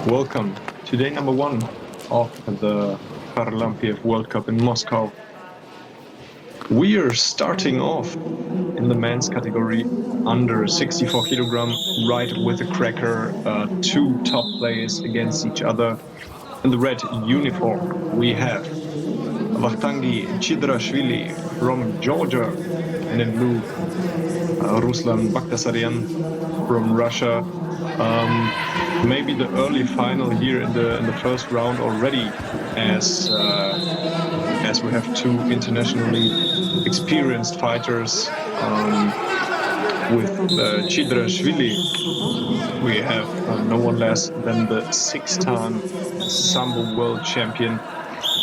Welcome to day number 1 of the Kharlampiev World Cup in Moscow. We are starting off in the men's category under 64 kilogram, right with a cracker, 2 top players against each other. In the red uniform we have Vakhtangi Chidrashvili from Georgia, and in blue Ruslan Bakhtasaryan from Russia. Maybe the early final here in the first round already, as we have 2 internationally experienced fighters. With Chidrashvili, we have no one less than the 6-time Sambo world champion.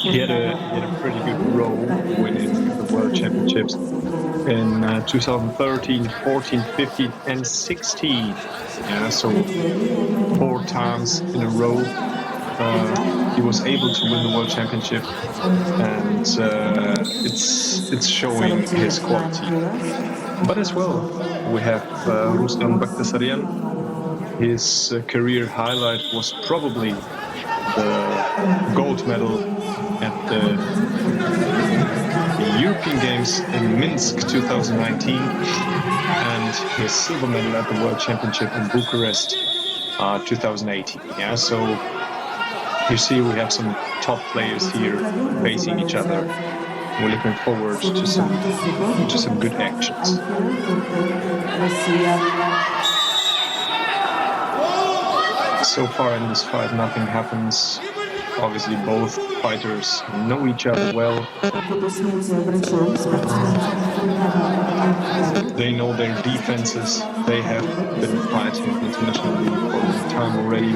He had a pretty good role winning the world championships in 2013, 14, 15, and 16. Yeah, so 4 times in a row he was able to win the world championship, and it's showing his quality. But as well, we have Ruslan Bakhtasaryan. His career highlight was probably the gold medal at the European Games in Minsk 2019 and his silver medal at the World Championship in Bucharest 2018. Yeah, so you see we have some top players here facing each other. We're looking forward to some good actions. So far in this fight, nothing happens. Obviously, both fighters know each other well. They know their defenses. They have been fighting internationally for a long time already.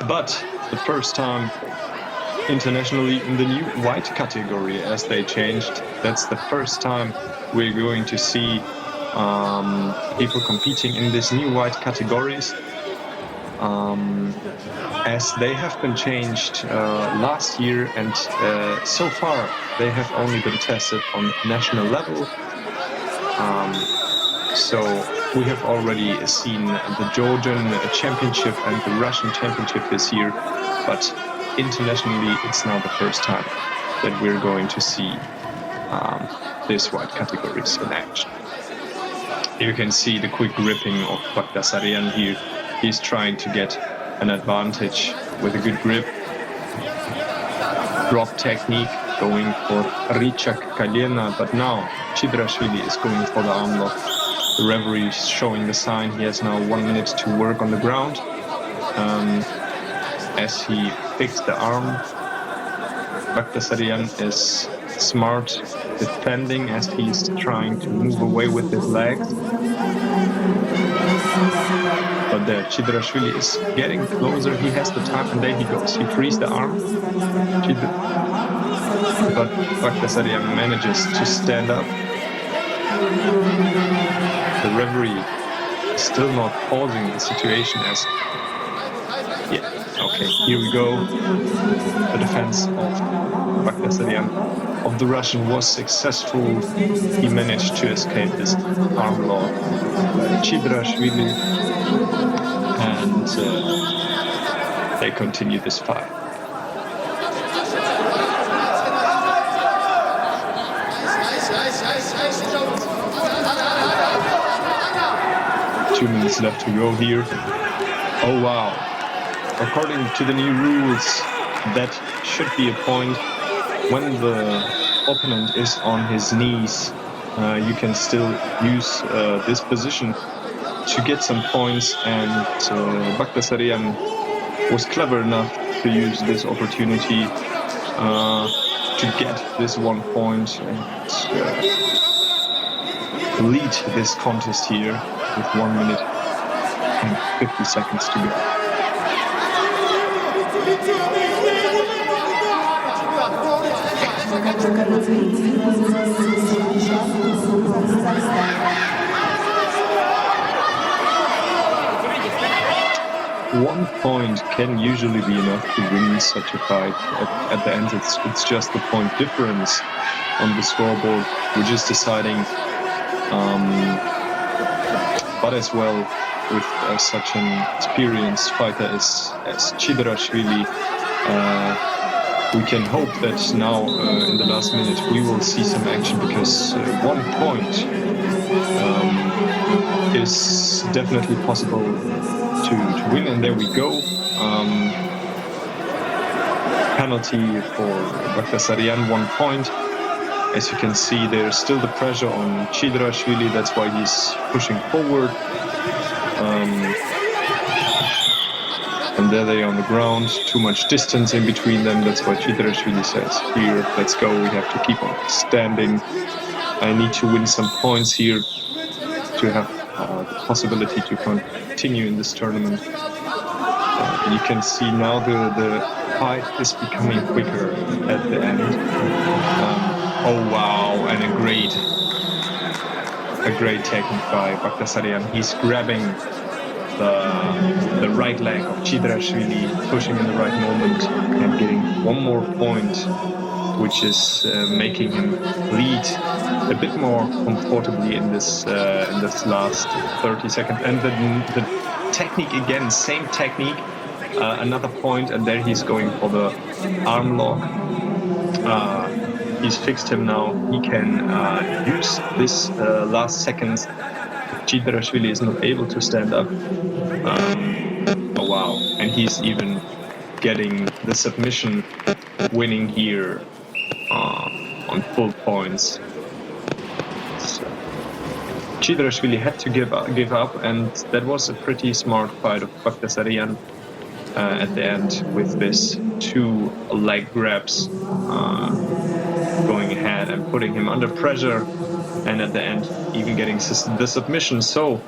But the first time internationally in the new white category, as they changed, that's the first time we're going to see people competing in these new white categories, as they have been changed last year, and so far they have only been tested on national level. So we have already seen the Georgian championship and the Russian championship this year, but internationally it's now the first time that we're going to see these white categories in action. You can see the quick gripping of Bakhtasaryan here. He's trying to get an advantage with a good grip. Drop technique, going for Richak Kalena, but now Chidrashvili is going for the arm lock. The referee is showing the sign. He has now 1 minute to work on the ground. As he fixed the arm, Bakhtasaryan is smart defending as he's trying to move away with his legs. But Chidrashvili is getting closer. He has the time, and there he goes. He frees the arm. But Bakhtasaryan manages to stand up. The referee is still not pausing the situation as... Yeah, okay, here we go. The defense of Bakhtasaryan of the Russian was successful. He managed to escape this arm lock by Chidrashvili, and they continue this fight. Two minutes left to go here. Oh wow. According to the new rules, that should be a point. When the opponent is on his knees, you can still use this position to get some points, and Bakhtasaryan was clever enough to use this opportunity to get this 1 point and lead this contest here with 1 minute and 50 seconds to go. One point can usually be enough to win such a fight. At the end, it's just the point difference on the scoreboard, which is deciding. But as well, with such an experienced fighter as Chidrashvili. We can hope that now in the last minute we will see some action, because 1 point is definitely possible to win, and there we go. Penalty for Baghdasaryan, 1 point. As you can see, there's still the pressure on Chidrashvili, that's why he's pushing forward. And there they are on the ground, too much distance in between them, that's why Chidrashvili says, here, let's go, we have to keep on standing. I need to win some points here to have the possibility to continue in this tournament. You can see now the fight is becoming quicker at the end. Oh wow, and a great technique by Baghdasaryan. He's grabbing the right leg of Chidrashvili, pushing in the right moment and getting 1 more point, which is making him lead a bit more comfortably in this last 30 seconds. And the technique again, same technique, another point, and there he's going for the arm lock. He's fixed him now. He can use this last seconds. Chidrashvili is not able to stand up. Oh wow, and he's even getting the submission, winning here on full points. So Chidrashvili had to give up, and that was a pretty smart fight of Baghdasaryan at the end, with this 2 leg grabs going ahead and putting him under pressure, and at the end even getting the submission. So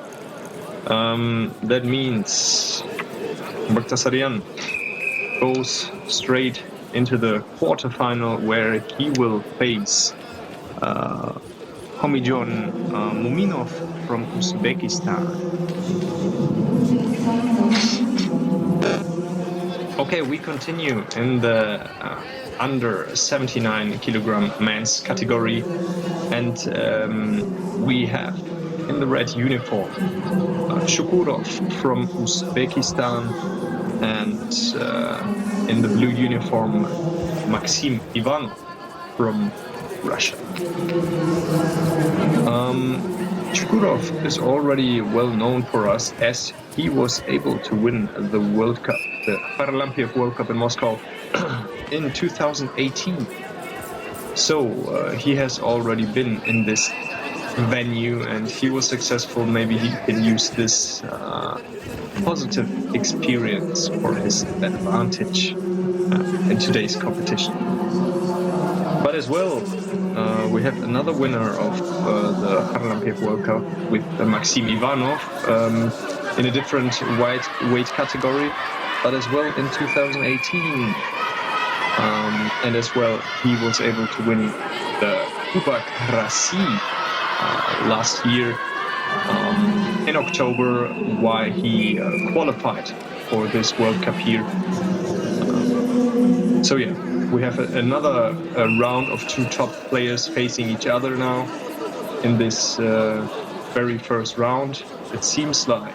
that means Baghdasaryan goes straight into the quarterfinal, where he will face Homijon Muminov from Uzbekistan. Okay, we continue in the under 79 kilogram men's category, and we have in the red uniform Shukurov from Uzbekistan, and in the blue uniform Maxim Ivanov from Russia. Shukurov is already well known for us, as he was able to win the World Cup, the Kharlampiev World Cup in Moscow in 2018. So he has already been in this venue, and he was successful. Maybe he can use this positive experience for his advantage in today's competition. But as well, we have another winner of the Kharlampiev World Cup with Maxim Ivanov in a different weight category, but as well in 2018. And as well, he was able to win the Combat SAMBO last year in October, why he qualified for this World Cup here. So yeah, we have another round of 2 top players facing each other now in this very first round. It seems like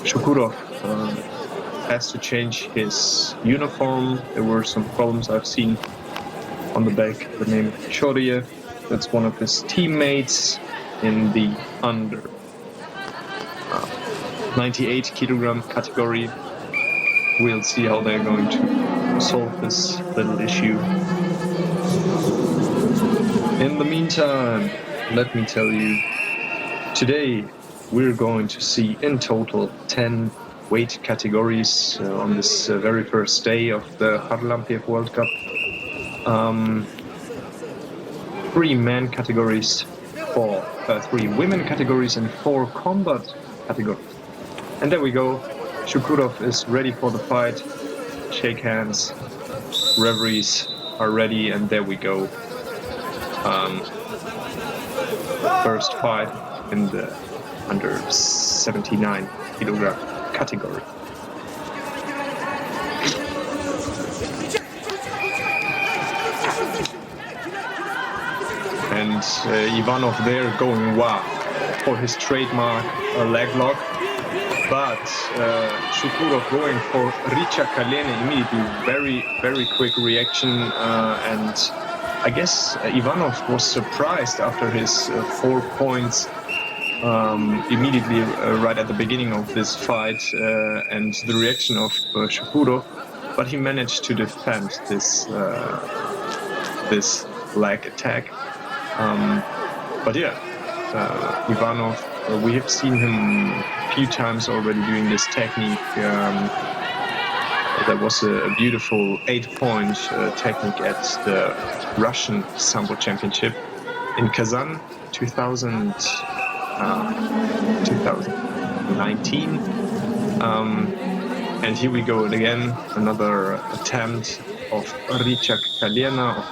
Shukurov has to change his uniform. There were some problems I've seen on the back. The name Choriev, that's one of his teammates in the under 98 kilogram category. We'll see how they're going to solve this little issue. In the meantime, let me tell you, today we're going to see in total 10 weight categories on this very first day of the Kharlampiev World Cup. 3 men categories, 3 women categories, and 4 combat categories. And there we go. Shukurov is ready for the fight. Shake hands. Referees are ready, and there we go. First fight in the under 79 kilogram category. And Ivanov there going wow. for his trademark leg lock. But Shukurov going for Richa Kalene immediately, very quick reaction, and I guess Ivanov was surprised after his 4 points immediately right at the beginning of this fight and the reaction of Shukurov, but he managed to defend this leg attack. But yeah, Ivanov, we have seen him a few times already doing this technique. There was a beautiful 8-point technique at the Russian Sambo Championship in Kazan 2019. And here we go again, another attempt of Richa Kalena, of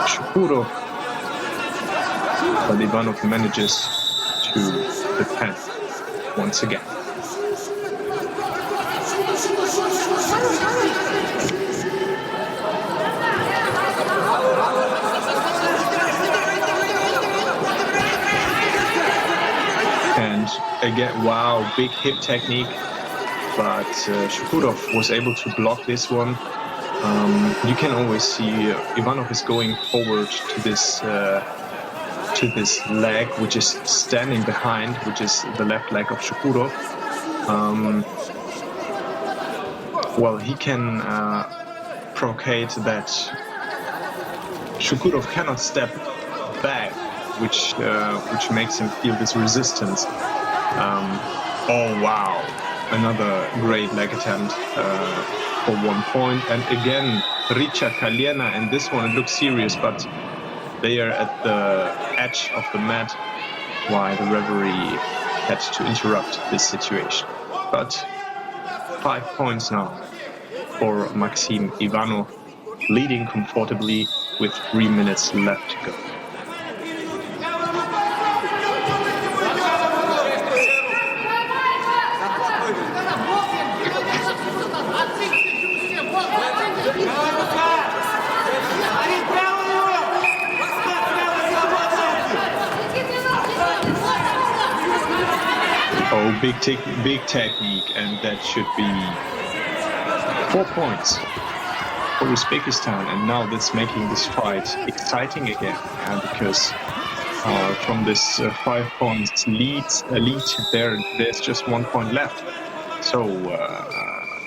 Shukurov, but Ivanov manages to defend once again. And again, wow, big hip technique, but Shukurov was able to block this one. You can always see Ivanov is going forward to this leg, which is standing behind, which is the left leg of Shukurov. Well, he can provocate that Shukurov cannot step back, which makes him feel this resistance. Oh wow, another great leg attempt for 1 point, and again Richa Kalena, and this one it looks serious, but they are at the edge of the mat, why the referee had to interrupt this situation. But 5 points now for Maxim Ivanov, leading comfortably with 3 minutes left to go. Oh, big technique, and that should be 4 points for Uzbekistan. And now that's making this fight exciting again, because from this 5 points lead, there's just 1 point left. So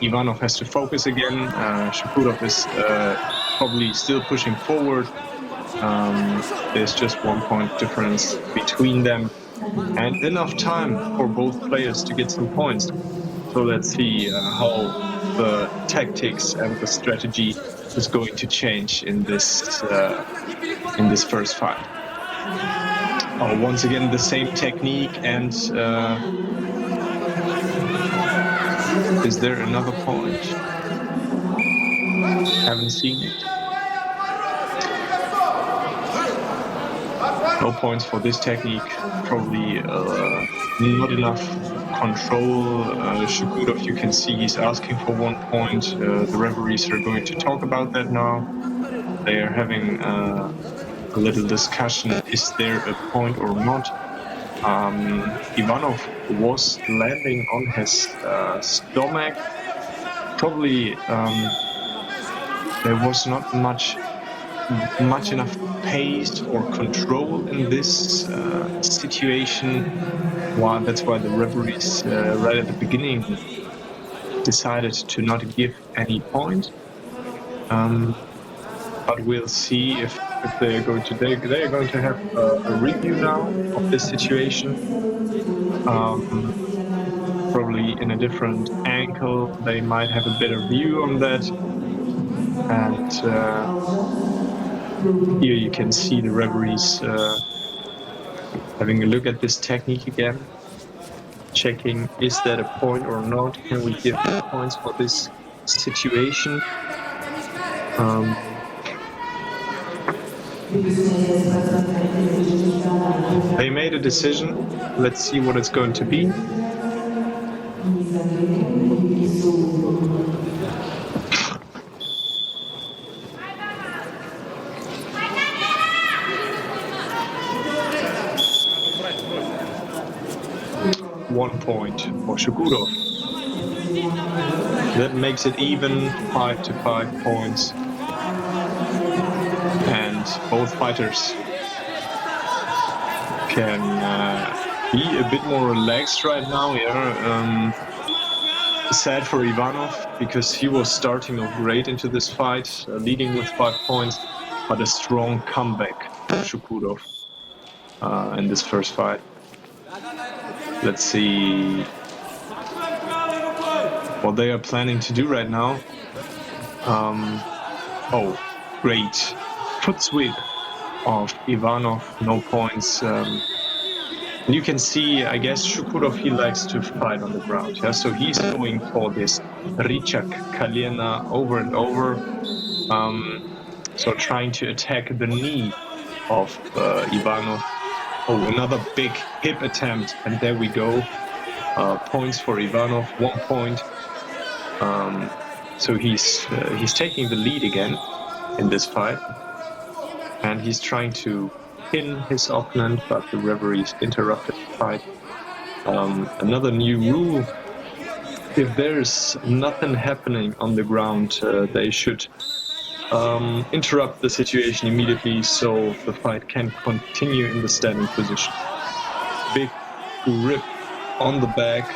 Ivanov has to focus again. Shukurov is probably still pushing forward. There's just 1 point difference between them, and enough time for both players to get some points. So let's see how the tactics and the strategy is going to change in this first fight. Oh, once again the same technique, and is there another point? Haven't seen it. No points for this technique, probably not enough control. Shukurov, you can see he's asking for 1 point. The referees are going to talk about that now. They are having a little discussion, is there a point or not? Ivanov was landing on his stomach. Probably there was not much enough pace or control in this situation. That's why the referees right at the beginning decided to not give any point. But we'll see if they are going to have a review now of this situation. Probably in a different angle, they might have a better view on that. And here you can see the referees having a look at this technique again, checking, is that a point or not? Can we give points for this situation? They made a decision. Let's see what it's going to be. 1 point for Shukurov. That makes it even, 5 to 5 points. And both fighters can be a bit more relaxed right now. Yeah. Sad for Ivanov because he was starting off great into this fight, leading with 5 points, but a strong comeback for Shukurov in this first fight. Let's see what they are planning to do right now. Oh, great foot sweep of Ivanov, no points. You can see, I guess, Shukurov, he likes to fight on the ground. Yeah? So he's going for this Richak Kalena over and over. So trying to attack the knee of Ivanov. Oh, another big hip attempt. And there we go. Points for Ivanov, 1 point. So he's taking the lead again in this fight. And he's trying to pin his opponent, but the referees interrupted the fight. Another new rule: if there's nothing happening on the ground, they should interrupt the situation immediately so the fight can continue in the standing position. Big grip on the back,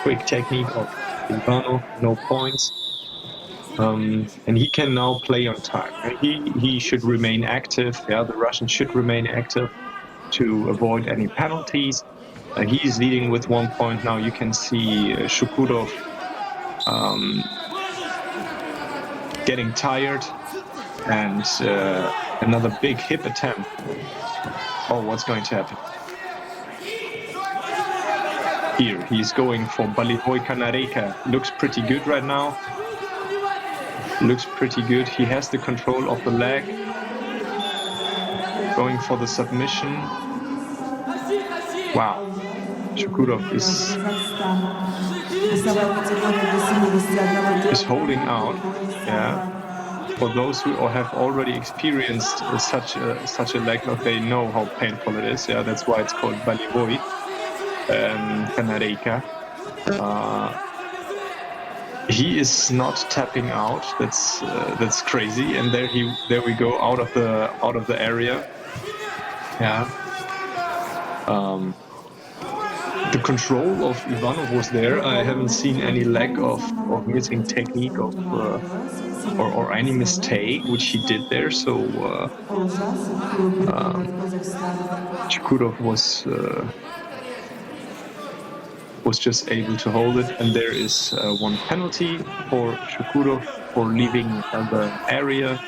quick technique of Ivanov, no points. And he can now play on time. He should remain active. Yeah, the Russian should remain active to avoid any penalties. He's leading with 1 point now. You can see Shukurov getting tired, and another big hip attempt. Oh, what's going to happen? Here, he's going for Balivoi Kanareka. Looks pretty good right now. Looks pretty good. He has the control of the leg. Going for the submission. Wow. Shukurov is holding out. Yeah. For those who have already experienced such a leg lock, they know how painful it is. Yeah, that's why it's called Balivoi Kanareka. He is not tapping out. That's crazy. And there we go, out of the area. Yeah. The control of Ivanov was there. I haven't seen any lack of missing technique or any mistake which he did there. So Shukurov was just able to hold it, and there is one penalty for Shukurov for leaving the area.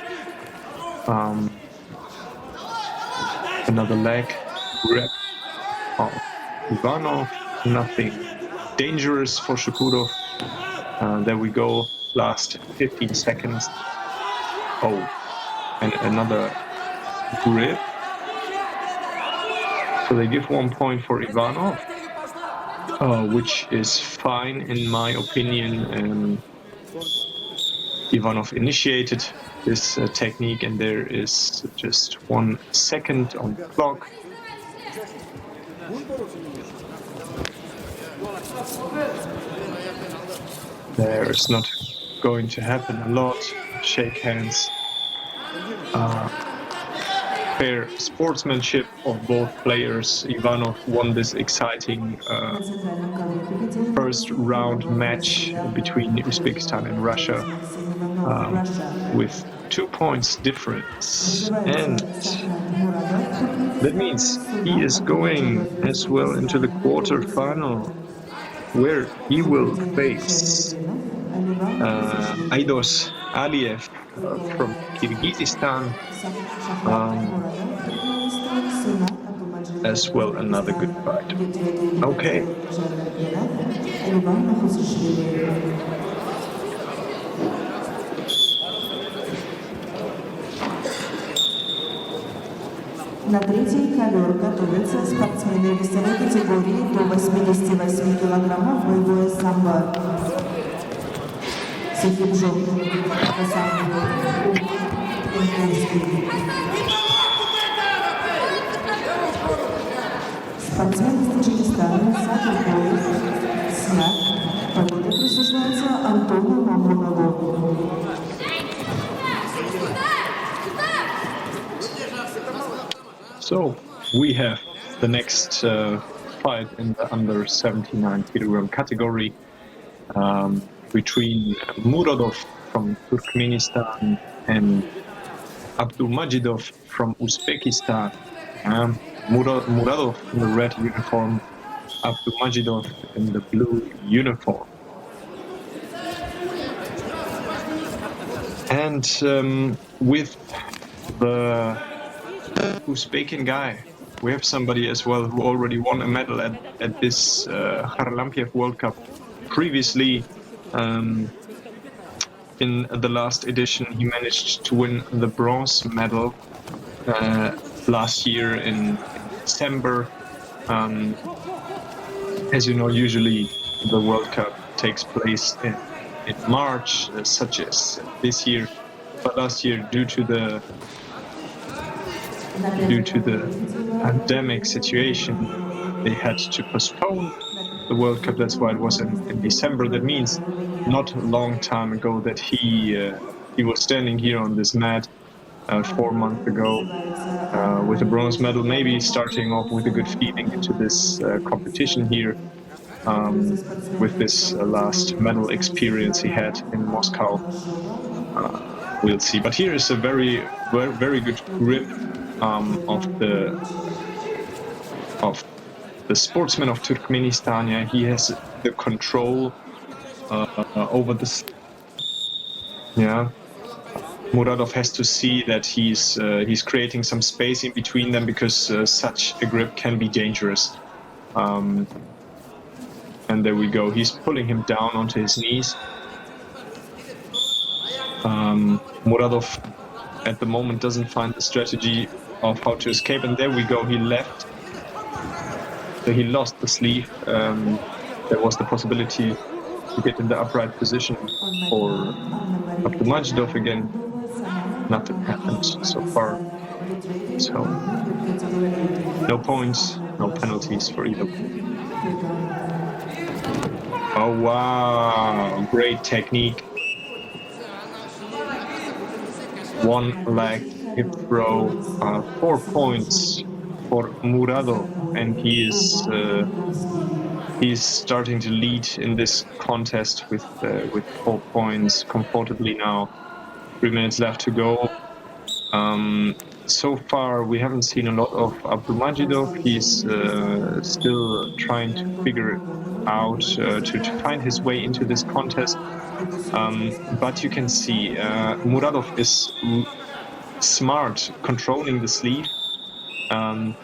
Another leg grab of Ivanov, nothing dangerous for Shukurov. There we go, last 15 seconds. Oh, and another grip. So they give 1 point for Ivanov. Which is fine in my opinion. Ivanov initiated this technique, and there is just 1 second on the clock. There's not going to happen a lot. Shake hands. Fair sportsmanship of both players. Ivanov won this exciting first round match between Uzbekistan and Russia with 2 points difference, and that means he is going as well into the quarterfinal, where he will face Aidos Aliyev from Kyrgyzstan. As well, another good fight. Okay. На третий ковер готовятся спортсмены весовой категории до 88 килограммов боевое самбо. Сахибжон, Спортсмен из Таджикистана Сатыр Бой снят. Победа присуждается Антону Мамонову. So we have the next fight in the under 79 kilogram category between Muradov from Turkmenistan and Abdulmajidov from Uzbekistan. Muradov in the red uniform, Abdulmajidov in the blue uniform. And with the Uzbekian guy, we have somebody as well who already won a medal at this Kharlampiev World Cup. Previously, in the last edition, he managed to win the bronze medal last year in December. As you know, usually the World Cup takes place in March, such as this year. But last year, due to the pandemic situation, they had to postpone the World Cup. That's why it was in December. That means not a long time ago that he was standing here on this mat 4 months ago with a bronze medal, maybe starting off with a good feeling into this competition here with this last medal experience he had in Moscow. We'll see. But here is a very good grip of the sportsman of Turkmenistan. Yeah, he has the control over this. Yeah, Muradov has to see that he's creating some space in between them, because such a grip can be dangerous. And there we go. He's pulling him down onto his knees. Muradov at the moment doesn't find the strategy of how to escape, and there we go. He left. So he lost the sleeve. There was the possibility to get in the upright position for Abdulmajidov again. Nothing happened so far. So no points, no penalties for either. Oh wow, great technique. One leg hip throw, 4 points for Muradov, and he's starting to lead in this contest with 4 points comfortably now. 3 minutes left to go. So far we haven't seen a lot of Abdulmajidov. He's still trying to figure out to find his way into this contest. But you can see Muradov is smart controlling the sleeve, and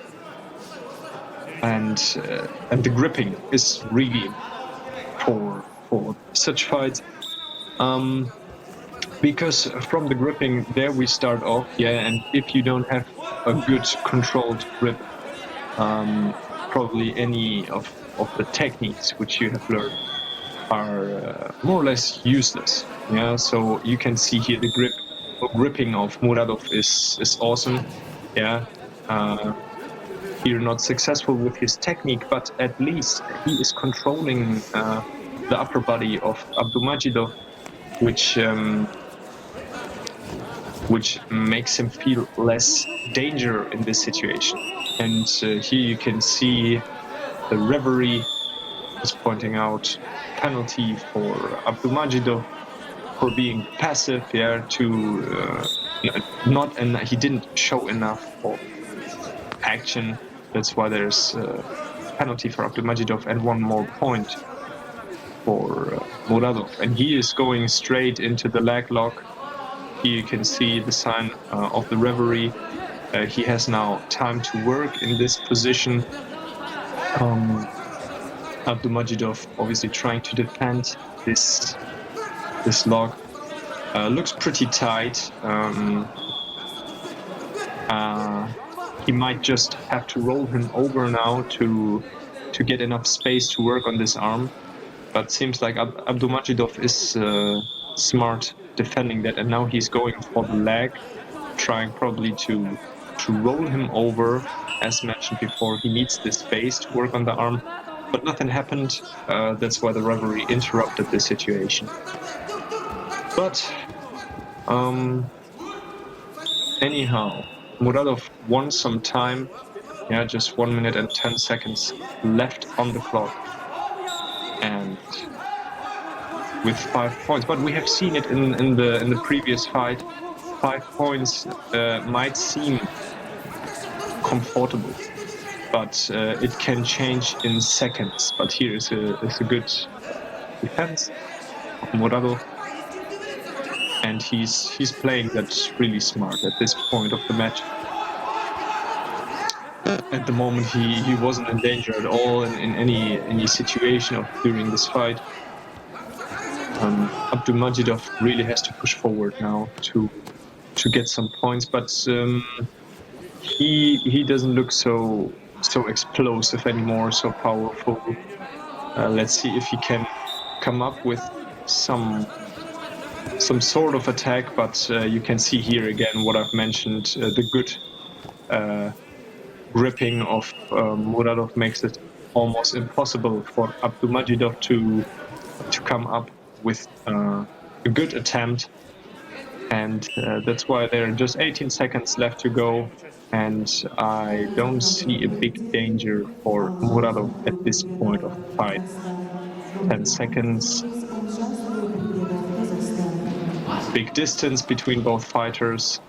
the gripping is really for such fights, because from the gripping there we start off, yeah, and if you don't have a good controlled grip, probably any of the techniques which you have learned are more or less useless. Yeah, so you can see here the gripping of Muradov is awesome. Yeah, here not successful with his technique, but at least he is controlling the upper body of Abdulmajidov, which makes him feel less danger in this situation. And here you can see the referee is pointing out penalty for Abdulmajidov for being passive, yeah, he didn't show enough of action. That's why there's a penalty for Abdulmajidov and 1 more point for Muradov. And he is going straight into the leg lock. Here you can see the sign of the referee. He has now time to work in this position. Abdulmajidov obviously trying to defend this lock. Looks pretty tight. He might just have to roll him over now to get enough space to work on this arm. But seems like Abdulmajidov is smart defending that, and now he's going for the leg, trying probably to to roll him over. As mentioned before, he needs this space to work on the arm, but nothing happened. That's why the referee interrupted the situation. But anyhow, Muradov won some time. Yeah, just 1 minute and 10 seconds left on the clock, and with 5 points. But we have seen it in the previous fight. 5 points might seem comfortable, but it can change in seconds. But here is a good defense of Muradov, and he's playing that really smart at this point of the match. At the moment, he wasn't in danger at all in any situation during this fight. Abdulmajidov really has to push forward now to get some points, but he doesn't look so explosive anymore, so powerful. Let's see if he can come up with some sort of attack, but you can see here again what I've mentioned, the good gripping of Muradov makes it almost impossible for Abdulmajidov to come up with a good attempt, and that's why there are just 18 seconds left to go, and I don't see a big danger for Muradov at this point of the fight. 10 seconds. Big distance between both fighters,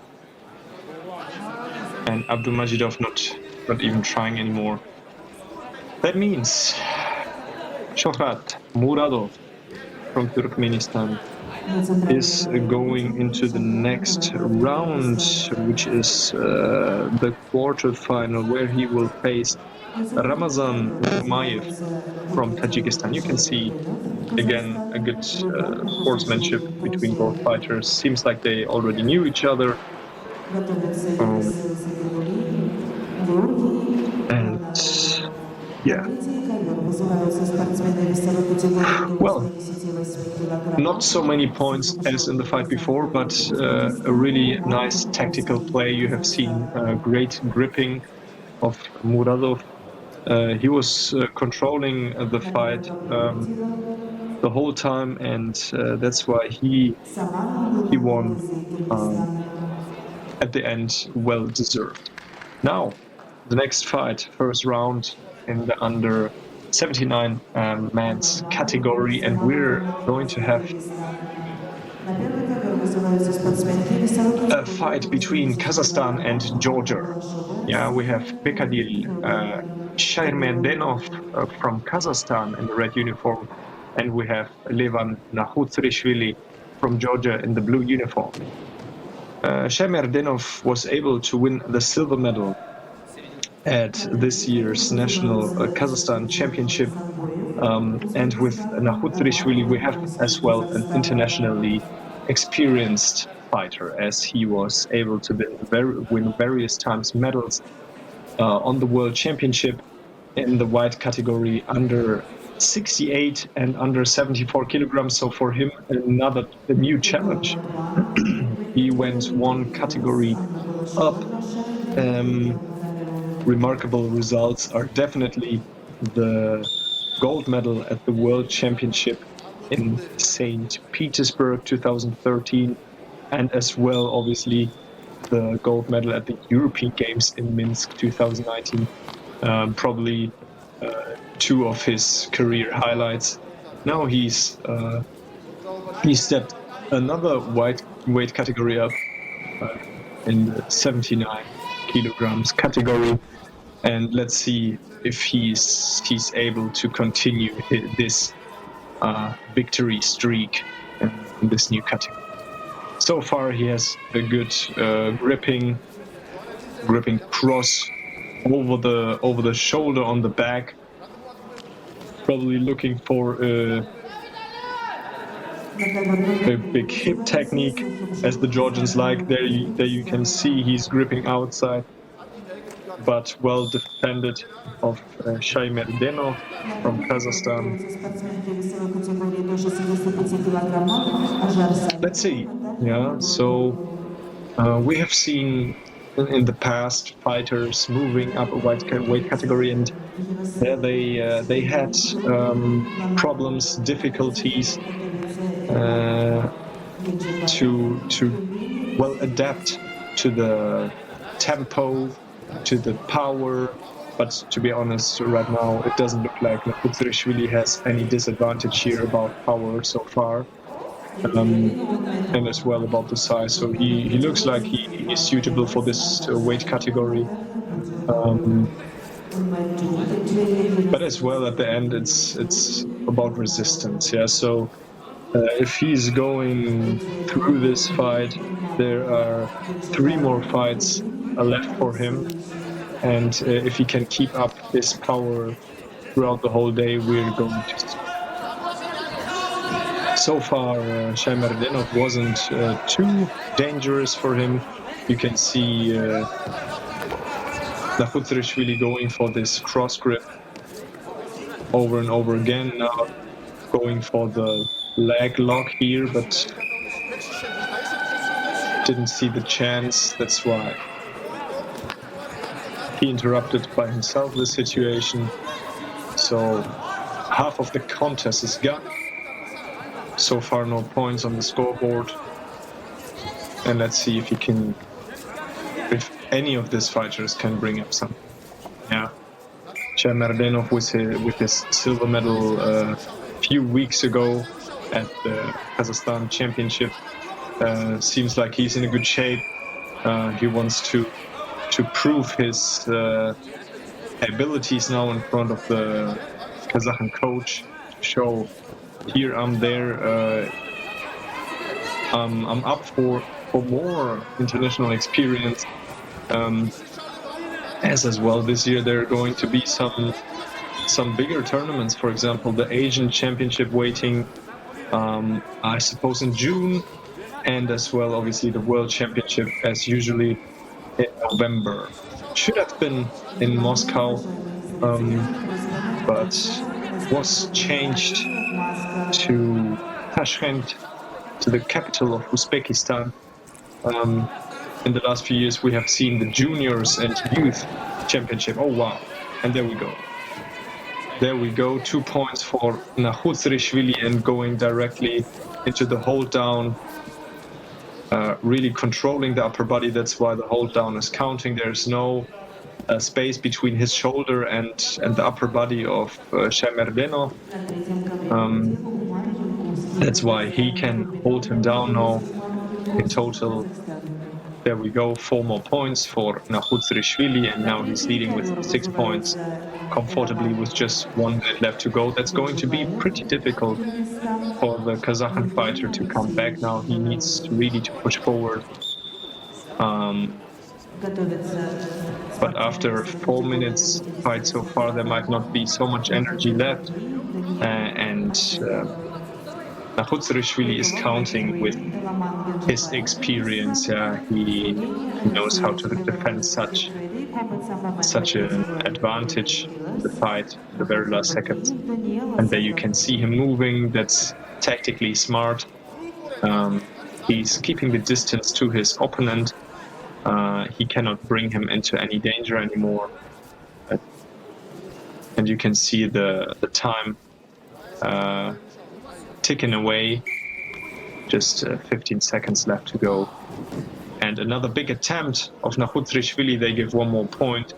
and Abdulmajidov not even trying anymore. That means Shohrat Muradov from Turkmenistan is going into the next round, which is the quarterfinal, where he will face Ramazan Umayev from Tajikistan. You can see again a good sportsmanship between both fighters. Seems like they already knew each other. And yeah, well, not so many points as in the fight before, but a really nice tactical play. You have seen great gripping of Muradov. He was controlling the fight the whole time, and that's why he won at the end, well deserved. Now, the next fight, first round in the under 79 men's category, and we're going to have a fight between Kazakhstan and Georgia. Yeah, we have Bekadil Shairmerdenov from Kazakhstan in the red uniform, and we have Levan Nahutsrishvili from Georgia in the blue uniform. Shairmerdenov was able to win the silver medal at this year's national Kazakhstan championship, and with Nahutsrishvili we have as well an internationally experienced fighter, as he was able to win various times medals on the world championship in the white category under 68 and under 74 kilograms. So for him, a new challenge. He went one category up. Remarkable results are definitely the gold medal at the World Championship in St. Petersburg 2013, and as well, obviously, the gold medal at the European Games in Minsk 2019. Probably two of his career highlights. Now he stepped another weight category up in the 79 kilograms category, and let's see if he's able to continue this victory streak in this new category. So far, he has a good gripping cross over the shoulder on the back. Probably looking for a big hip technique, as the Georgians like. There you can see he's gripping outside, but well defended of Shairmerdenov from Kazakhstan. Let's see. Yeah, so we have seen in the past fighters moving up a weight category, and they had problems, difficulties to well adapt to the tempo, to the power. But to be honest, right now it doesn't look like Kutserishvili has any disadvantage here about power so far, and as well about the size. So he looks like he is suitable for this weight category. But as well, at the end, it's about resistance. Yeah. So if he's going through this fight, there are 3 more fights left for him, and if he can keep up his power throughout the whole day, we're going to. So far, Shaimardenov wasn't too dangerous for him. You can see Nakhutsarishvili going for this cross grip over and over again, now going for the leg lock here, but didn't see the chance. That's why he interrupted by himself the situation. So half of the contest is gone. So far, no points on the scoreboard. And let's see if if any of these fighters can bring up some. Yeah, Shaimardenov with his silver medal a few weeks ago at the Kazakhstan championship seems like he's in a good shape. He wants to prove his abilities now in front of the Kazakh coach, to show here I'm there, I'm up for more international experience. As well this year there are going to be some bigger tournaments, for example the Asian Championship waiting I suppose in June, and as well obviously the World Championship as usually in November. Should have been in Moscow, but was changed to Tashkent, to the capital of Uzbekistan. In the last few years we have seen the juniors and youth championship. Oh wow, and there we go, 2 points for Nakhutsarishvili, and going directly into the hold down, really controlling the upper body. That's why the hold down is counting. There's no space between his shoulder and the upper body of Shaimardenov. That's why he can hold him down now. In total, there we go, 4 more points for Nakhutsarishvili, and now he's leading with 6 points comfortably with just 1 minute left to go. That's going to be pretty difficult for the Kazakh fighter to come back now. He needs really to push forward. But after 4 minutes fight so far, there might not be so much energy left, and Nakhutsarishvili is counting with his experience. He knows how to defend such an advantage in the fight in the very last seconds. And there you can see him moving. That's tactically smart. He's keeping the distance to his opponent. He cannot bring him into any danger anymore. And you can see the time ticking away. Just 15 seconds left to go. And another big attempt of Nakhutsarishvili. They give 1 more point.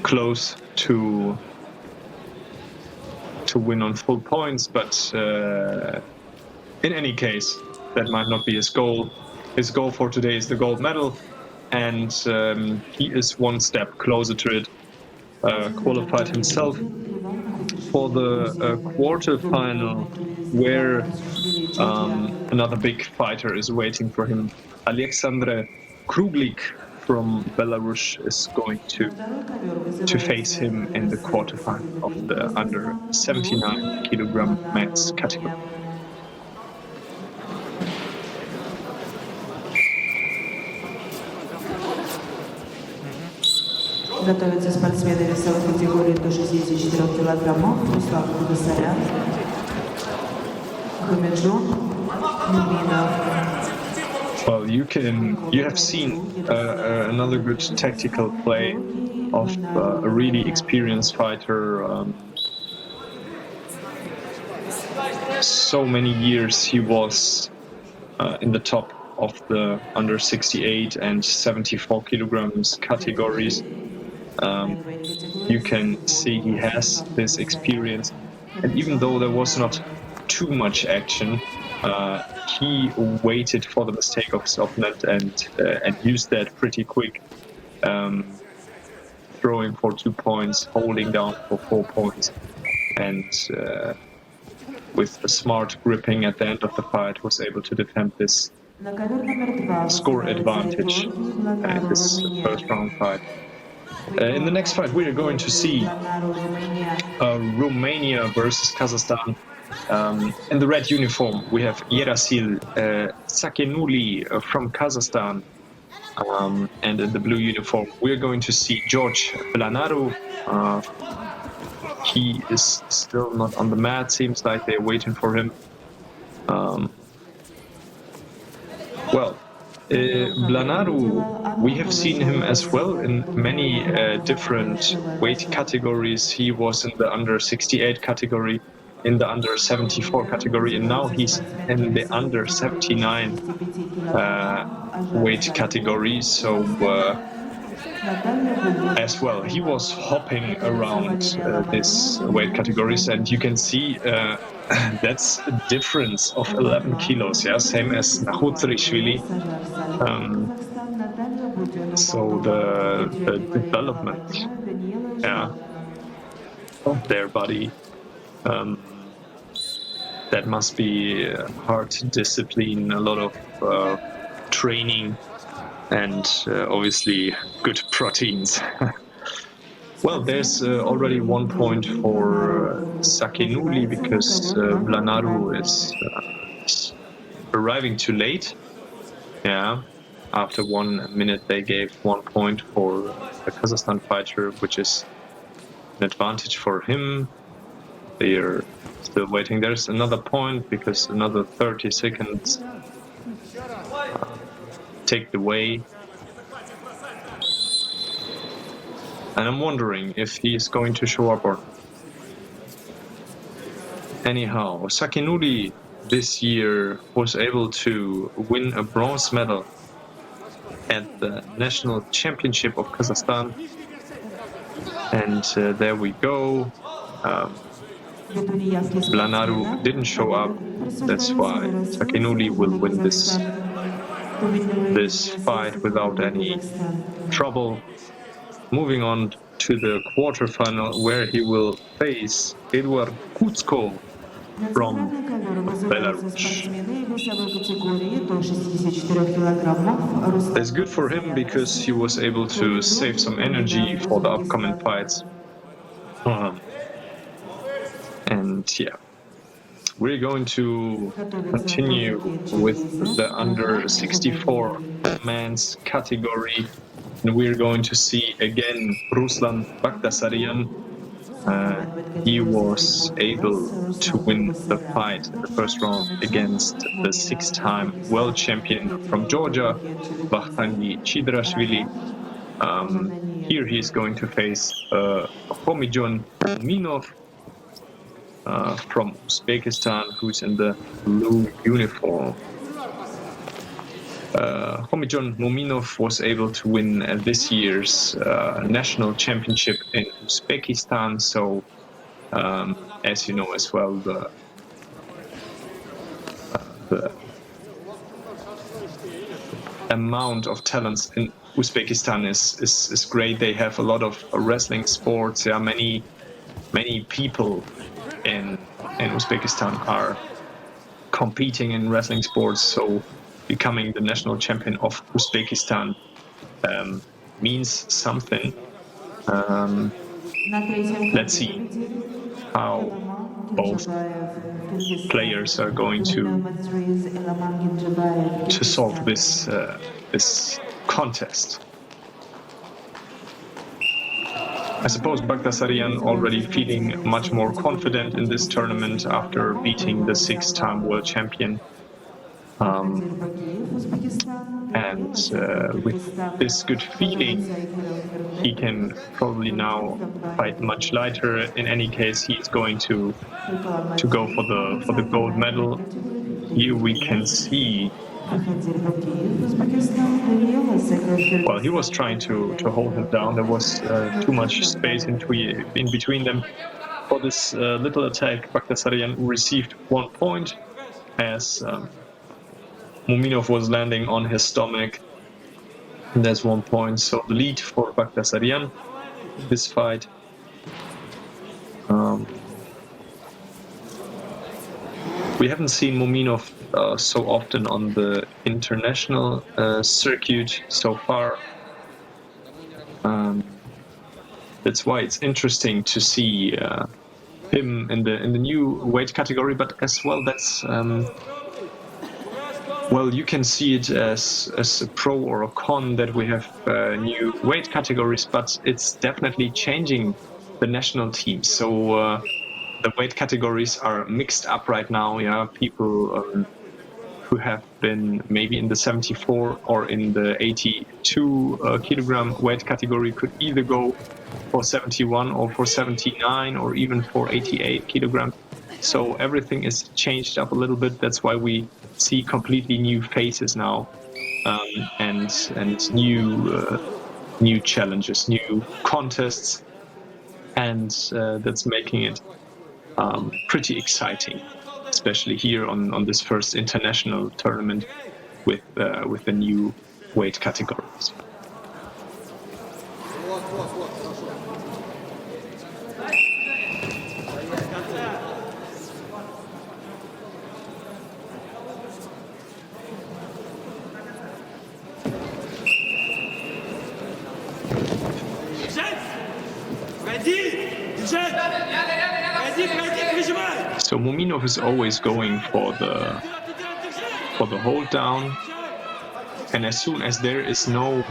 Close to win on full points, but in any case, that might not be his goal. His goal for today is the gold medal, and he is 1 step closer to it. Qualified himself for the quarterfinal, where another big fighter is waiting for him. Alexandre Kruglik from Belarus is going to face him in the quarterfinal of the under 79 kilogram max category. Готовятся спортсмены весовой категории до 64 килограммов. Руслан Гудасарян, Гумеджон, Юминов. Well, you have seen another good tactical play of a really experienced fighter. So many years he was in the top of the under 68 and 74 kilograms categories. You can see he has this experience, and even though there was not too much action, he waited for the mistake of his opponent and used that pretty quick, throwing for 2 points, holding down for 4 points, and with a smart gripping at the end of the fight was able to defend this score advantage in this first round fight. In the next fight, we are going to see Romania versus Kazakhstan. In the red uniform, we have Yerasil Sakenuli from Kazakhstan. And in the blue uniform, we are going to see George Blanaru. He is still not on the mat. Seems like they're waiting for him. Blanaru, we have seen him as well in many different weight categories. He was in the under 68 category, in the under 74 category, and now he's in the under 79 weight category. So as well, he was hopping around this weight categories, and you can see that's a difference of 11 kilos, yeah, same as Nahutrishvili. So the development, yeah, of their body, that must be hard discipline, a lot of training, and obviously good proteins. Well, there's already 1 point for Sakenuli because Blanaru is arriving too late. Yeah, after 1 minute they gave 1 point for the Kazakhstan fighter, which is an advantage for him. They are still waiting. There's another point because another 30 seconds take the way. And I'm wondering if he is going to show up or not. Anyhow, Sakenuli this year was able to win a bronze medal at the National Championship of Kazakhstan. And there we go. Blanaru didn't show up. That's why Sakenuli will win this fight without any trouble. Moving on to the quarterfinal, where he will face Eduard Kutsko from Belarus. That's good for him because he was able to save some energy for the upcoming fights. And yeah, we're going to continue with the under 64 men's category. And we're going to see again Ruslan Bagdasaryan. He was able to win the fight in the first round against the 6-time world champion from Georgia, Bahrain Chidrashvili. Here he is going to face Homijon Minov from Uzbekistan, who's in the blue uniform. Homijon Mominov was able to win this year's national championship in Uzbekistan. So, as you know as well, the amount of talents in Uzbekistan is great. They have a lot of wrestling sports. There are many people in Uzbekistan are competing in wrestling sports. So becoming the national champion of Uzbekistan means something. Let's see how both players are going to solve this contest. I suppose Bagdasaryan already feeling much more confident in this tournament after beating the 6-time world champion. And with this good feeling, he can probably now fight much lighter. In any case, he's going to go for the gold medal. Here we can see, well, he was trying to hold him down. There was too much space in between them. For this little attack, Baghtasaryan received 1 point as Muminov was landing on his stomach. And there's 1 point, so the lead for Baghtasaryan this fight. We haven't seen Muminov so often on the international circuit so far. That's why it's interesting to see him in the new weight category, but as well that's well, you can see it as a pro or a con that we have new weight categories, but it's definitely changing the national team. So the weight categories are mixed up right now. Yeah, people who have been maybe in the 74 or in the 82 kilogram weight category could either go for 71 or for 79 or even for 88 kilograms. So everything is changed up a little bit. That's why we see completely new faces now, and new challenges, new contests, and that's making it pretty exciting, especially here on this first international tournament with the new weight categories. So Muminov is always going for the hold down, and as soon as there is no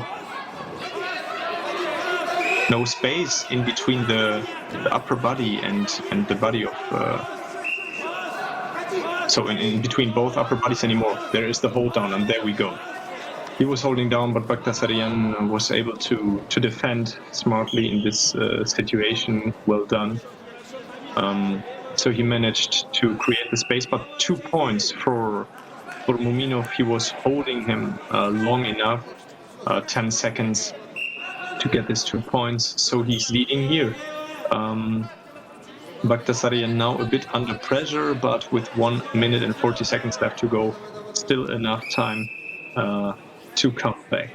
space in between the upper body and the body of so in between both upper bodies anymore, there is the hold down, and there we go. He was holding down, but Baghtasaryan was able to defend smartly in this situation. Well done. So he managed to create the space, but 2 points for Muminov. He was holding him long enough, 10 seconds to get this 2 points. So he's leading here. Baghtasaryan now a bit under pressure, but with 1 minute and 40 seconds left to go, still enough time to come back.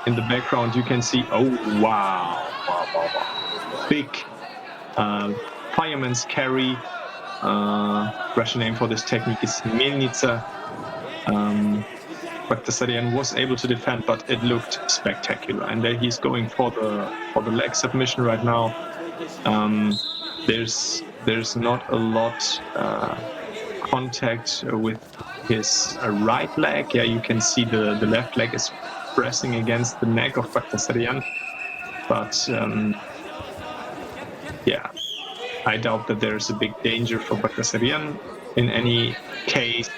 In the background you can see, oh wow, big fireman's carry. Russian name for this technique is Melnitsa. Baghtasaryan was able to defend, but it looked spectacular, and there he's going for the leg submission right now. There's not a lot contact with his right leg. Yeah, you can see the left leg is pressing against the neck of Baghtasaryan, but yeah, I doubt that there's a big danger for Baghtasaryan. In any case,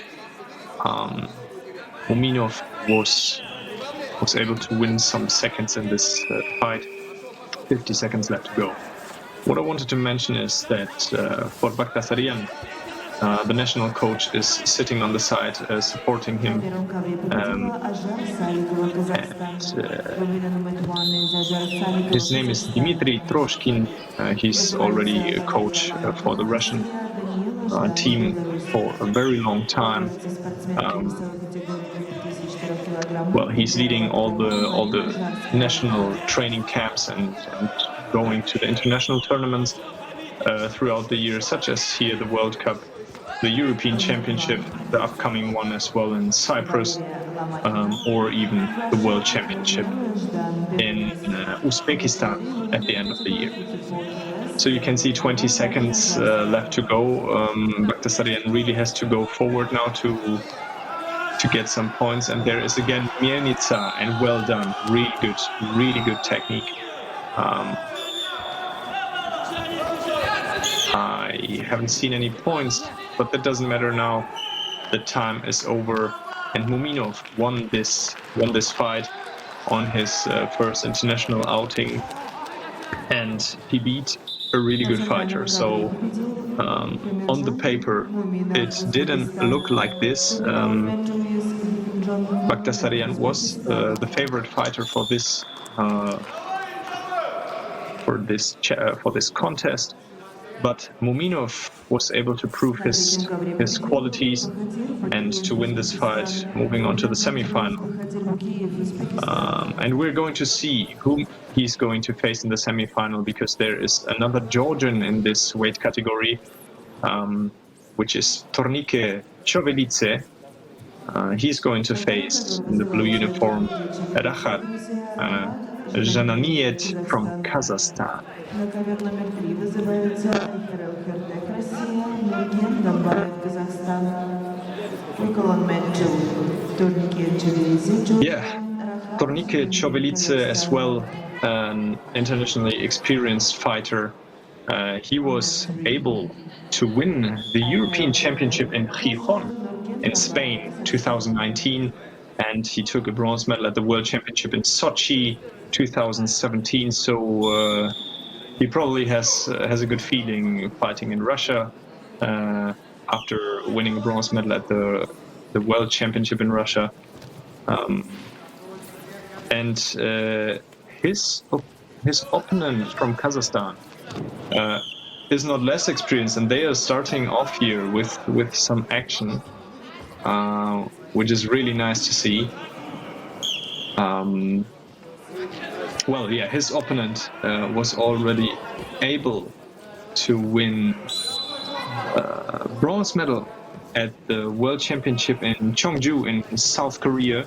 Muminov was able to win some seconds in this fight. 50 seconds left to go. What I wanted to mention is that for Baghtasaryan, the national coach is sitting on the side, supporting him. His name is Dmitry Troshkin. He's already a coach for the Russian team for a very long time. Well, he's leading all the national training camps and going to the international tournaments throughout the year, such as here the World Cup, the European Championship, the upcoming one as well in Cyprus, or even the World Championship in Uzbekistan at the end of the year. So you can see 20 seconds left to go. Baghtasaryan really has to go forward now to get some points, and there is again Mielnica, and well done, really good technique. I haven't seen any points, but that doesn't matter now. The time is over, and Muminov won this fight on his first international outing, and he beat a really good fighter. So on the paper, it didn't look like this. Bagdasaryan was the favorite fighter for this contest, but Muminov was able to prove his qualities and to win this fight, moving on to the semi-final. And we're going to see whom he's going to face in the semi-final, because there is another Georgian in this weight category, which is Tornike Chovelice. He's going to face, in the blue uniform, Rahat Jananiet from Kazakhstan. Yeah, Tornike Chovelice as well, an internationally experienced fighter. He was able to win the European Championship in Gijón in Spain 2019, and he took a bronze medal at the World Championship in Sochi 2017. So he probably has a good feeling fighting in Russia after winning a bronze medal at the World Championship in Russia. And his opponent from Kazakhstan is not less experienced, and they are starting off here with some action, which is really nice to see. Well, yeah, his opponent was already able to win a bronze medal at the World Championship in Cheongju in South Korea.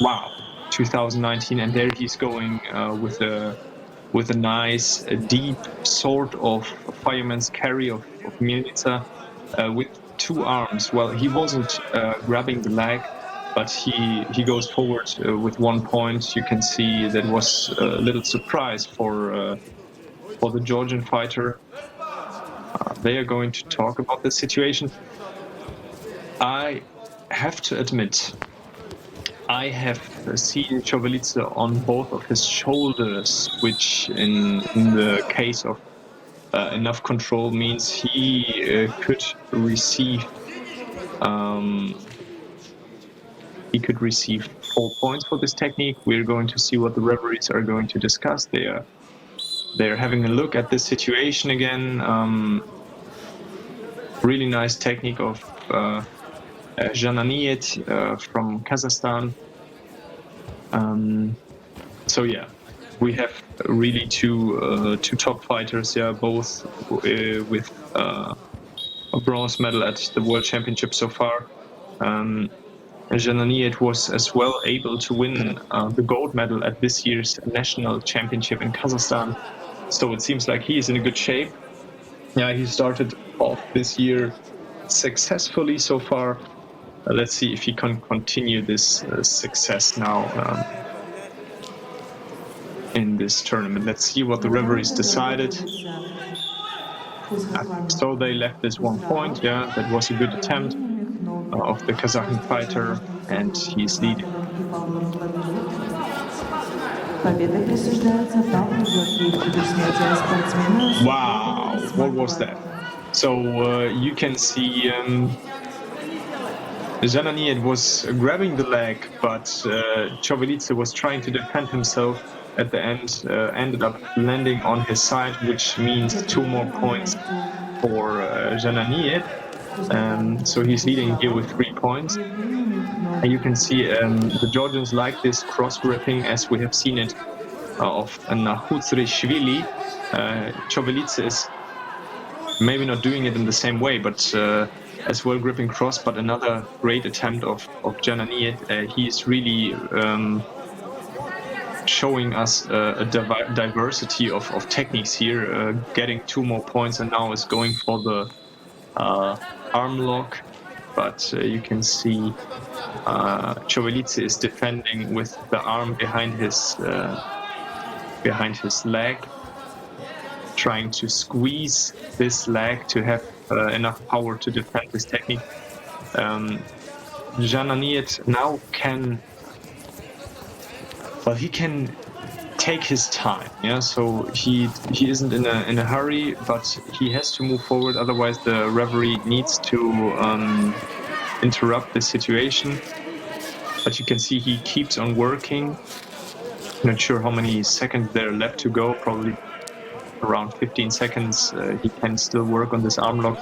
Wow, 2019, and there he's going with a nice, deep sort of fireman's carry of Mielnica with two arms. Well, he wasn't grabbing the leg, but he goes forward with 1 point. You can see that was a little surprise for the Georgian fighter. They are going to talk about the situation. I have to admit, I have seen Chovelice on both of his shoulders, which in the case of enough control means he could receive 4 points for this technique. We're going to see what the referees are going to discuss. They're having a look at this situation again. Really nice technique of Jananiet from Kazakhstan. So yeah, we have really two top fighters, yeah, both with a bronze medal at the World Championship so far. Jananiet was as well able to win the gold medal at this year's national championship in Kazakhstan. So it seems like he is in a good shape. Yeah, he started off this year successfully so far. Let's see if he can continue this success now in this tournament. Let's see what the referees decided. So they left this 1 point. Yeah, that was a good attempt of the Kazakh fighter, and he's leading. Wow, what was that? So you can see Jananiet was grabbing the leg, but Chovelice was trying to defend himself. At the end, ended up landing on his side, which means 2 more points for Jananiet. So he's leading here with 3 points. And you can see the Georgians like this cross gripping, as we have seen it of Nahutsrishvili. Chovelice is maybe not doing it in the same way, but as well gripping cross. But another great attempt of Jananiet. He's really showing us a diversity of techniques here, getting 2 more points, and now is going for the arm lock. But you can see Chovelice is defending with the arm behind his leg. trying to squeeze this leg to have enough power to defend this technique. Jananiet now can, well, he can take his time, yeah. So he isn't in a hurry, but he has to move forward. Otherwise, the referee needs to interrupt the situation. But you can see he keeps on working. Not sure how many seconds there are left to go. Probably around 15 seconds. He can still work on this arm lock,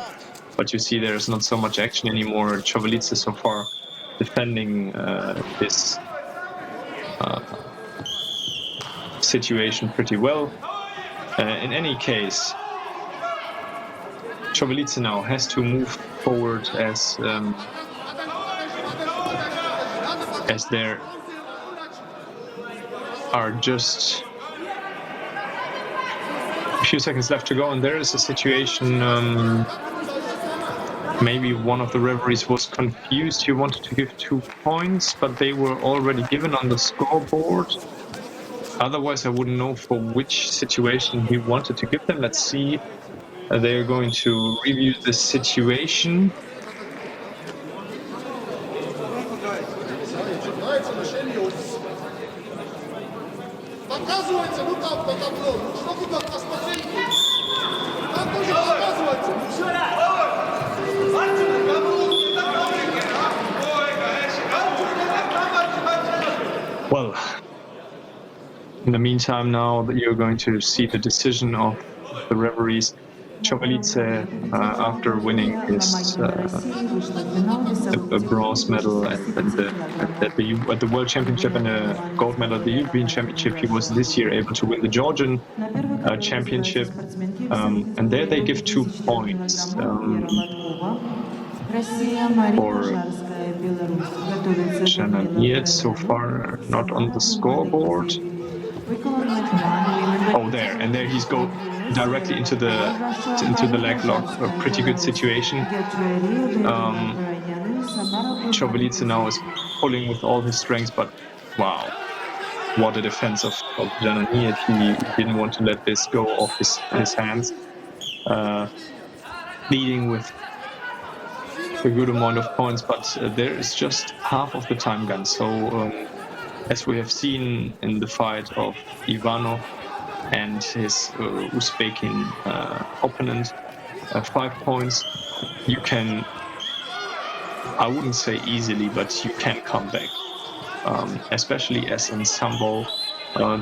but you see there's not so much action anymore. Chοβelidze so far defending this situation pretty well. In any case, Chοβelidze now has to move forward as there are just a few seconds left to go, and there is a situation. Maybe one of the referees was confused. He wanted to give 2 points, but they were already given on the scoreboard. Otherwise, I wouldn't know for which situation he wanted to give them. Let's see. They are going to review the situation. Well, in the meantime, now that you're going to see the decision of the referees. Chοβelidze, after winning his a bronze medal at the World Championship and a gold medal at the European Championship, he was this year able to win the Georgian Championship, and there they give 2 points for Jananiet. So far not on the scoreboard. Oh, there, and there he's go directly into the leg lock. A pretty good situation. Chοβelidze now is pulling with all his strength, but wow, what a defense of Jananiet. He didn't want to let this go off his hands, leading with a good amount of points, but there is just half of the time gone. So as we have seen in the fight of Ivanov and his Uzbekian opponent, 5 points, you can, I wouldn't say easily, but you can come back, especially as in Sambo.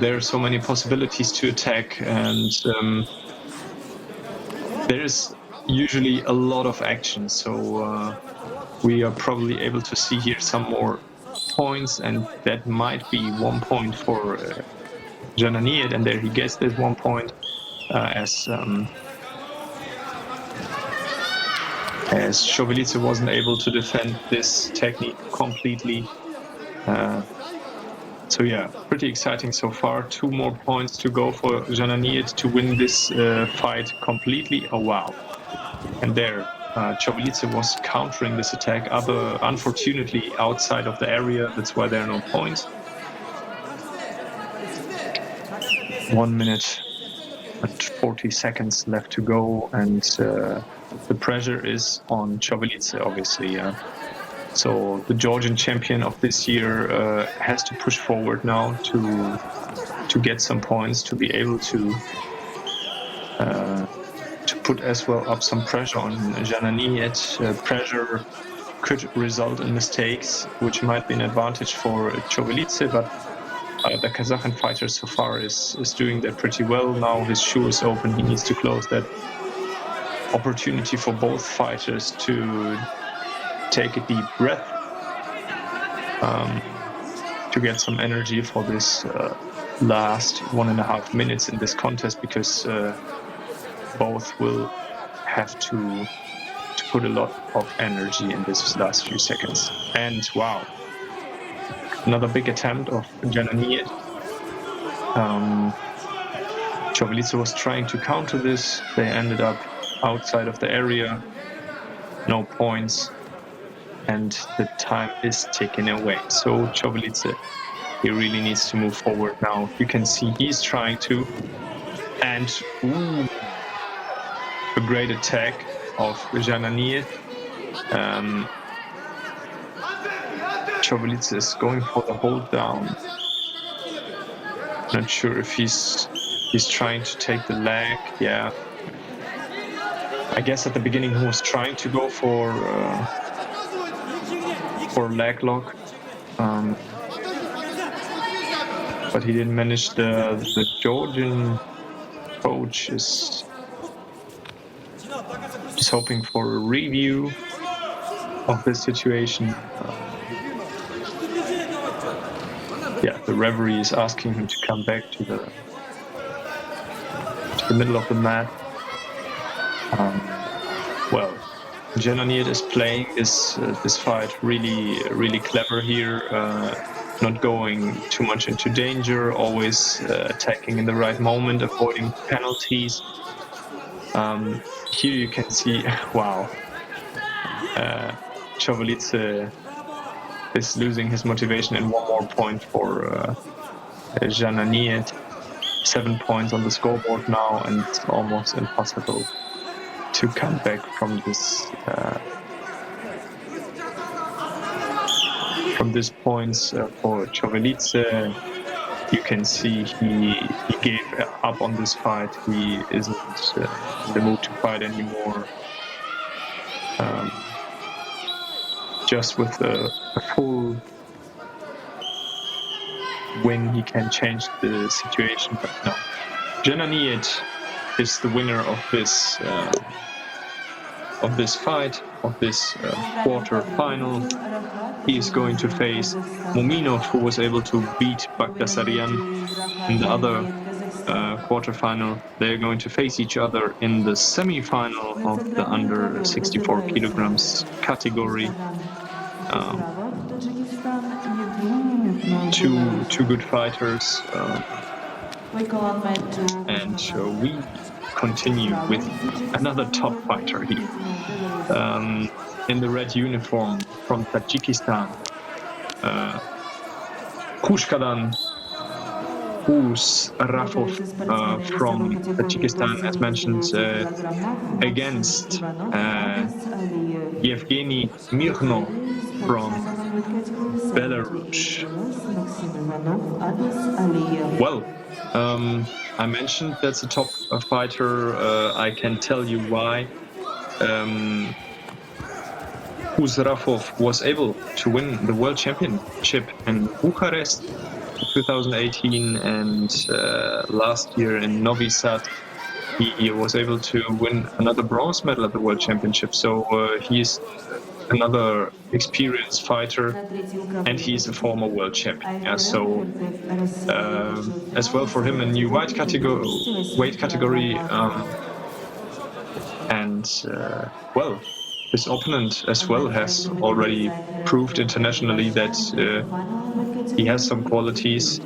There are so many possibilities to attack, and there is usually a lot of action, so we are probably able to see here some more points, and that might be 1 point for Jananiet, and there he gets this 1 point as Chοβelidze wasn't able to defend this technique completely. So yeah, pretty exciting so far. 2 more points to go for Jananiet to win this fight completely. Oh wow. And there, Chοβelidze was countering this attack, unfortunately outside of the area. That's why there are no points. 1 minute and 40 seconds left to go, and the pressure is on Chοβelidze, obviously. So the Georgian champion of this year has to push forward now to get some points, to be able to put as well up some pressure on Jananiet. Pressure could result in mistakes, which might be an advantage for Chοβelidze, but the Kazakh fighter so far is doing that pretty well. Now his shoe is open, he needs to close that. Opportunity for both fighters to take a deep breath, to get some energy for this last 1.5 minutes in this contest, because both will have to put a lot of energy in this last few seconds. And wow, another big attempt of Jananiet. Chοβelidze was trying to counter this. They ended up outside of the area, no points, and the time is ticking away. So Chοβelidze, he really needs to move forward now. You can see he's trying to And a great attack of Jananiet. Chovolitsa is going for the hold down. Not sure if he's trying to take the leg. Yeah, I guess at the beginning he was trying to go for leg lock, but he didn't manage. The Georgian coach is hoping for a review of the situation. Yeah, the referee is asking him to come back to the middle of the mat. Well, Jananiet is playing this fight really clever here, not going too much into danger, always attacking in the right moment, avoiding penalties. Here you can see, wow, Chovolitsa is losing his motivation, and one more point for Jananiet. 7 points on the scoreboard now, and it's almost impossible to come back from this points for Chovolitsa. You can see he gave up on this fight. He isn't in the mood to fight anymore. Just with a full win, he can change the situation, but no. Jananiet is the winner of this fight, of this quarter final. He is going to face Muminov, who was able to beat Bagdasaryan in the other quarterfinal. They're going to face each other in the semi-final of the under 64 kilograms category. Two good fighters, and we continue with another top fighter here, in the red uniform from Tajikistan, Khushkadan Uzbekistan from Tajikistan, as mentioned, against Yevgeny Mirnov from Belarus. Well, I mentioned that's a top fighter. I can tell you why. Uzrafov was able to win the world championship in Bucharest 2018, and last year in Novi Sad he was able to win another bronze medal at the world championship. So he's another experienced fighter, and he's a former world champion. Yeah, so as well for him a new weight category, and well, his opponent as well has already proved internationally that he has some qualities,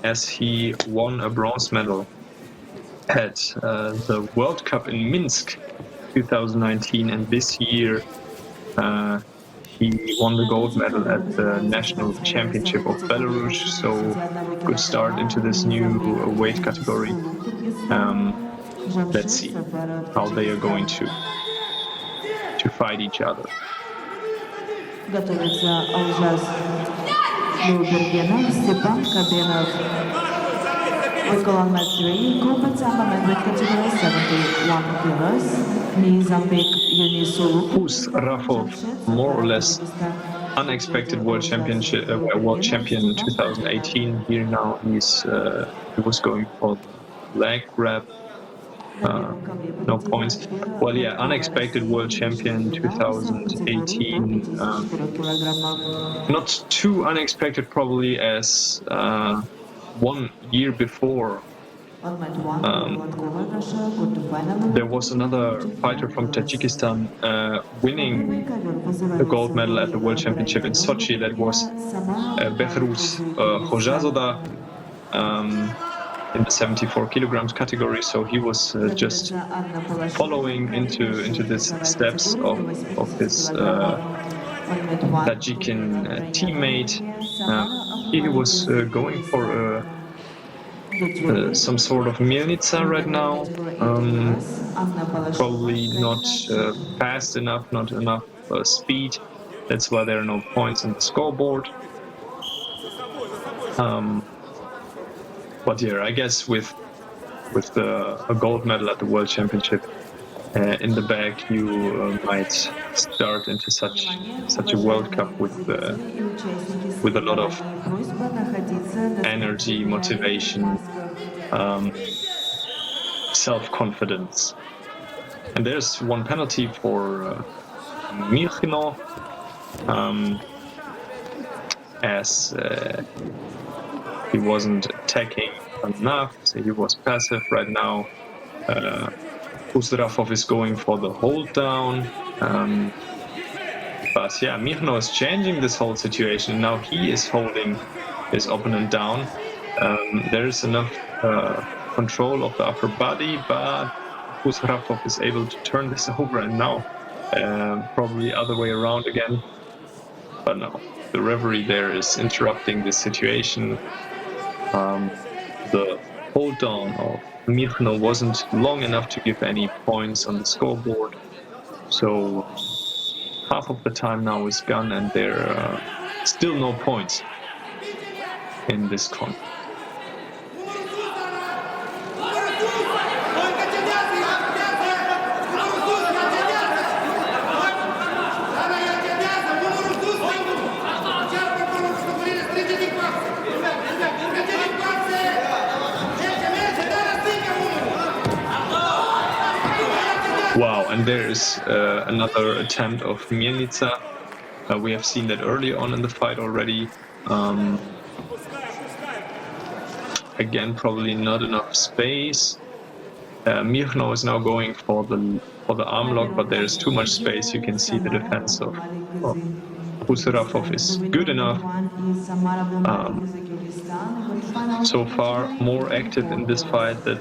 as he won a bronze medal at the World Cup in Minsk 2019, and this year he won the gold medal at the National Championship of Belarus. So good start into this new weight category. Let's see how they are going to fight each other. Uzrafov, more or less unexpected world champion in 2018. Here now he was going for leg grab. No points. Well, yeah, unexpected world champion 2018. Not too unexpected probably as 1 year before. There was another fighter from Tajikistan winning the gold medal at the World Championship in Sochi. That was Behruz Khojazoda in the 74 kilograms category. So he was just following into these steps of his Tajikian teammate. He was going for some sort of Mielnica right now. Probably not fast enough, not enough speed. That's why there are no points on the scoreboard. But yeah, I guess with a gold medal at the World Championship in the bag, you might start into such a World Cup with a lot of energy, motivation, self-confidence. And there's one penalty for Michno, as he wasn't attacking enough, so he was passive right now. Uzbekistan is going for the hold down. But yeah, Michno is changing this whole situation. Now he is holding his opponent down. There is enough control of the upper body, but Uzbekistan is able to turn this over, and now probably other way around again. But no, the referee there is interrupting this situation. The hold down of Michno wasn't long enough to give any points on the scoreboard, so half of the time now is gone, and there are still no points in this conflict. Wow, and there is another attempt of Mielnica. We have seen that early on in the fight already. Again, probably not enough space. Michno is now going for the arm lock, but there is too much space. You can see the defense of Uzbekistan is good enough. So far, more active in this fight, the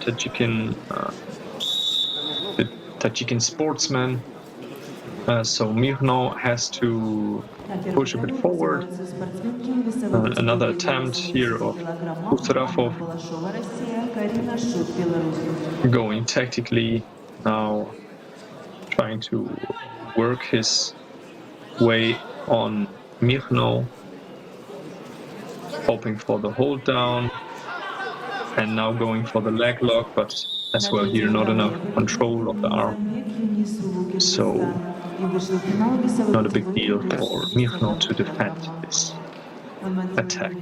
Tajikian sportsman. So Michno has to push a bit forward. Another attempt here of Uzbekistan going tactically now, trying to work his way on Michno, hoping for the hold down, and now going for the leg lock, but as well here not enough control of the arm, so not a big deal for Michno to defend this attack.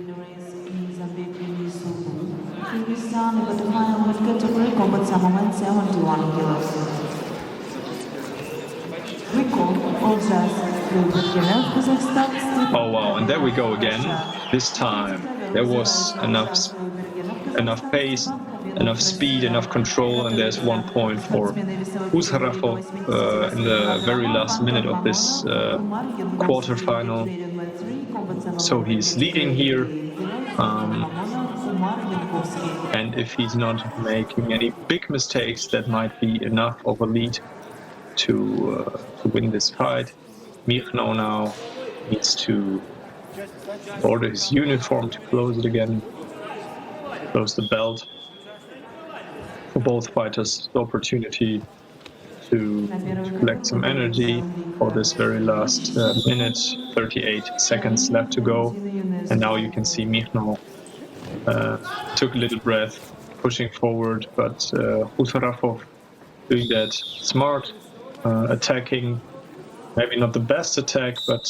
Oh wow, and there we go again. This time there was enough pace, enough speed, enough control, and there's 1 point for Uzbekistan in the very last minute of this quarterfinal. So he's leading here, and if he's not making any big mistakes, that might be enough of a lead to win this fight. Michno now needs to order his uniform to close it again, close the belt. For both fighters, the opportunity to collect some energy for this very last minute, 38 seconds left to go. And now you can see Michno took a little breath, pushing forward, but Uzbekistan doing that smart, attacking, maybe not the best attack, but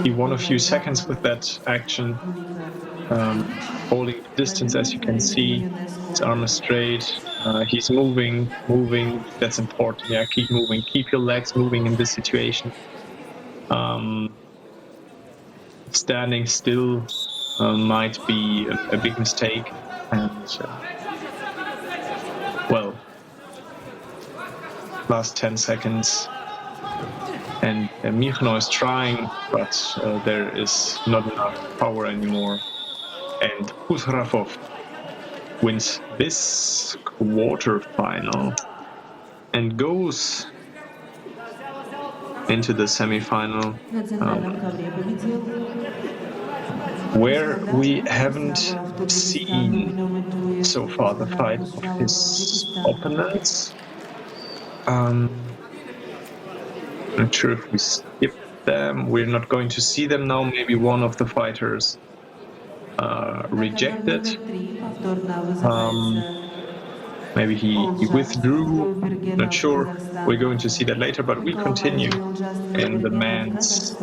he won a few seconds with that action, holding distance, as you can see. His arm is straight, he's moving, that's important. Yeah, keep moving, keep your legs moving in this situation. Standing still might be a big mistake, and well, last 10 seconds, and Michno is trying, but there is not enough power anymore, and Uzbekistan wins this quarterfinal and goes into the semi-final. where we haven't seen so far the fight of his opponents. Not sure if we skipped them. We're not going to see them now. Maybe one of the fighters rejected. Maybe he withdrew. Not sure. We're going to see that later, but we continue in the men's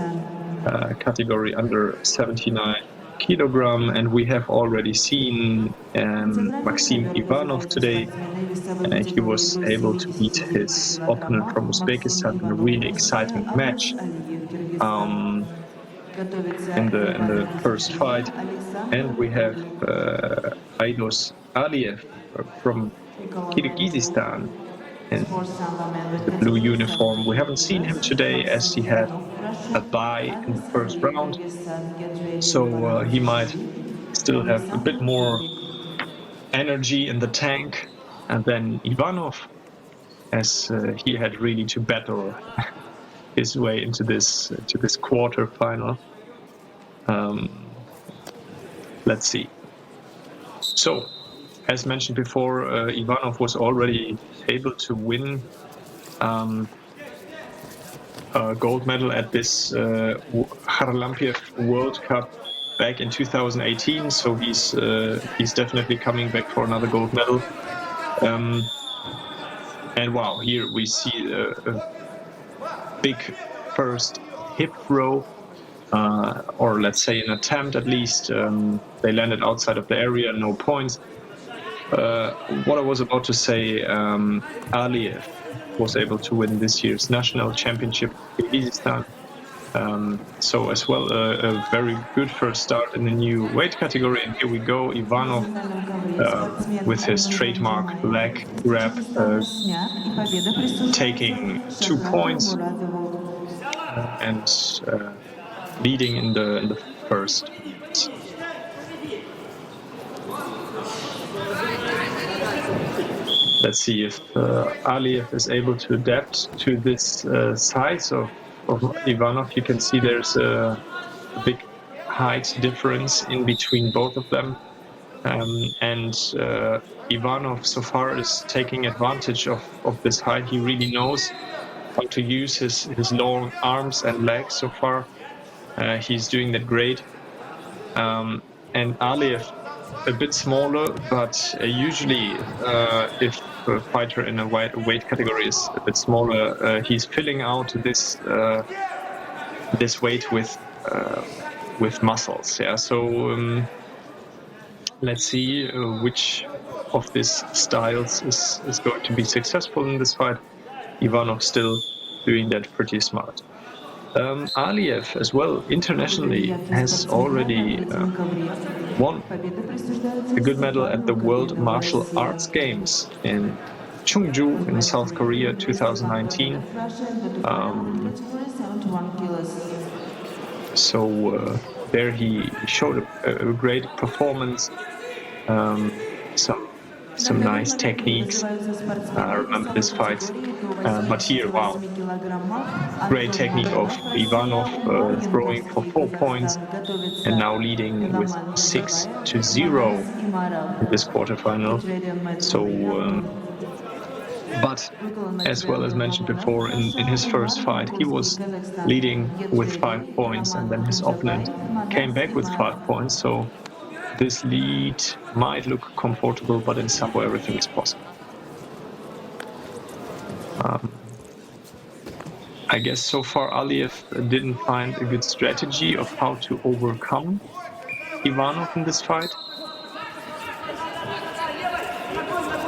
category under 79 kilogram, and we have already seen Maxim Ivanov today. He was able to beat his opponent from Uzbekistan in a really exciting match in the first fight. And we have Aidos Aliyev from Kyrgyzstan in the blue uniform. We haven't seen him today as he had a bye in the first round, so he might still have a bit more energy in the tank. And then Ivanov, as he had really to battle his way into this quarter final. Let's see. So, as mentioned before, Ivanov was already able to win a gold medal at this Kharlampiev World Cup back in 2018. So he's definitely coming back for another gold medal. And wow, here we see a big first hip throw, or let's say an attempt at least. They landed outside of the area, no points. What I was about to say, Aliyev was able to win this year's national championship in Kyrgyzstan. So as well, a very good first start in the new weight category. And here we go, Ivanov with his trademark leg grab, taking 2 points and leading in the first. Let's see if Aliyev is able to adapt to this size of Ivanov. You can see there's a big height difference in between both of them. And Ivanov so far is taking advantage of this height. He really knows how to use his long arms and legs so far. He's doing that great. And Aliyev, a bit smaller, but usually if a fighter in a weight category is a bit smaller, he's filling out this weight with muscles. Yeah, so let's see which of these styles is going to be successful in this fight. Ivanov still doing that pretty smart. Aliyev as well internationally has already won a good medal at the World Martial Arts Games in Chungju in South Korea 2019. So there he showed a great performance, some nice techniques. I remember this fight, but here, wow, great technique of Ivanov, throwing for 4 points and now leading with 6-0 in this quarterfinal. So, but as well as mentioned before, in his first fight, he was leading with 5 points, and then his opponent came back with 5 points. So this lead might look comfortable, but in Sambo everything is possible. I guess so far Aliyev didn't find a good strategy of how to overcome Ivanov in this fight.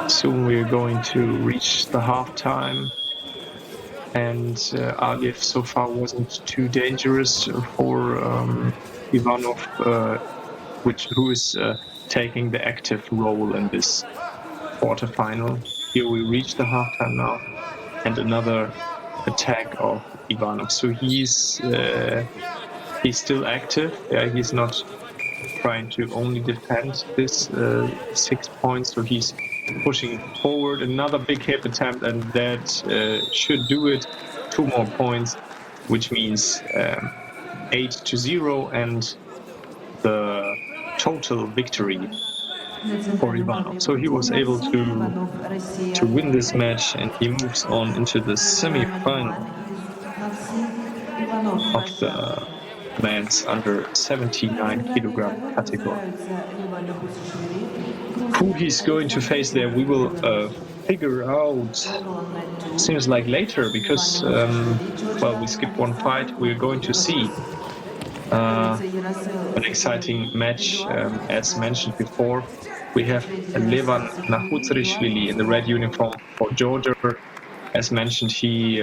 Soon we're going to reach the halftime, and Aliyev so far wasn't too dangerous for Ivanov, who is taking the active role in this quarterfinal. Here we reach the halftime now, and another attack of Ivanov. So he's still active. Yeah, he's not trying to only defend this 6 points. So he's pushing forward. Another big hip attempt, and that should do it. 2 more points, which means 8-0, and the total victory for Ivanov. So he was able to win this match, and he moves on into the semi-final of the men's under 79 kilogram category. Who he's going to face there, we will figure out, seems like later, because well, we skipped one fight. We're going to see an exciting match. As mentioned before, we have Levan Nahutsrishvili in the red uniform for Georgia. As mentioned, he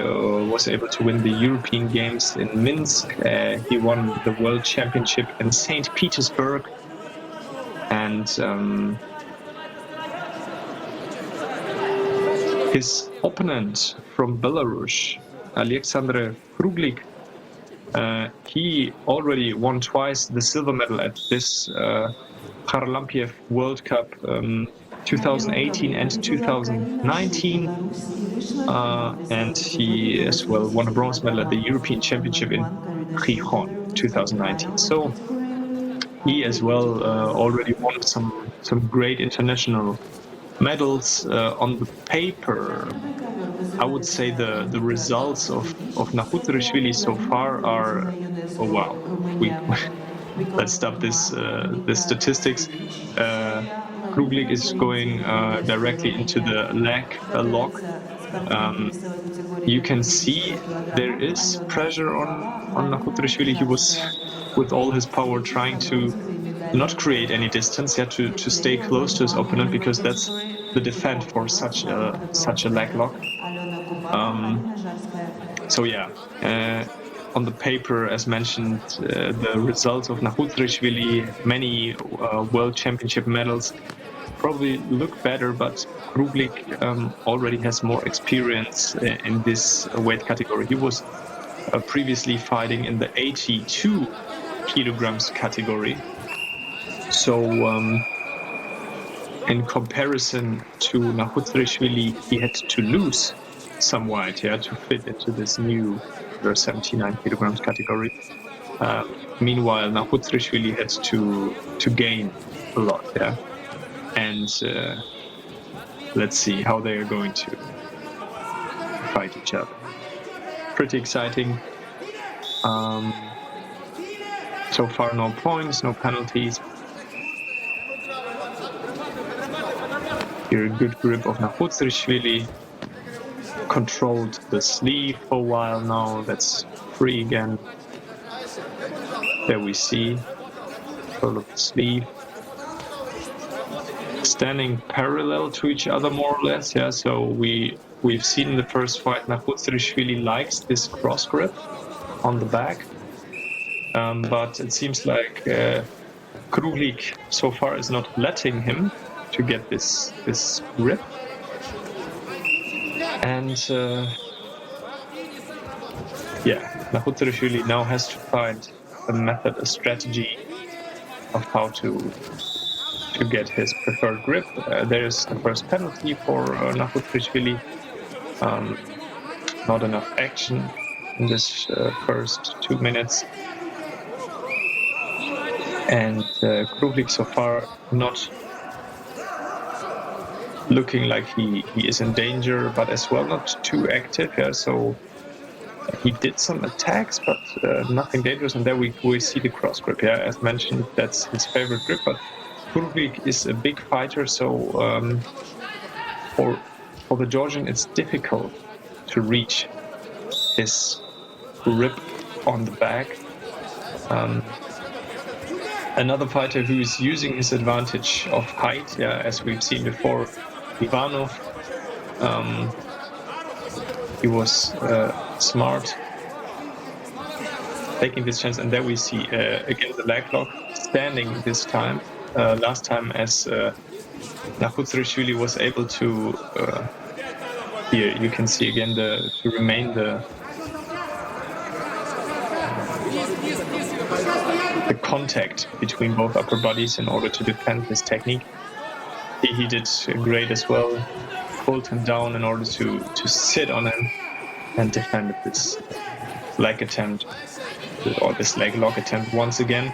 was able to win the European Games in Minsk. He won the World Championship in St. Petersburg. And his opponent from Belarus, Alexander Kruglik, he already won twice the silver medal at this Kharlampiev World Cup 2018 and 2019, and he as well won a bronze medal at the European Championship in Gijón 2019. So he as well already won some great international medals. On the paper, I would say the results of Nahutsrishvili so far are, oh wow, let's stop this statistics. Kruglik is going directly into the leg lock. You can see there is pressure on Nahutsrishvili. He was with all his power trying to not create any distance, to stay close to his opponent, because that's the defense for such a leg lock. So yeah, on the paper, as mentioned, the results of Nahutsrishvili, many World Championship medals, probably look better, but Kruglik already has more experience in this weight category. He was previously fighting in the 82 kilograms category. So in comparison to Nahutsrishvili, he had to lose some weight to fit into this new 79 kilograms category. Meanwhile, Nahutsrishvili had to gain a lot. And let's see how they are going to fight each other. Pretty exciting. So far, no points, no penalties. Here, a good grip of Nahutsrishvili. Controlled the sleeve for a while now. That's free again. There we see control of the sleeve. Standing parallel to each other, more or less. So we've seen in the first fight Nahutsrishvili likes this cross grip on the back, but it seems like Kruglik so far is not letting him to get this grip. And Nahutsrishvili now has to find a method, a strategy of how to get his preferred grip. There's the first penalty for Nahutsrishvili. Not enough action in this first 2 minutes. And Kruglik so far not looking like he is in danger, but as well not too active. So he did some attacks, but nothing dangerous. And there we see the cross grip. As mentioned, that's his favorite grip. But Kruglik is a big fighter, so for the Georgian, it's difficult to reach his grip on the back. Another fighter who is using his advantage of height, as we've seen before, Ivanov. He was smart, taking this chance, and there we see again the leg lock, standing this time. Last time, as Nahutsrishvili was able to, here you can see again to remain the contact between both upper bodies in order to defend his technique. He did great as well, pulled him down in order to sit on him and defended this leg attempt, or this leg lock attempt once again.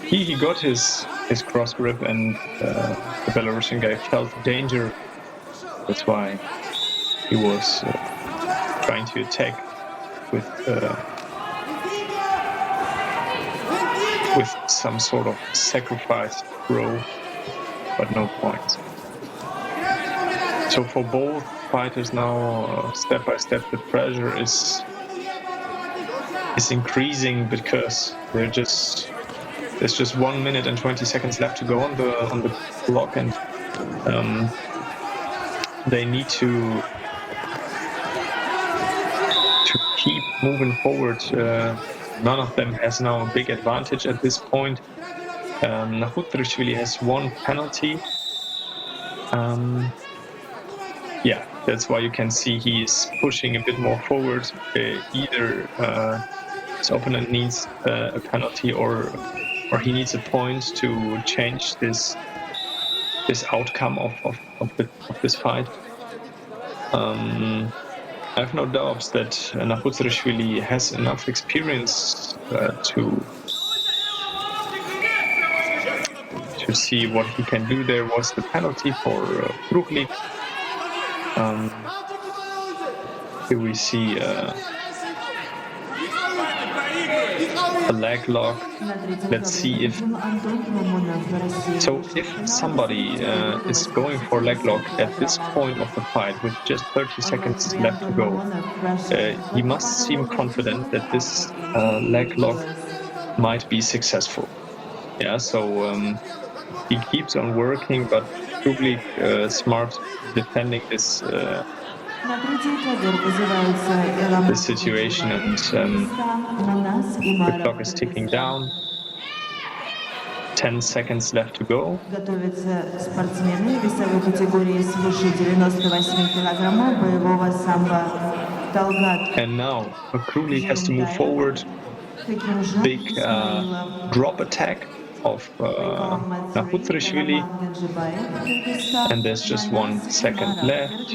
he got his cross grip, and the Belarusian guy felt danger. That's why he was trying to attack with some sort of sacrifice throw, but no points. So for both fighters now, step by step, the pressure is increasing because there's just 1 minute and 20 seconds left to go on the clock, and they need to keep moving forward. None of them has now a big advantage at this point. Nahutrishvili has one penalty. Yeah, that's why you can see he is pushing a bit more forward. Either his opponent needs a penalty or he needs a point to change this outcome of this fight. I have no doubts that Nahutrishvili has enough experience to see what he can do. There was the penalty for Kruglik. Here we see a leg lock. Let's see if somebody is going for leg lock at this point of the fight with just 30 seconds left to go. He must seem confident that this leg lock might be successful. Yeah, so he keeps on working, but Kruglik smart defending this situation, and the clock is ticking down. 10 seconds left to go. And now Kruglik has to move forward. Big drop attack of Nahutrishvili, and there's just 1 second left,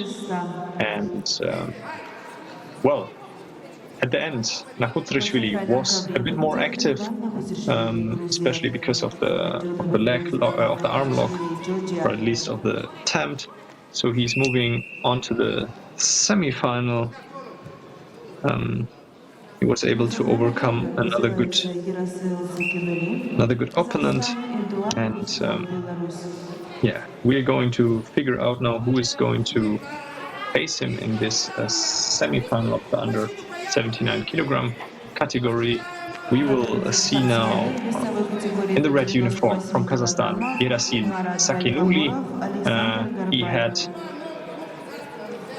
and well, at the end Nahutrishvili was a bit more active, especially because of the leg lock, of the arm lock, or at least of the attempt. So he's moving on to the semi-final. He was able to overcome another good opponent, and yeah, we're going to figure out now who is going to face him in this semi-final of the under 79 kilogram category. We will see now in the red uniform from Kazakhstan, Gerasil Sakinuli. He had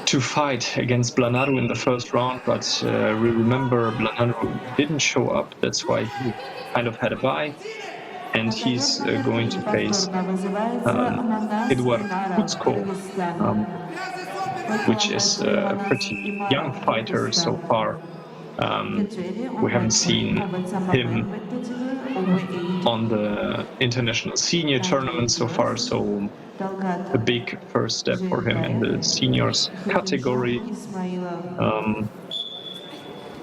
to fight against Blanaru in the first round, but we remember Blanaru didn't show up. That's why he kind of had a bye, and he's going to face Eduard Kutsko, which is a pretty young fighter so far. We haven't seen him on the international senior tournament so far, so a big first step for him in the seniors category.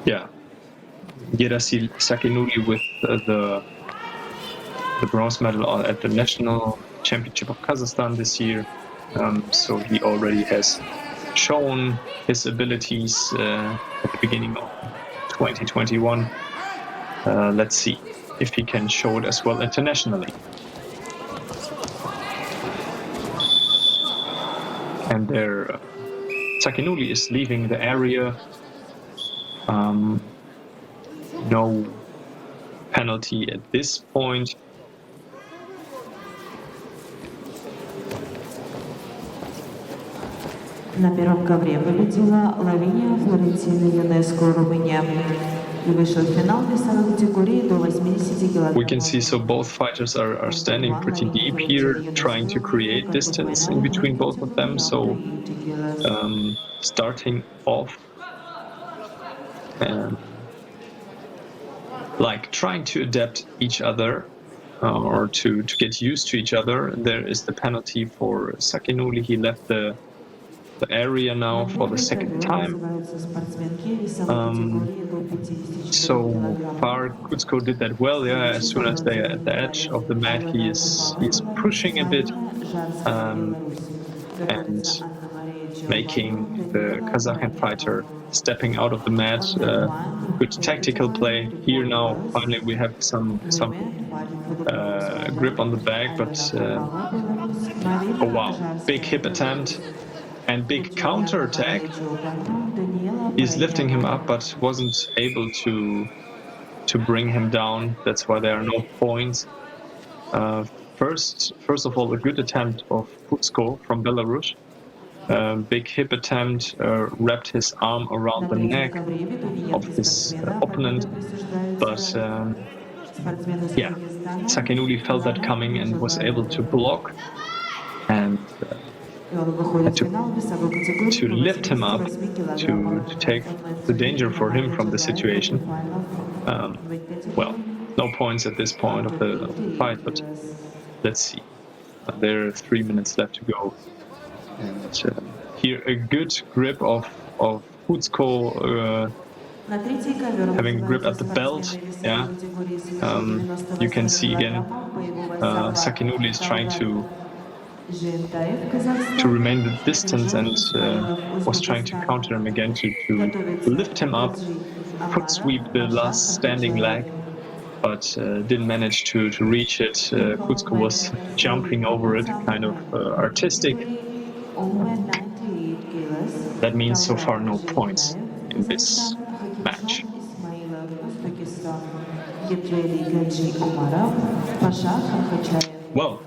Yeah, Gerasil Sakinuli with the bronze medal at the national championship of Kazakhstan this year. So he already has shown his abilities at the beginning of 2021. Let's see if he can show it as well internationally. And there, Sakinuli is leaving the area. No penalty at this point. На первом ковре победила Лавиния Флорентина ЮНЕСКО Румыния и вышел в финал весовой категории до 80 кг. We can see so both fighters are standing pretty deep here, trying to create distance in between both of them. So starting off like trying to adapt each other or to get used to each other. There is the penalty for Sakinuli. He left the the area now for the second time. So far, Kuzco did that well. Yeah, as soon as they're at the edge of the mat, he's pushing a bit and making the Kazakh fighter stepping out of the mat. Good tactical play here. Now, finally, we have some grip on the back, but oh wow, big hip attempt and big counter attack. He's lifting him up, but wasn't able to bring him down. That's why there are no points. First of all, a good attempt of Kuzco from Belarus. Big hip attempt, wrapped his arm around the neck of his opponent, but yeah, Sakinuli felt that coming and was able to block and to lift him up, to take the danger for him from the situation. Well, no points at this point of the fight, but let's see. There are 3 minutes left to go. And here a good grip of Kuzco, having a grip at the belt. Yeah, you can see again Sakinuli is trying to remain the distance and was trying to counter him again to lift him up, foot sweep the last standing leg, but didn't manage to reach it. Kuzco was jumping over it, kind of artistic. That means so far no points in this match. Well,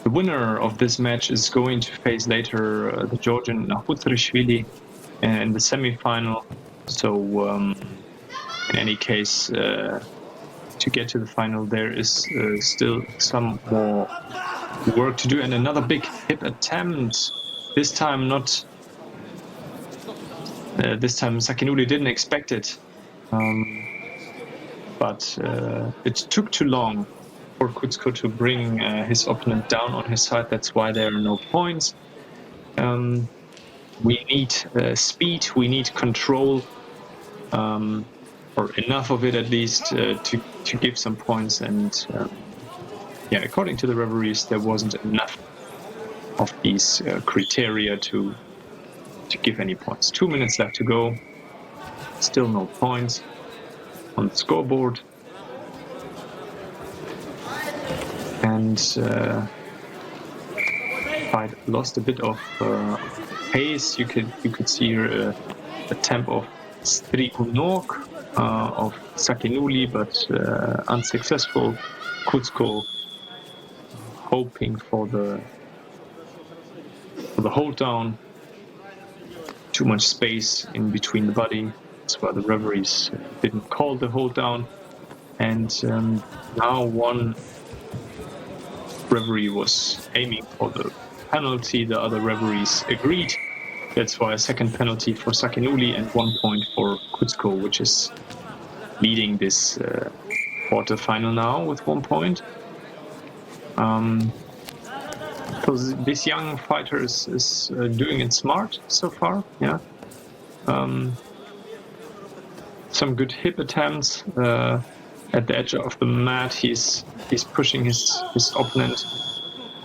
the winner of this match is going to face later the Georgian Nahutrishvili in the semi-final. So in any case, to get to the final, there is still some more work to do, and another big hip attempt. This time not. This time Sakinuli didn't expect it, but it took too long for Kuzco to bring his opponent down on his side. That's why there are no points. We need speed, we need control, or enough of it at least to give some points. And yeah, according to the referees, there wasn't enough of these criteria to give any points. 2 minutes left to go. Still no points on the scoreboard. And fight lost a bit of pace. You could see here a tempo of Strikunok of Sakinuli, but unsuccessful. Kuzco hoping for the hold down. Too much space in between the body. That's why the referees didn't call the hold down. And now one referee was aiming for the penalty. The other referees agreed. That's why a second penalty for Sakinuli and 1 point for Kuzco, which is leading this quarterfinal now with 1 point. Because this young fighter is doing it smart so far. Yeah. Some good hip attempts at the edge of the mat. He's pushing his opponent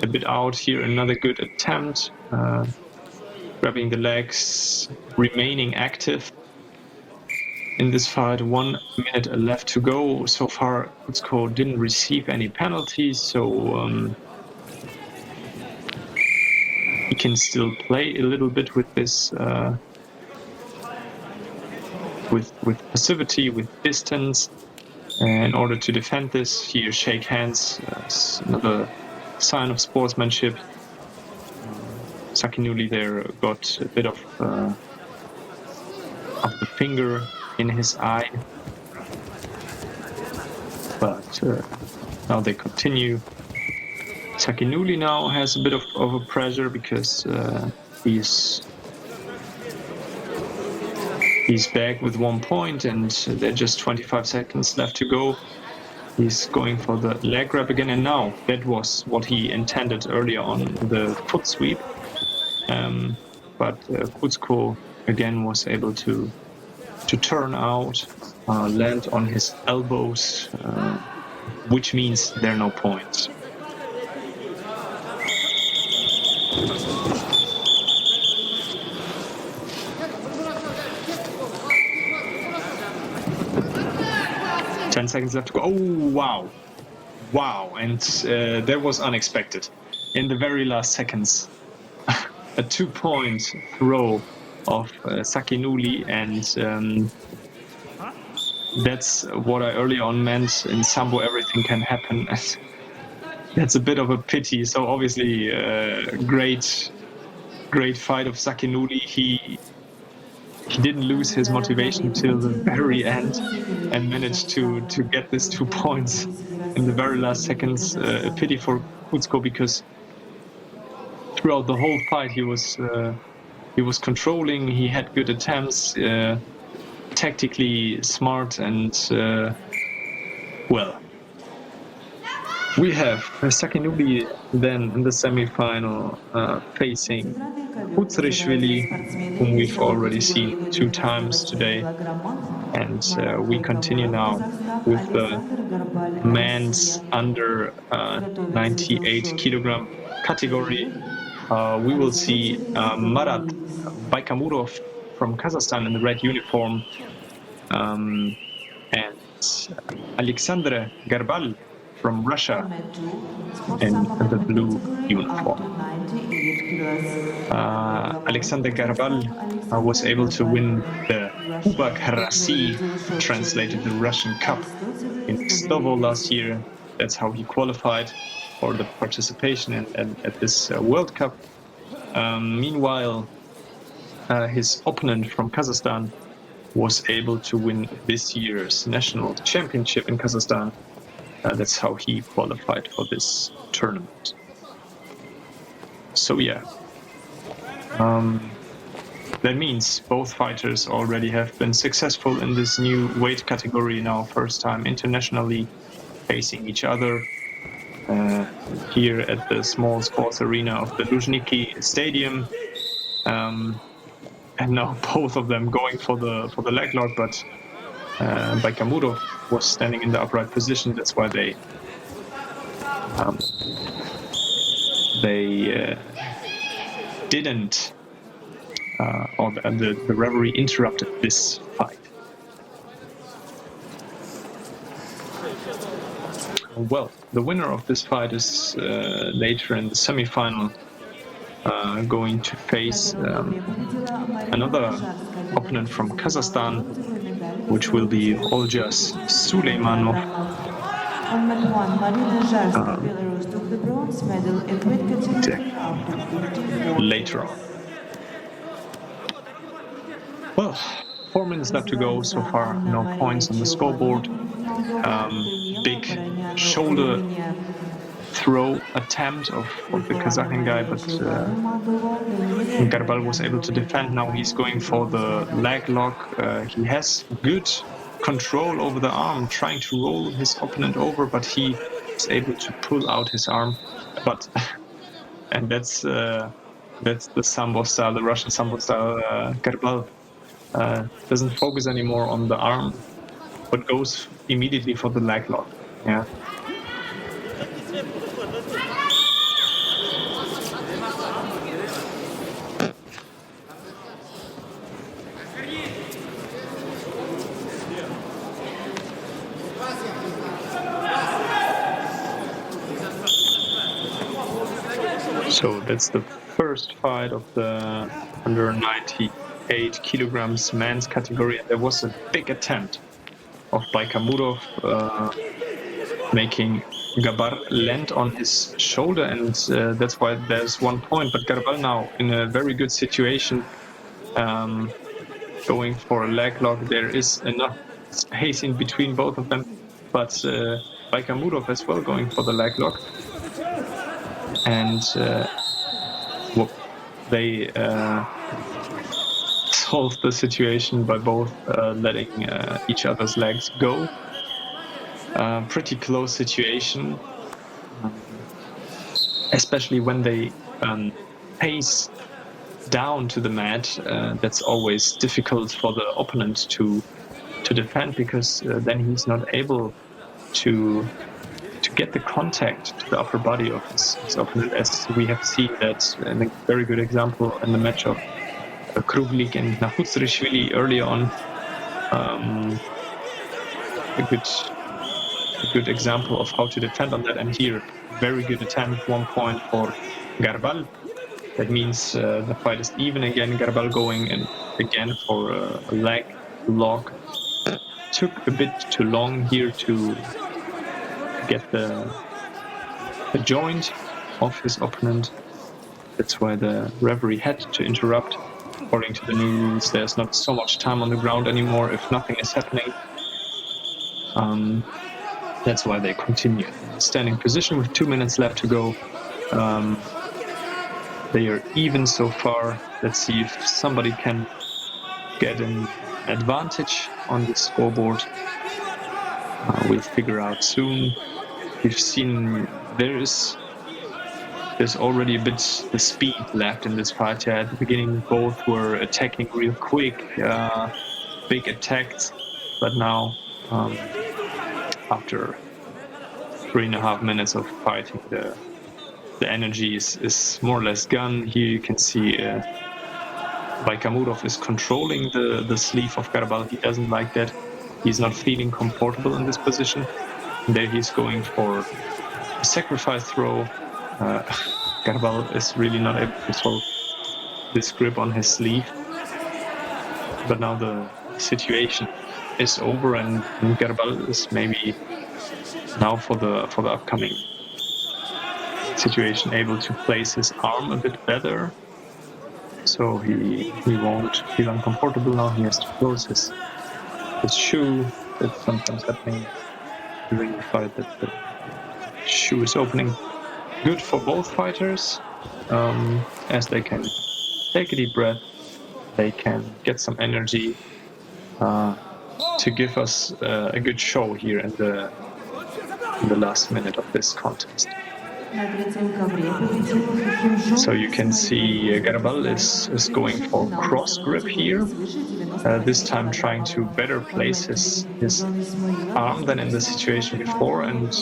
a bit out here. Another good attempt, grabbing the legs, remaining active in this fight. 1 minute left to go. So far, Kuzco didn't receive any penalties, so he can still play a little bit with this, with passivity, with distance, in order to defend this. Here, shake hands, another sign of sportsmanship. Sakinuli there got a bit of the finger in his eye, but now they continue. Sakinuli now has a bit of a pressure because he's back with 1 point and there are just 25 seconds left to go. He's going for the leg grab again, and now that was what he intended earlier on, the foot sweep. but Kuzko again was able to turn out, land on his elbows, which means there are no points. Ten seconds left to go. Oh, wow. Wow, and that was unexpected. In the very last seconds, a 2-point throw of Sakinuli, and that's what I earlier on meant. In Sambo, everything can happen. That's a bit of a pity. So obviously, great fight of Sakinuli. He didn't lose his motivation till the very end and managed to get this 2 points in the very last seconds. A pity for Kuzko, because throughout the whole fight he was controlling. He had good attempts, tactically smart, and well. We have Sakinuli then in the semi-final facing Kutsrishvili, whom we've already seen 2 times today. And we continue now with the men's under 98 kilogram category. We will see Marat Baykamurov from Kazakhstan in the red uniform, and Alexander Garbal from Russia in the blue uniform. Alexander Garbal was able to win the Kubak Rasi, translated the Russian Cup, in Stovo last year. That's how he qualified for the participation at this World Cup. Meanwhile, his opponent from Kazakhstan was able to win this year's national championship in Kazakhstan. That's how he qualified for this tournament. So yeah, that means both fighters already have been successful in this new weight category now, first time internationally facing each other here at the small sports arena of the Luzhniki Stadium. And now both of them going for the leg lock, but Baykamurov was standing in the upright position. That's why they didn't, or the referee interrupted this fight. Well, the winner of this fight is later in the semi-final going to face another opponent from Kazakhstan, which will be Oljas Suleimanov. Later on. Well, 4 minutes left to go. So far, no points on the scoreboard. Big shoulder throw attempt of the Kazakh guy, but Garbal was able to defend. Now he's going for the leg lock. He has good control over the arm, trying to roll his opponent over, but he is able to pull out his arm. But and that's the Sambo style, the Russian Sambo style. Garbal doesn't focus anymore on the arm, but goes immediately for the leg lock. Yeah. So that's the first fight of the under 98 kilograms men's category. And there was a big attempt of Baykamurov making Gabar land on his shoulder, and that's why there's 1 point. But Garbal now in a very good situation, going for a leg lock. There is enough space in between both of them, but Baykamurov as well going for the leg lock. And they solved the situation by both letting each other's legs go. Pretty close situation, especially when they pace down to the mat, that's always difficult for the opponent to defend, because then he's not able to get the contact to the upper body of his opponent, as we have seen that in a very good example in the match of Kruvlik and Nahusrishvili earlier on. A good example of how to defend on that. And here, very good attempt, 1 point for Garbal. That means the fight is even again. Garbal going in again for a leg lock. Took a bit too long here to get the joint of his opponent. That's why the referee had to interrupt. According to the new rules, there's not so much time on the ground anymore if nothing is happening. That's why they continue. Standing position with 2 minutes left to go. They are even so far. Let's see if somebody can get an advantage on the scoreboard. We'll figure out soon. We've seen there's already a bit the speed left in this fight. At the beginning, both were attacking real quick, big attacks, but now, after 3.5 minutes of fighting, the energy is more or less gone. Here you can see Baykamurov is controlling the sleeve of Garbal. He doesn't like that. He's not feeling comfortable in this position. And there he's going for a sacrifice throw. Garbal is really not able to solve this grip on his sleeve. But now the situation is over, and Garbal is maybe now for the upcoming situation able to place his arm a bit better, so he won't feel uncomfortable now. He has to close his shoe. That's sometimes happening during the fight, that the shoe is opening. Good for both fighters, as they can take a deep breath, they can get some energy to give us a good show here in the last minute of this contest. So you can see Garbal is going for cross grip here, this time trying to better place his arm than in the situation before, and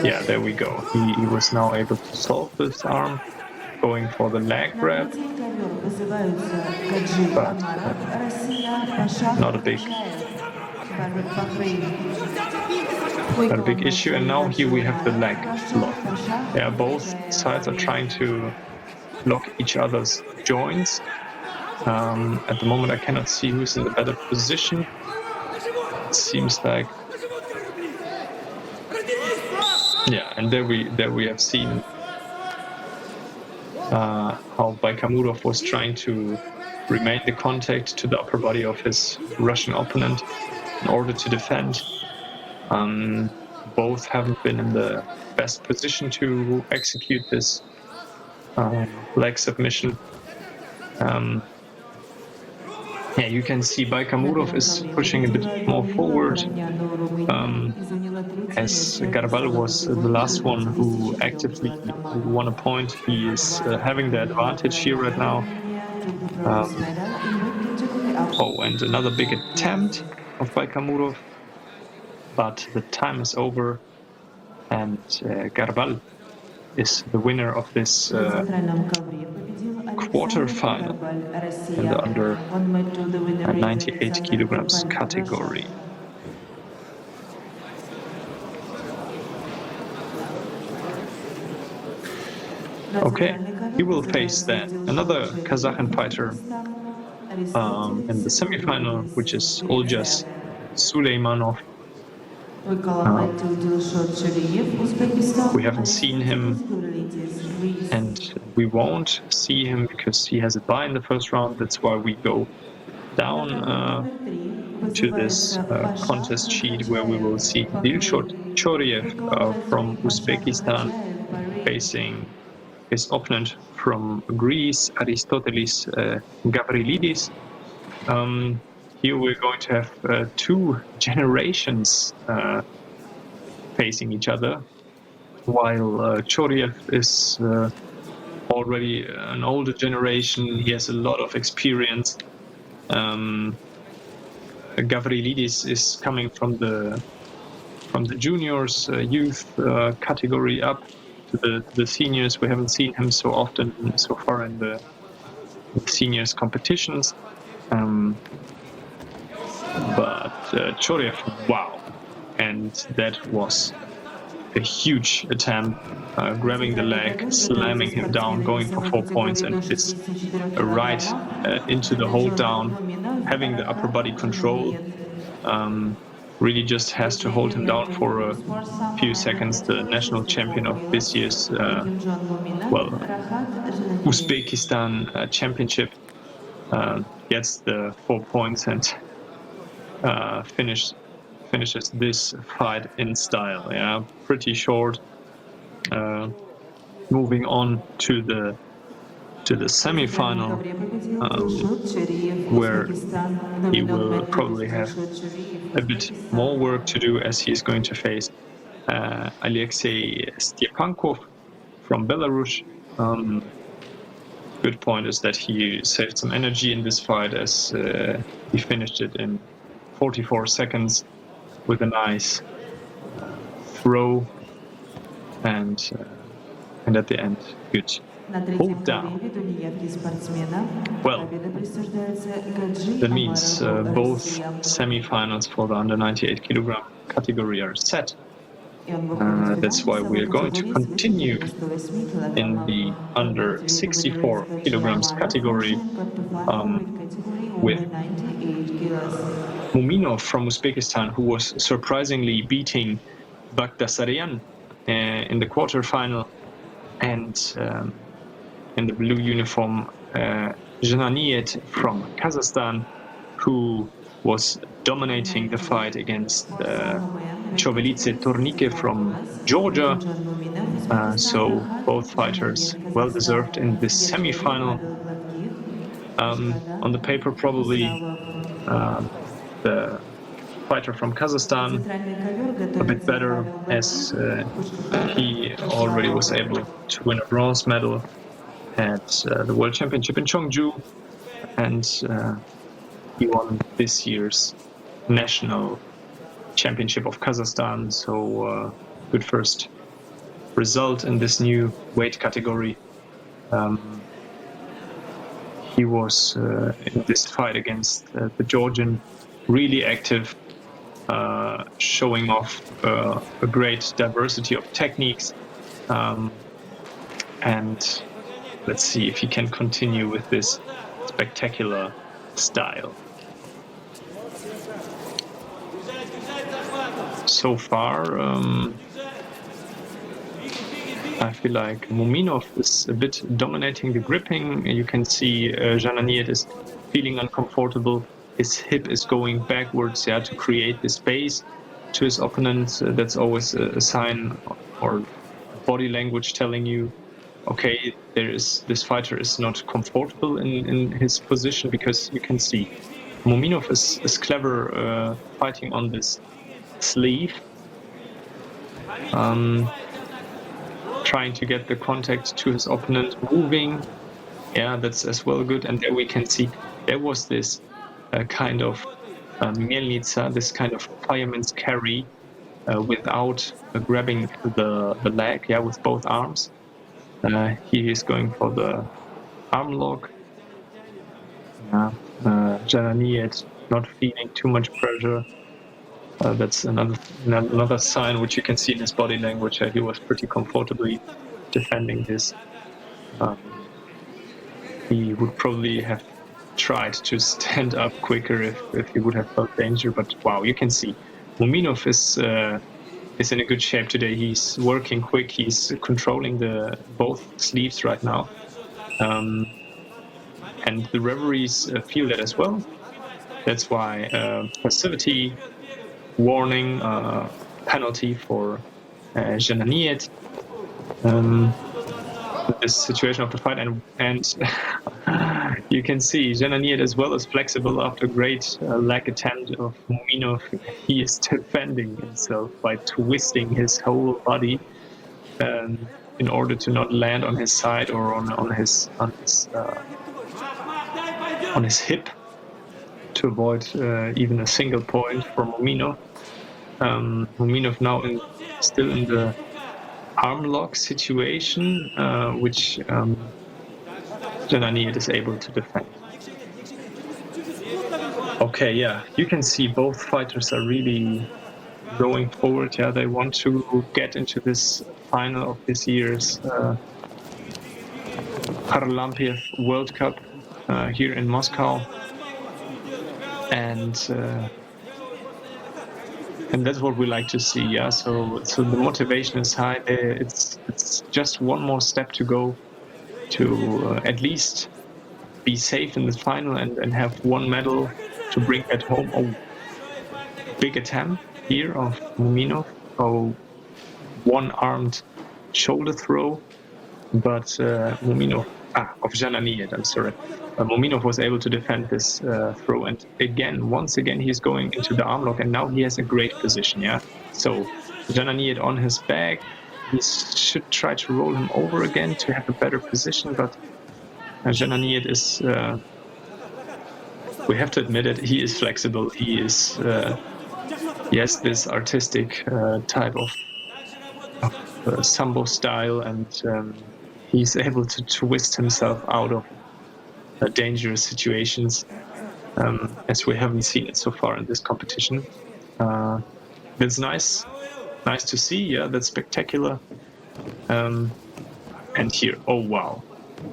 yeah, there we go. He was now able to solve this arm, going for the leg grab, but not a big issue. And now here we have the leg lock. Yeah, both sides are trying to lock each other's joints. At the moment I cannot see who's in the better position. It seems like, yeah, and there we have seen how Baykamurov was trying to remain the contact to the upper body of his Russian opponent in order to defend. Both haven't been in the best position to execute this leg submission. Yeah, you can see Baykamurov is pushing a bit more forward, as Garbal was the last one who actively won a point. He is having the advantage here right now. Oh, and another big attempt of Baykamurov, but the time is over, and Garbal is the winner of this quarter-final in the under 98 kilograms category. Okay, he will face then another Kazakh fighter in the semi-final, which is Oljas Suleimanov. We haven't seen him, and we won't see him because he has a bye in the first round. That's why we go down to this contest sheet, where we will see Dilshot Choriev from Uzbekistan facing his opponent from Greece, Aristotelis Gavrilidis. Here we're going to have two generations facing each other, while Choriev is already an older generation. He has a lot of experience. Gavrilidis is coming from the juniors, youth category up to the seniors. We haven't seen him so often so far in the seniors competitions. But Choriev, wow. And that was a huge attempt, grabbing the leg, slamming him down, going for 4 points, and this right into the hold down, having the upper body control. Really just has to hold him down for a few seconds. The national champion of this year's, Uzbekistan championship gets the 4 points and finishes this fight in style. Yeah, pretty short. Moving on to the semi-final, where he will probably have a bit more work to do, as he is going to face Alexei Stepankov from Belarus. Good point is that he saved some energy in this fight, as he finished it in 44 seconds with a nice throw, and at the end, good hold down. Well, that means both semi-finals for the under 98 kilogram category are set. That's why we are going to continue in the under 64 kilograms category with Muminov from Uzbekistan, who was surprisingly beating Bagdasaryan in the quarterfinal, and in the blue uniform, Jananiet from Kazakhstan, who was dominating the fight against Chobelice Tornike from Georgia. So both fighters well deserved in this semi-final. On the paper, probably the fighter from Kazakhstan a bit better, as he already was able to win a bronze medal at the World Championship in Cheongju, and he won this year's national championship of Kazakhstan. So good first result in this new weight category. He was in this fight against the Georgian really active, showing off a great diversity of techniques, and let's see if he can continue with this spectacular style. So far, I feel like Muminov is a bit dominating the gripping. You can see Jananiet is feeling uncomfortable. His hip is going backwards, yeah, to create the space to his opponent. That's always a sign or body language telling you, okay, this fighter is not comfortable in his position, because you can see Muminov is clever fighting on this sleeve, trying to get the contact to his opponent, moving. Yeah, that's as well good. And there we can see there was this kind of Mielnica, this kind of fireman's carry without grabbing the leg, yeah, with both arms. He is going for the arm lock. Jananiet not feeling too much pressure. That's another sign which you can see in his body language. He was pretty comfortably defending this. He would probably have tried to stand up quicker if he would have felt danger, but wow, you can see Muminov is in a good shape today. He's working quick, he's controlling both sleeves right now, and the referees feel that as well. That's why passivity warning, penalty for Jananiet. This situation of the fight, and you can see Jananiet as well as flexible after a great leg attempt of Muminov. He is defending himself by twisting his whole body in order to not land on his side or on his hip, to avoid even a single point for Muminov. Muminov now still in the arm lock situation, which Jananiet is able to defend. Okay, yeah, you can see both fighters are really going forward. Yeah, they want to get into this final of this year's Kharlampiev World Cup here in Moscow, and that's what we like to see. Yeah, so the motivation is high. It's just one more step to go to at least be safe in the final and have one medal to bring at home. Oh, big attempt here of Muminov. Oh, one-armed shoulder throw, but Muminov, of Jananiet, I'm sorry. Muminov was able to defend this throw, and once again, he's going into the arm lock, and now he has a great position, yeah? So, Jananiet on his back, he should try to roll him over again to have a better position, but Jananiet is, we have to admit it, he is flexible, he is, yes, this artistic type of sambo style, and he's able to twist himself out of dangerous situations, as we haven't seen it so far in this competition. That's nice to see. Yeah, that's spectacular. And here, oh wow,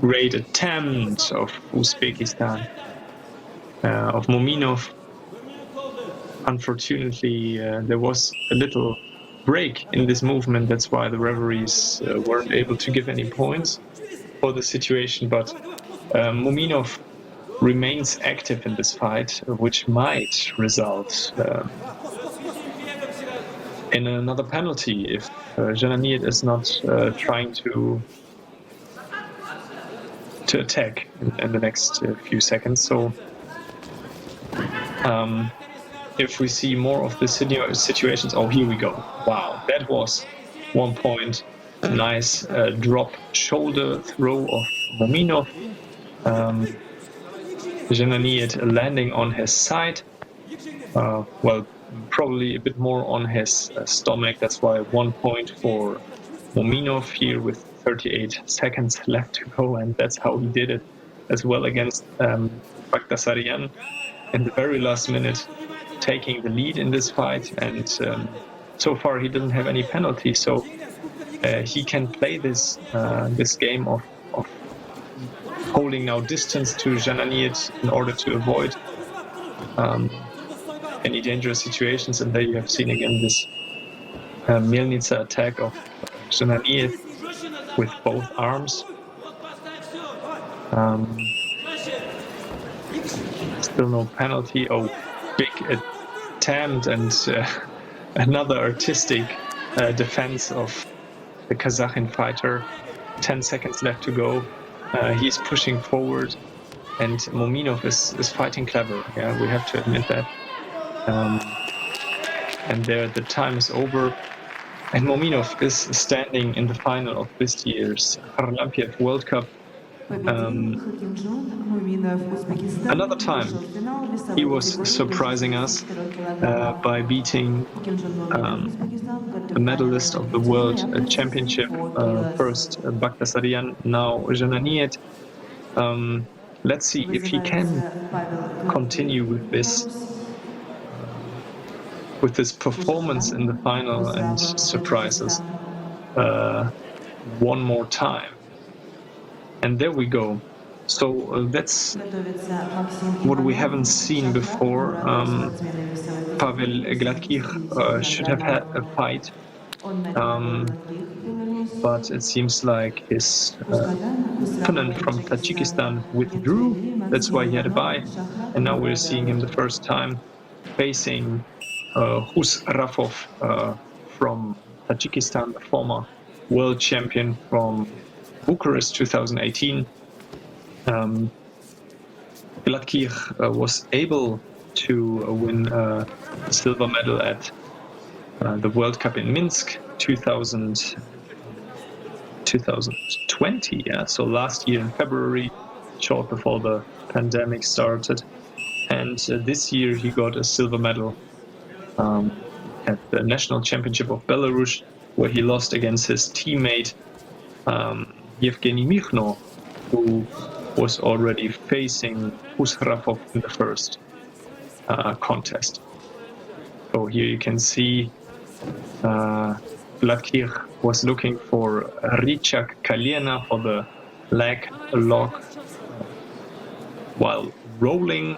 great attempt of Uzbekistan, of Muminov. Unfortunately, there was a little break in this movement. That's why the referees weren't able to give any points for the situation, but Muminov remains active in this fight, which might result in another penalty if Jananiet is not trying to attack in the next few seconds. So if we see more of the situations, oh, here we go. Wow, that was 1 point. Nice drop shoulder throw of Muminov. Jananiet landing on his side. Well, probably a bit more on his stomach. That's why 1 point for Muminov here with 38 seconds left to go, and that's how he did it as well against Bagdasaryan in the very last minute, taking the lead in this fight. And so far he doesn't have any penalty, so he can play this game of holding now distance to Jananiet in order to avoid any dangerous situations. And there you have seen again this Mielnica attack of Jananiet with both arms. Still no penalty. Oh, big attempt, and another artistic defense of the Kazakh fighter. 10 seconds left to go. He's pushing forward, and Muminov is fighting clever. Yeah, we have to admit that. And there the time is over, and Muminov is standing in the final of this year's Kharlampiev World Cup. Another time he was surprising us by beating the medalist of the World Championship, first Bagdasaryan, now Jananiet. Let's see if he can continue with this performance in the final and surprise us one more time. And there we go. So that's what we haven't seen before. Pavel Gladkih should have had a fight, but it seems like his opponent from Tajikistan withdrew. That's why he had a bye, and now we're seeing him the first time facing Husrafov from Tajikistan, the former world champion from Bucharest 2018. Gladkih was able to win a silver medal at the World Cup in Minsk 2015, 2020, yeah, so last year in February, short before the pandemic started. And this year he got a silver medal at the National Championship of Belarus, where he lost against his teammate Yevgeny Mikhno, who was already facing Uzrafov in the first contest. So here you can see Vladkir was looking for Richak Kalena for the leg lock while rolling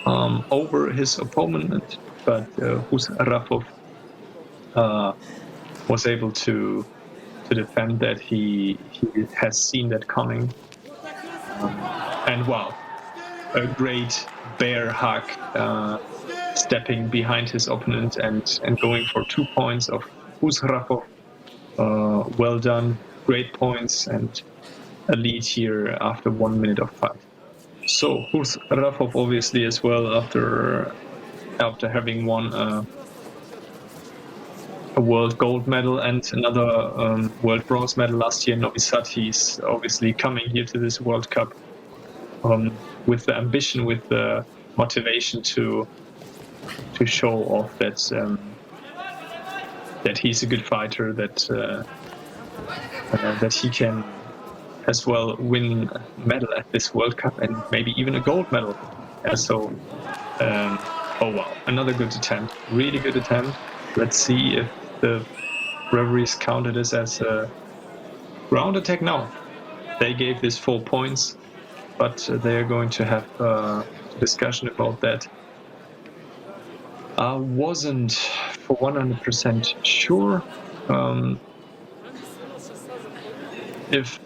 over his opponent, but Uzrafov was able to defend that. He has seen that coming. And wow, a great bear hug, stepping behind his opponent and going for 2 points of Uzrafov. Well done, great points, and a lead here after 1 minute of fight. So Uzrafov obviously as well, after having won a world gold medal and another world bronze medal last year in Novi Sad, he's obviously coming here to this World Cup with the ambition, with the motivation to show off that he's a good fighter, that he can as well win a medal at this World Cup and maybe even a gold medal. So, oh wow, another good attempt, really good attempt. Let's see if the referees counted this as a ground attack. No, they gave this 4 points, but they're going to have a discussion about that. I wasn't for 100% sure if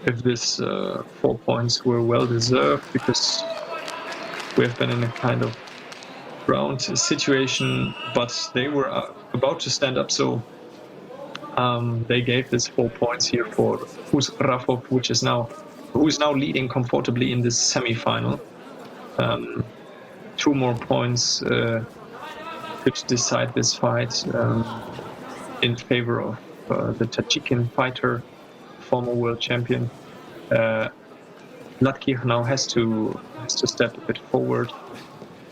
this 4 points were well deserved, because we have been in a kind of ground situation, but they were about to stand up, so they gave this 4 points here for Uzrafov, who is now leading comfortably in this semi-final. 2 more points could decide this fight in favor of the Tajikian fighter, former world champion. Vladkir now has to step a bit forward,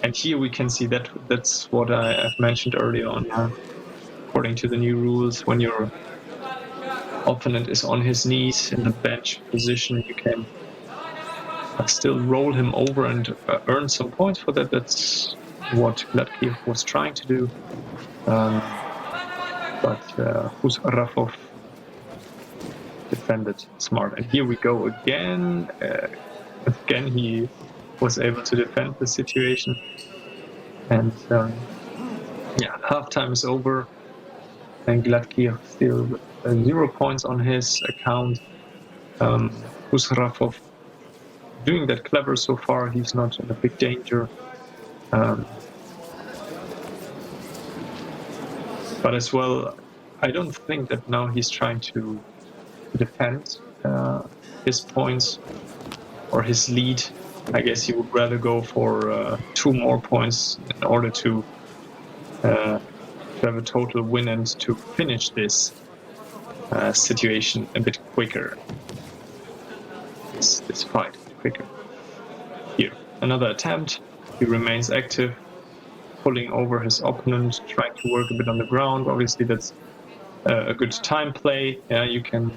and here we can see that's what I have mentioned earlier on. According to the new rules, when your opponent is on his knees in the bench position, you can still roll him over and earn some points for that. That's what Vladkir was trying to do. But Uzrafov defended smart. And here we go again. Again, he was able to defend the situation. And yeah, halftime is over. And Vladkir still with 0 points on his account. Uzrafov doing that clever so far. He's not in a big danger. But as well, I don't think that now he's trying to defend his points or his lead. I guess he would rather go for 2 more points in order to have a total win and to finish this situation a bit quicker. This fight quicker. Here, another attempt. He remains active, pulling over his opponent, trying to work a bit on the ground. Obviously, that's a good time play. Yeah, you can,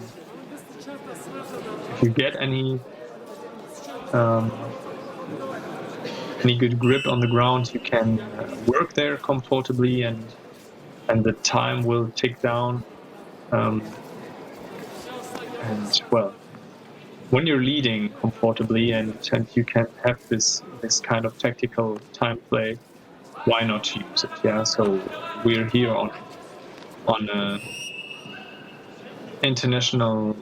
if you get any good grip on the ground, you can work there comfortably, and the time will tick down. And well, when you're leading comfortably and you can have this kind of tactical time play, why not use it? Yeah, so we're here on a international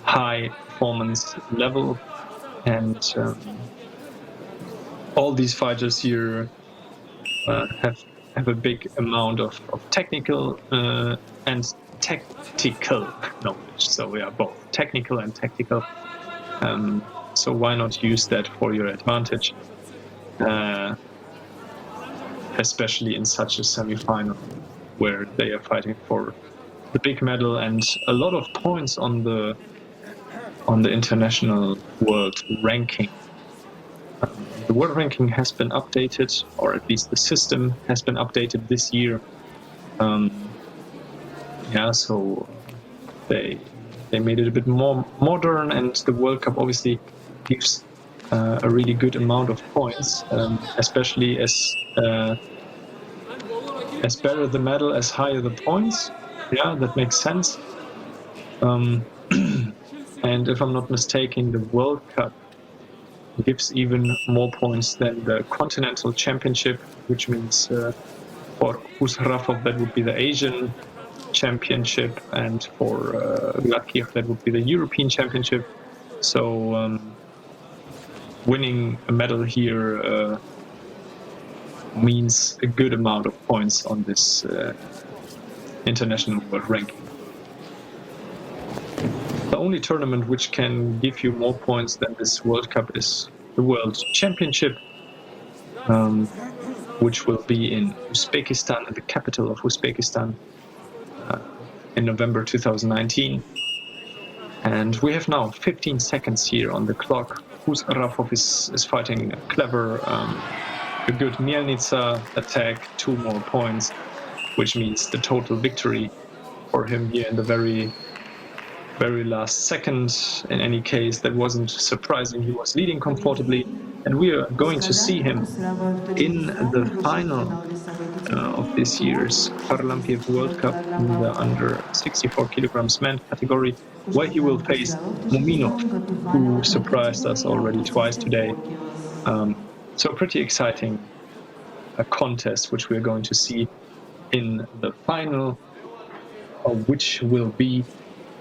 high performance level, and all these fighters here have a big amount of technical and tactical knowledge. So we are both technical and tactical. So why not use that for your advantage? Especially in such a semi-final where they are fighting for the big medal and a lot of points on the international world ranking. The world ranking has been updated, or at least the system has been updated this year. So they made it a bit more modern, and the World Cup obviously gives a really good amount of points, especially as better the medal, as higher the points. Yeah, that makes sense. And if I'm not mistaken, the World Cup gives even more points than the Continental Championship, which means for Uzbekistan that would be the Asian Championship, and for Kyrgyzstan that would be the European Championship. So winning a medal here means a good amount of points on this international world ranking. The only tournament which can give you more points than this World Cup is the World Championship, which will be in Uzbekistan, in the capital of Uzbekistan, in November 2019. And we have now 15 seconds here on the clock. Uzbekistan is fighting a clever, a good Mielnica attack, 2 more points, which means the total victory for him here in the very last second. In any case, that wasn't surprising. He was leading comfortably, and we are going to see him in the final of this year's Kharlampiev World Cup in the under 64 kilograms men category, where he will face Muminov, who surprised us already twice today. So pretty exciting contest, which we're going to see in the final, which will be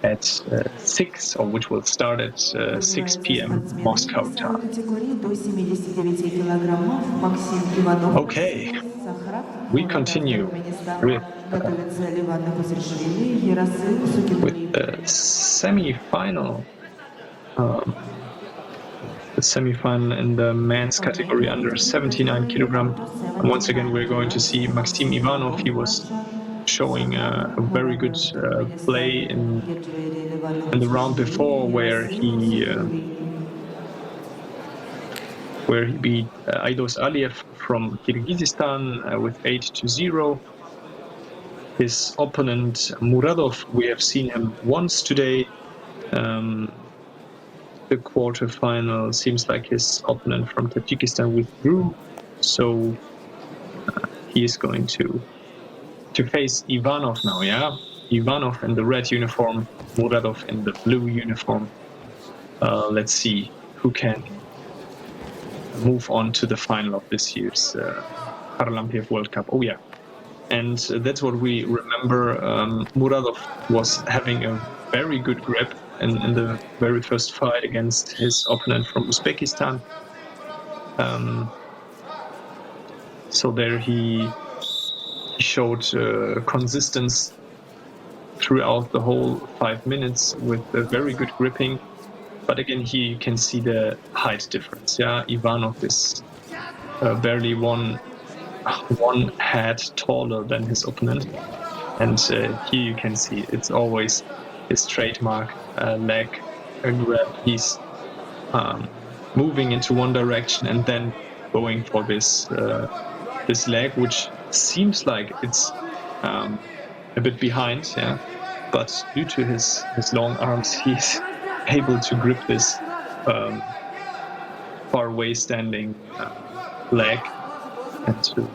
at 6, or which will start at 6 p.m. Moscow time. Okay, we continue with the semi-final. The semi-final in the men's category under 79 kilogram. And once again, we're going to see Maxim Ivanov. He was showing a very good play in the round before, where he beat Aidos Aliyev from Kyrgyzstan with 8-0. His opponent Muradov, we have seen him once today. The quarterfinal seems like his opponent from Tajikistan withdrew, so he is going to face Ivanov now. Yeah, Ivanov in the red uniform, Muradov in the blue uniform. Let's see who can move on to the final of this year's Kharlampiev World Cup. Oh yeah, and that's what we remember. Muradov was having a very good grip in the very first fight against his opponent from Uzbekistan. So there he showed consistency throughout the whole 5 minutes with a very good gripping. But again, here you can see the height difference. Yeah, Ivanov is barely one head taller than his opponent, and here you can see it's always his trademark leg grab. He's moving into one direction and then going for this leg, which seems like it's a bit behind, yeah. But due to his long arms, he's able to grip this far away standing leg and to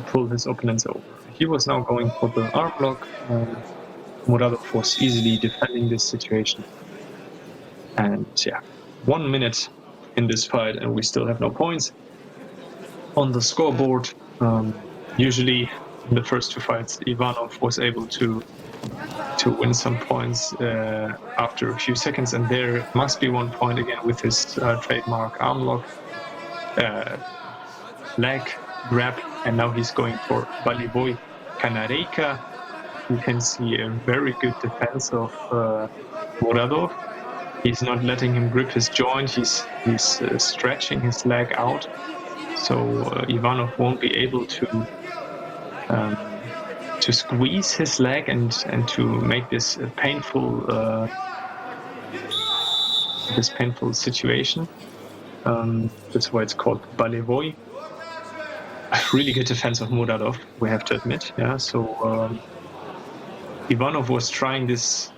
pull his opponents over. He was now going for the arm lock. Muradov was easily defending this situation. And yeah, 1 minute in this fight and we still have no points on the scoreboard. Usually in the first 2 fights, Ivanov was able to win some points after a few seconds, and there must be 1 point again with his trademark arm lock, leg grab, and now he's going for Balivoy Kanareyka. You can see a very good defense of Muradov. He's not letting him grip his joint. He's stretching his leg out, so Ivanov won't be able to squeeze his leg and to make this painful situation. That's why it's called Balevoy. Really good defense of Muradov, we have to admit. Yeah, so Ivanov was trying this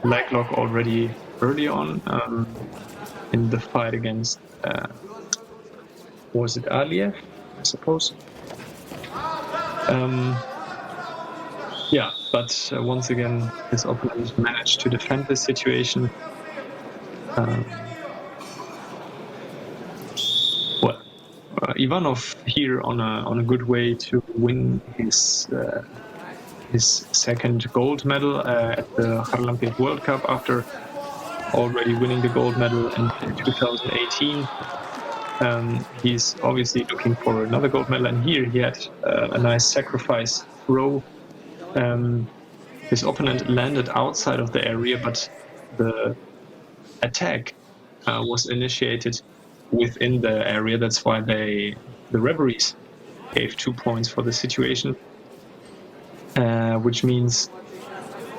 leg lock already early on in the fight against was it Aliev, I suppose. Yeah, but once again, his opponent managed to defend the situation. Ivanov here on a good way to win his second gold medal at the Kharlampiev World Cup after already winning the gold medal in 2018. He's obviously looking for another gold medal, and here he had a nice sacrifice throw. His opponent landed outside of the area, but the attack was initiated within the area. That's why the referees gave 2 points for the situation, which means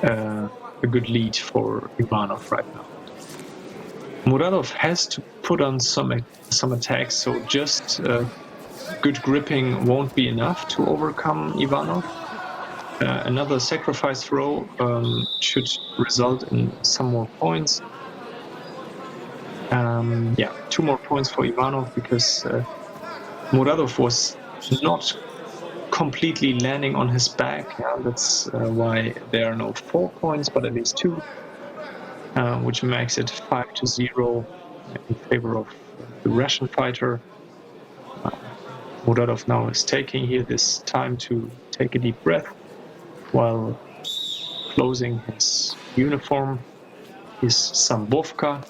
a good lead for Ivanov right now. Muradov has to put on some attacks, so just good gripping won't be enough to overcome Ivanov. Another sacrifice throw should result in some more points. Yeah, 2 more points for Ivanov because Muradov was not completely landing on his back. Yeah, that's why there are no 4 points, but at least 2, which makes it 5-0 in favor of the Russian fighter. Muradov now is taking here this time to take a deep breath while closing his uniform, his Sambovka,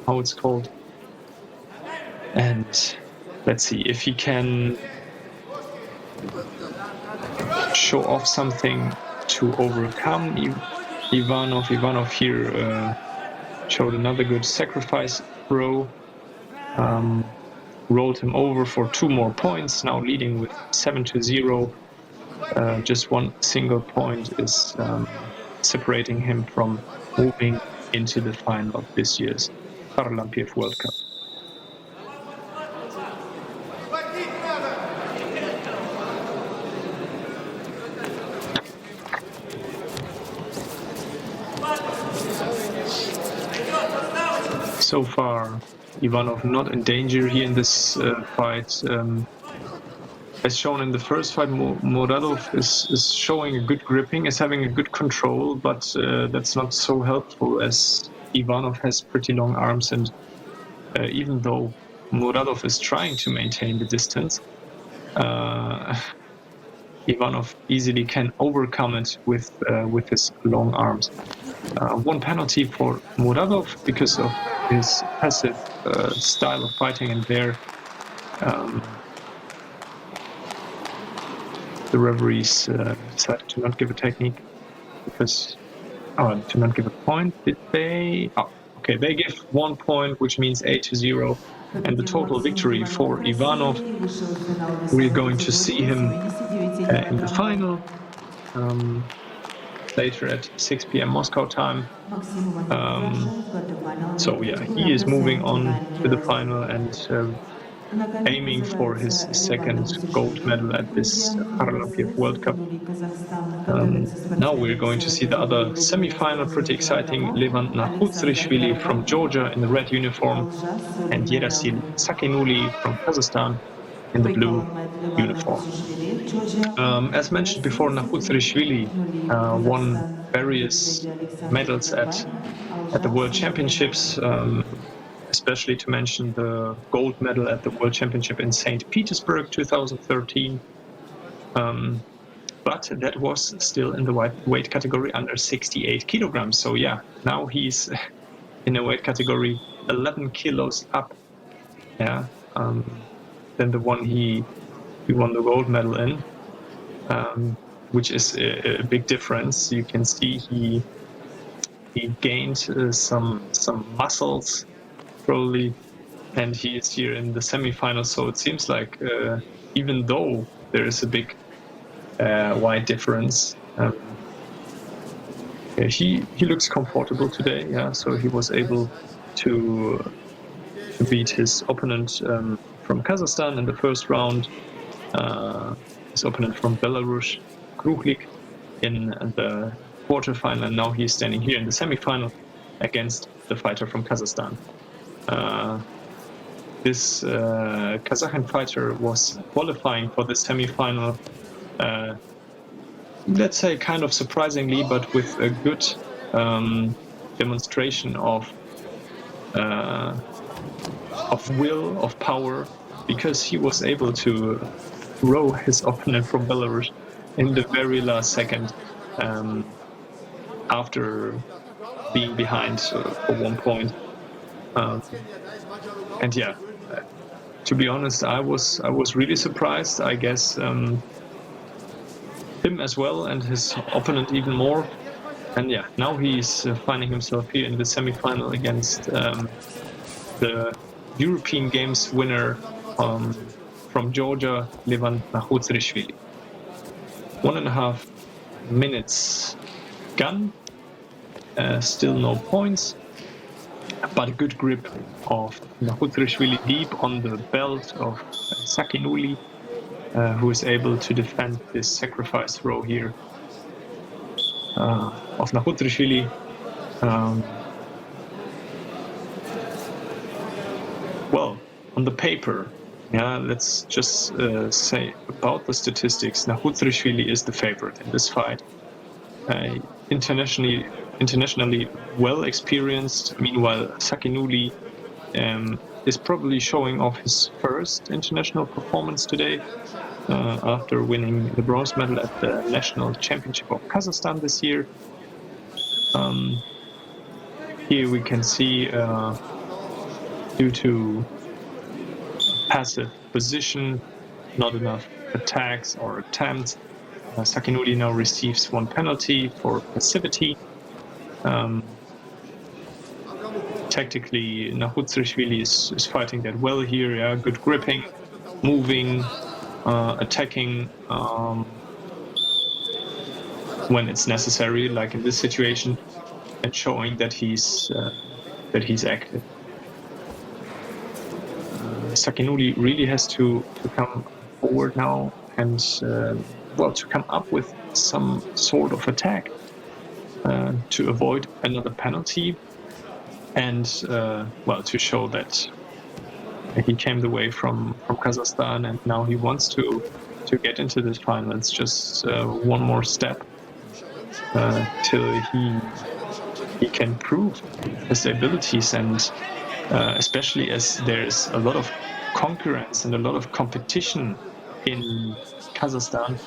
how it's called. And let's see if he can show off something to overcome Ivanov. Ivanov here showed another good sacrifice throw, rolled him over for 2 more points, now leading with 7-0. Just 1 single point is separating him from moving into the final of this year's Kharlampiev World Cup. So far, Ivanov not in danger here in this fight. As shown in the first fight, Muradov is showing a good gripping, is having a good control, but that's not so helpful as Ivanov has pretty long arms, and even though Muradov is trying to maintain the distance, Ivanov easily can overcome it with his long arms. 1 penalty for Muradov because of his passive style of fighting, and there the referees decided to not give a technique because to not give a point. Did they? Oh, okay, they give 1 point, which means 8-0, and the total victory for Ivanov. We're going to see him in the final later at 6 p.m. Moscow time. So yeah, he is moving on to the final and aiming for his second gold medal at this Kharlampiev World Cup. Now we're going to see the other semi-final, pretty exciting. Levan Nakhutsrishvili from Georgia in the red uniform and Yerasil Sakinuli from Kazakhstan in the blue uniform. As mentioned before, Nakhutsrishvili won various medals at the World Championships, especially to mention the gold medal at the World Championship in St. Petersburg 2013. But that was still in the weight category under 68 kilograms. So yeah, now he's in a weight category 11 kilos up, yeah, than the one he won the gold medal in, which is a big difference. You can see he gained some muscles probably, and he is here in the semi-final. So it seems like even though there is a big wide difference, Yeah, he looks comfortable today. Yeah, so he was able to beat his opponent from Kazakhstan in the first round. His opponent from Belarus, Kruklik, in the quarterfinal, and now he's standing here in the semifinal against the fighter from Kazakhstan. This Kazakh fighter was qualifying for the semifinal, let's say kind of surprisingly, but with a good demonstration of will, of power, because he was able to row his opponent from Belarus in the very last second, after being behind for 1 point. And yeah, to be honest, I was really surprised. I guess him as well, and his opponent even more. And yeah, now he's finding himself here in the semifinal against the European Games winner from Georgia, Levan Nahutsrishvili. 1.5 minutes gone, still no points, but a good grip of Nahutsrishvili deep on the belt of Sakinuli, who is able to defend this sacrifice throw here of Nahutsrishvili. Well, on the paper, yeah, let's just say about the statistics, Nahutsrishvili is the favorite in this fight. Internationally well experienced. Meanwhile, Sakinuli is probably showing off his first international performance today, after winning the bronze medal at the National Championship of Kazakhstan this year. Here we can see, due to passive position, not enough attacks or attempts, Sakinuli now receives 1 penalty for passivity. Tactically, Nahutsrishvili is fighting that well here. Yeah, good gripping, moving, attacking when it's necessary, like in this situation, and showing that he's active. Sakinuli really has to come forward now and to come up with some sort of attack to avoid another penalty, and to show that he came the way from Kazakhstan, and now he wants to get into this final. It's just one more step till he can prove his abilities, and especially as there's a lot of concurrence and a lot of competition in Kazakhstan,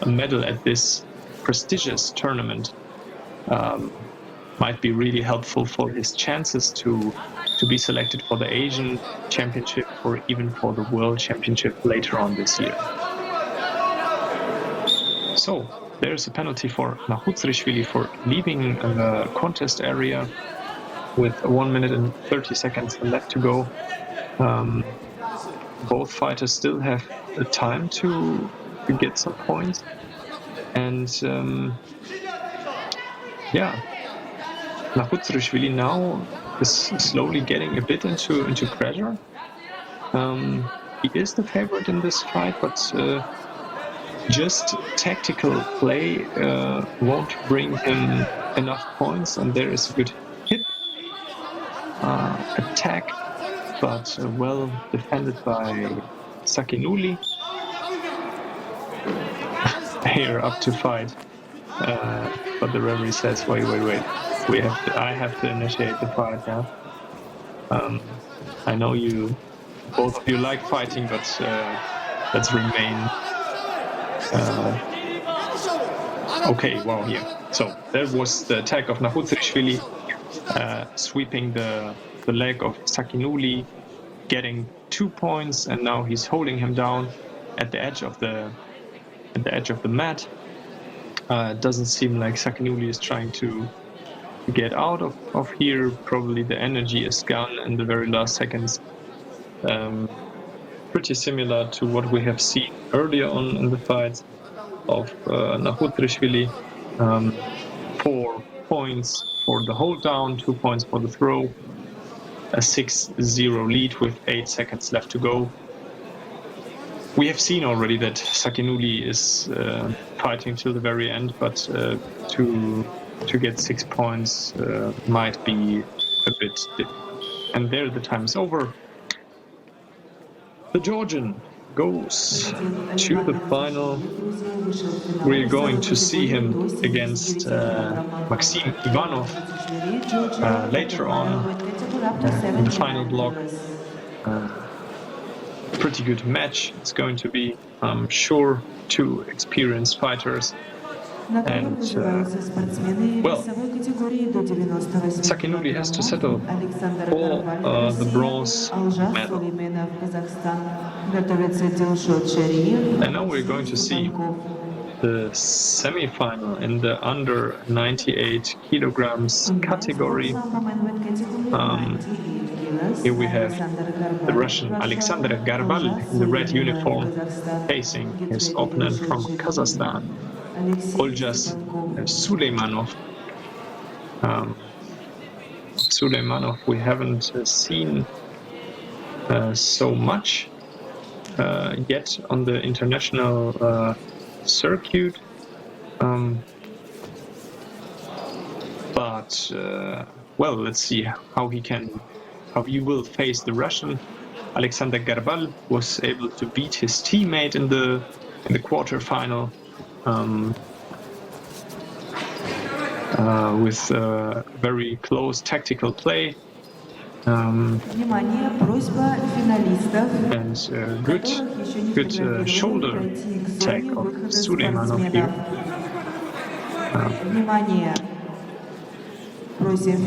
a medal at this prestigious tournament might be really helpful for his chances to be selected for the Asian Championship or even for the World Championship later on this year. So there's a penalty for Nahutsrishvili for leaving the contest area with 1 minute and 30 seconds left to go. Both fighters still have the time to get some points, and Nahutsrishvili now is slowly getting a bit into pressure. He is the favorite in this fight, but just tactical play won't bring him enough points, and there is a good hip attack, but well defended by Sakinuli. Here up to fight, but the referee says, wait, I have to initiate the fight now. I know both of you like fighting, but let's remain okay. Wow, here. So there was the attack of Nahutsrishvili, sweeping the leg of Sakinuli, getting 2 points, and now he's holding him down at the edge of the mat. It doesn't seem like Sakinuli is trying to get out of here. Probably the energy is gone in the very last seconds. Pretty similar to what we have seen earlier on in the fight of Nahutsrishvili. 4 points for the hold down, 2 points for the throw, a 6-0 lead with 8 seconds left to go. We have seen already that Sakinuli is fighting till the very end, but to get 6 points might be a bit difficult. And there the time is over. The Georgian goes to the final. We're going to see him against Maxim Ivanov later on in the final block. Pretty good match it's going to be, I'm sure. 2 experienced fighters. And well, Sakinuli has to settle for the bronze medal. And now we're going to see the semi-final in the under 98 kilograms category. Here we have the Russian Alexander Garbal in the red uniform facing his opponent from Kazakhstan, Oljas Suleimanov. Suleimanov we haven't seen so much yet on the international circuit, but well, let's see how he will face the Russian. Alexander Garbal was able to beat his teammate in the quarterfinal with very close tactical play and good shoulder attack of Suleimanov here.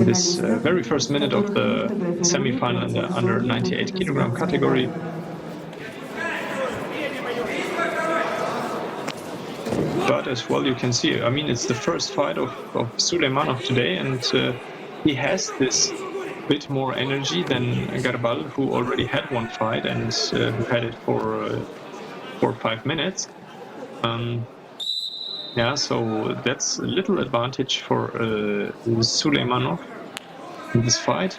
This very first minute of the semi-final in the under 98 kilogram category. But as well, you can see, I mean, it's the first fight of Suleimanov today, and he has this bit more energy than Garbal, who already had one fight and who had it for 4 or 5 minutes. Yeah, so that's a little advantage for Suleimanov in this fight.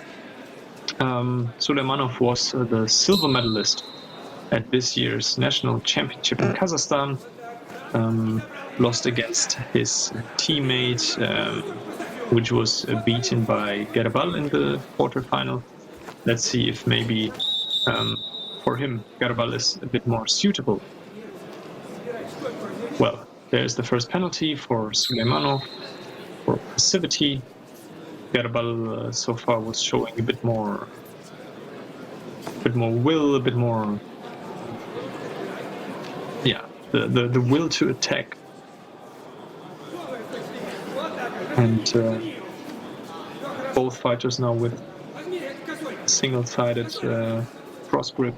Suleimanov was the silver medalist at this year's national championship in Kazakhstan. Lost against his teammate, which was beaten by Garbal in the quarterfinal. Let's see if maybe for him Garbal is a bit more suitable. Well, there's the first penalty for Suleimanov for passivity. Garbal so far was showing a bit more will, a bit more, yeah, the will to attack. And both fighters now with single-sided cross grip.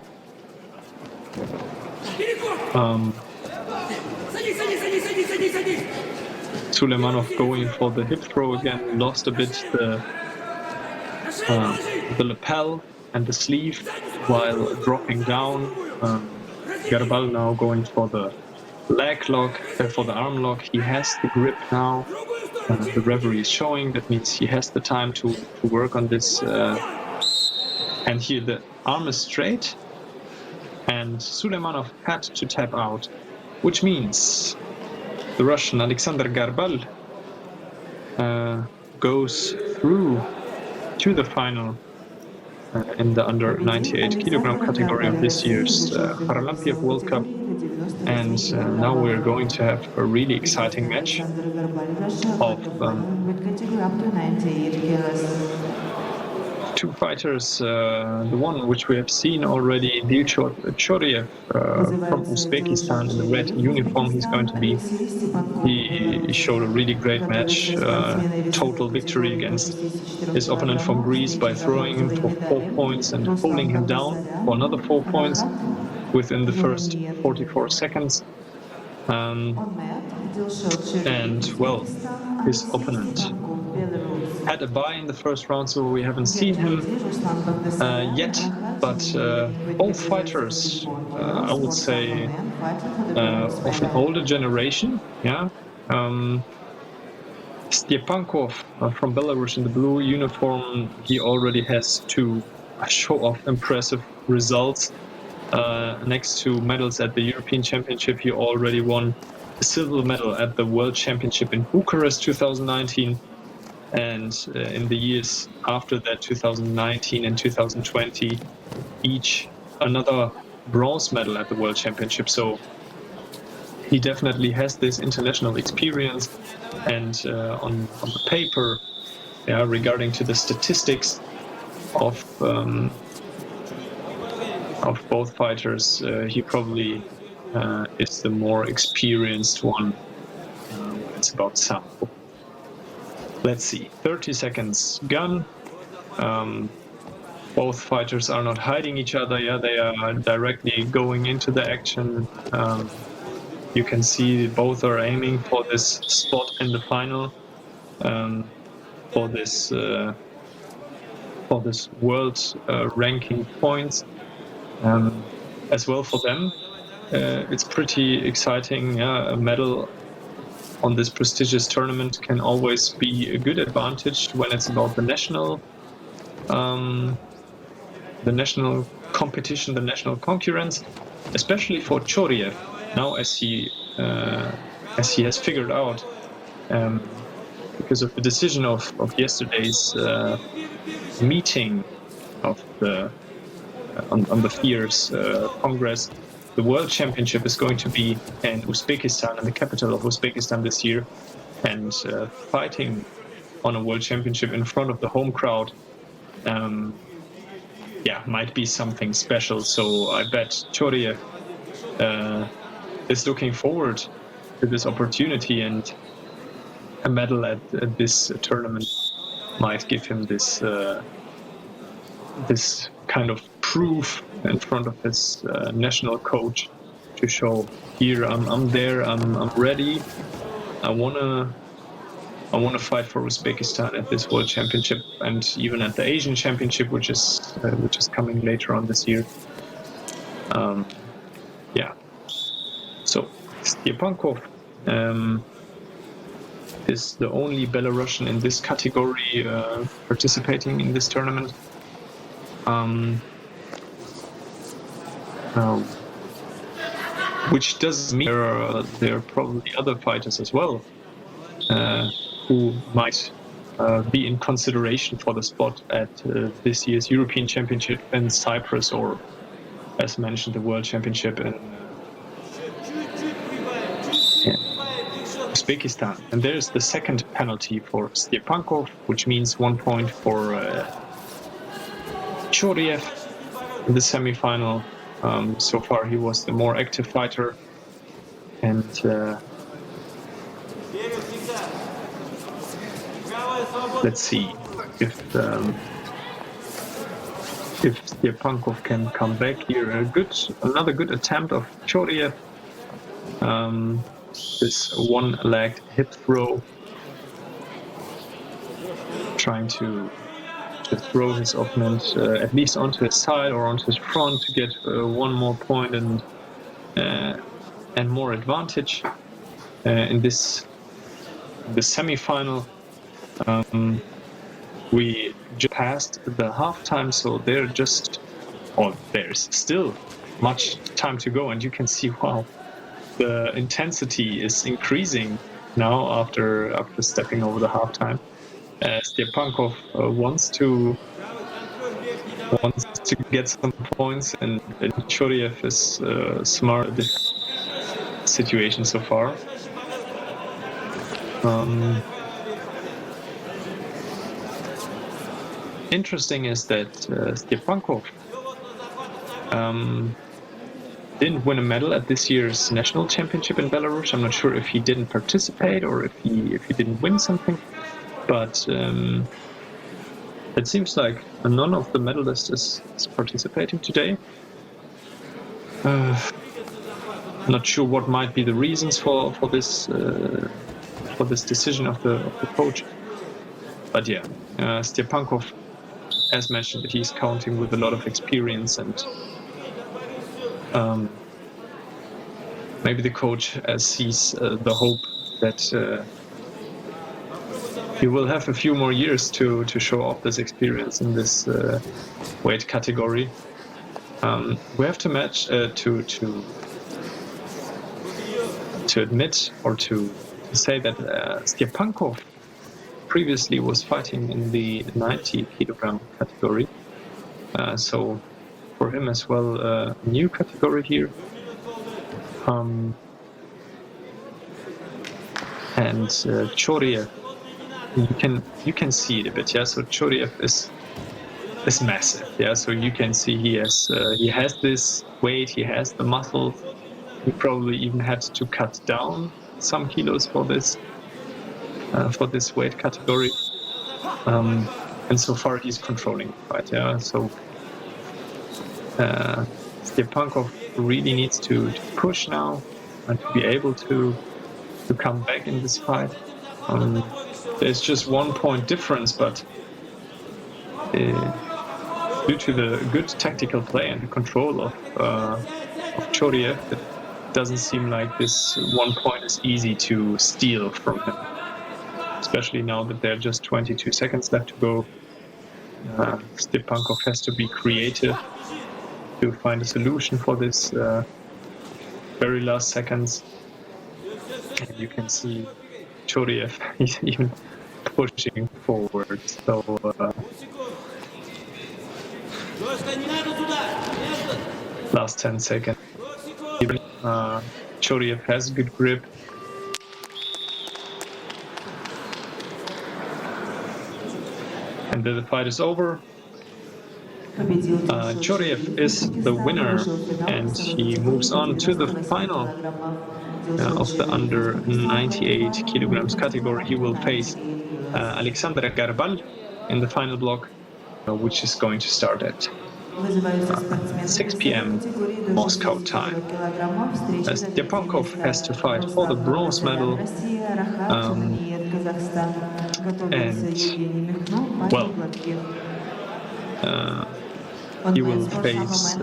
Suleimanov going for the hip throw again, lost a bit the lapel and the sleeve while dropping down. Garbal now going for the leg lock, for the arm lock. He has the grip now. The referee is showing, that means he has the time to work on this. And here the arm is straight, and Suleimanov had to tap out, which means the Russian Alexander Garbal goes through to the final in the under 98 kilogram category of this year's Kharlampiev World Cup. And now we're going to have a really exciting match of 2 fighters. The one which we have seen already, Choriev from Uzbekistan in the red uniform, he's going to be. He showed a really great match, total victory against his opponent from Greece by throwing him for 4 points and holding him down for another 4 points within the first 44 seconds. And well, his opponent had a bye in the first round, so we haven't seen him yet. But both fighters, I would say, of an older generation, yeah. Stepankov from Belarus in the blue uniform, he already has to show off impressive results. Next to medals at the European Championship, he already won a silver medal at the World Championship in Bucharest 2019. And in the years after that, 2019 and 2020, each another bronze medal at the World Championship. So he definitely has this international experience. And on the paper, regarding to the statistics of both fighters, he probably is the more experienced one when it's about sambo. Let's see, 30 seconds gun. Both fighters are not hiding each other. Yeah, they are directly going into the action. You can see both are aiming for this spot in the final, for this world ranking points. As well for them, it's pretty exciting. Yeah, a medal on this prestigious tournament can always be a good advantage when it's about the national competition, the national concurrence, especially for Choriev. Now, as he has figured out, because of the decision of yesterday's meeting of the on the FIR's Congress, the World Championship is going to be in Uzbekistan, in the capital of Uzbekistan this year, and fighting on a World Championship in front of the home crowd, might be something special. So I bet Choriev is looking forward to this opportunity, and a medal at this tournament might give him this this kind of proof in front of his national coach to show, here I'm there, I'm ready. I wanna fight for Uzbekistan at this World Championship and even at the Asian Championship, which is coming later on this year. So Stepankov is the only Belarusian in this category participating in this tournament. Which does mean there are probably other fighters as well who might be in consideration for the spot at this year's European Championship in Cyprus, or, as mentioned, the World Championship in Uzbekistan. And there's the second penalty for Stepankov, which means 1 point for Choriev in the semi-final. So far he was the more active fighter, and let's see if Stepankov can come back here. Another good attempt of Choriev. This one-legged hip throw, trying to throw his opponent at least onto his side or onto his front to get one more point and more advantage in this semi-final. We just passed the halftime, so there's still much time to go, and you can see, wow, the intensity is increasing now after stepping over the halftime. Stepankov wants to get some points, and Choriev is smart at this situation so far. Interesting is that Stepankov didn't win a medal at this year's national championship in Belarus. I'm not sure if he didn't participate or if he didn't win something. But it seems like none of the medalists is participating today. Not sure what might be the reasons for this decision of the coach. But yeah, Stepankov, as mentioned, he's counting with a lot of experience, and maybe the coach sees the hope that he will have a few more years to show off this experience in this weight category. We have to match to admit or to say that Stepankov previously was fighting in the 90 kilogram category, so for him as well a new category here. And Choriev, you can see it a bit, yeah. So Choriev is massive, yeah. So you can see he has this weight, he has the muscle. He probably even had to cut down some kilos for this weight category. And so far he's controlling the fight, yeah. So Stepankov really needs to push now and to be able to come back in this fight. There's just 1 point difference, but due to the good tactical play and the control of Choriev, it doesn't seem like this 1 point is easy to steal from him. Especially now that there are just 22 seconds left to go. Stepankov has to be creative to find a solution for this very last seconds. And you can see Choriev, he's even pushing forward. So last 10 seconds. Choriev has good grip. And then the fight is over. Choriev is the winner, and he moves on to the final of the under 98 kilograms category. He will face Alexander Garbal in the final block, which is going to start at 6 p.m. Moscow time. Stepankov has to fight for the bronze medal, and well, he will face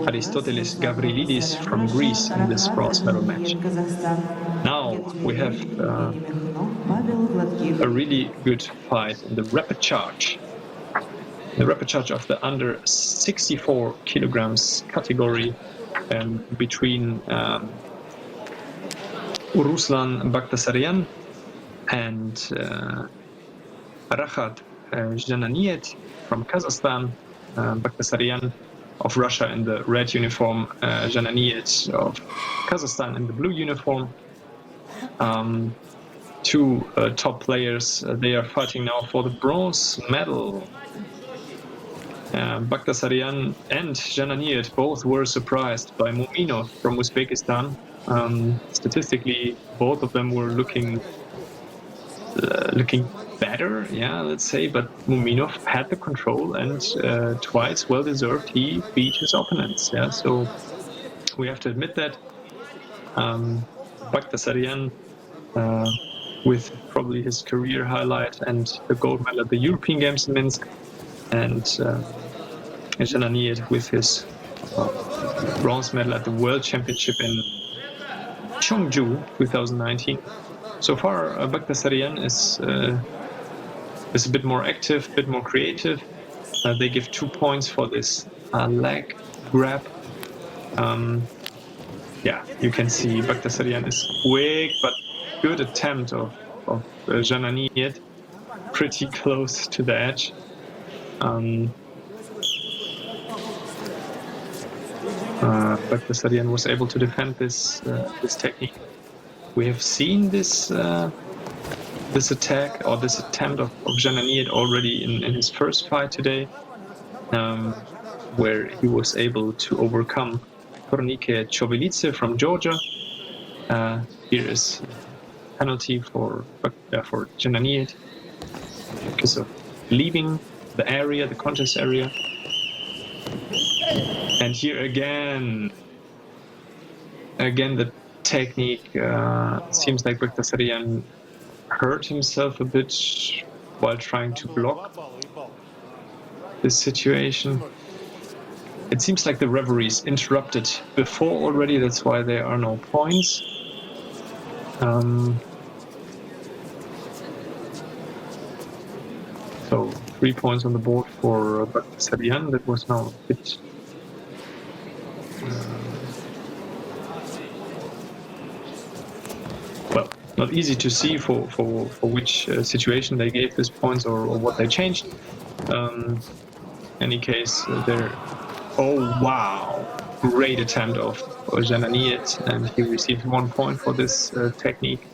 Aristoteles Gavrilidis from Greece in this bronze medal match. Now we have a really good fight in the rapid charge. The rapid charge of the under 64 kilograms category between Ruslan Bakhtasaryan and Rakhat Jananiet from Kazakhstan. Bakhtasaryan of Russia in the red uniform, Jananiet of Kazakhstan in the blue uniform. Two top players, they are fighting now for the bronze medal. Bakhtasaryan and Jananiet both were surprised by Muminov from Uzbekistan. Statistically, both of them were looking better, yeah, let's say, but Muminov had the control, and twice, well deserved, he beat his opponents, yeah. So we have to admit that Bakhtasaryan, with probably his career highlight and the gold medal at the European Games in Minsk, and Jananiet with his bronze medal at the World Championship in Cheongju 2019. So far, Bakhtasaryan is a bit more active, a bit more creative. They give 2 points for this leg grab. Yeah, you can see Bakhtasaryan is quick, but good attempt of Jananiet, pretty close to the edge. Bakhtasaryan was able to defend this technique. We have seen this attack or this attempt of Jananiet already in his first fight today, where he was able to overcome Kornike Chovelidze from Georgia. Here is a penalty for Jananiet because of leaving the area, the contest area. And here again the technique seems like Bakhtasaryan hurt himself a bit while trying to block this situation. It seems like the referees interrupted before already, that's why there are no points. So 3 points on the board for Baghdasaryan. That was now a bit well, not easy to see for which situation they gave these points or what they changed. Any case, there. Oh wow! Great attempt of Jananiyet, and he received 1 point for this technique.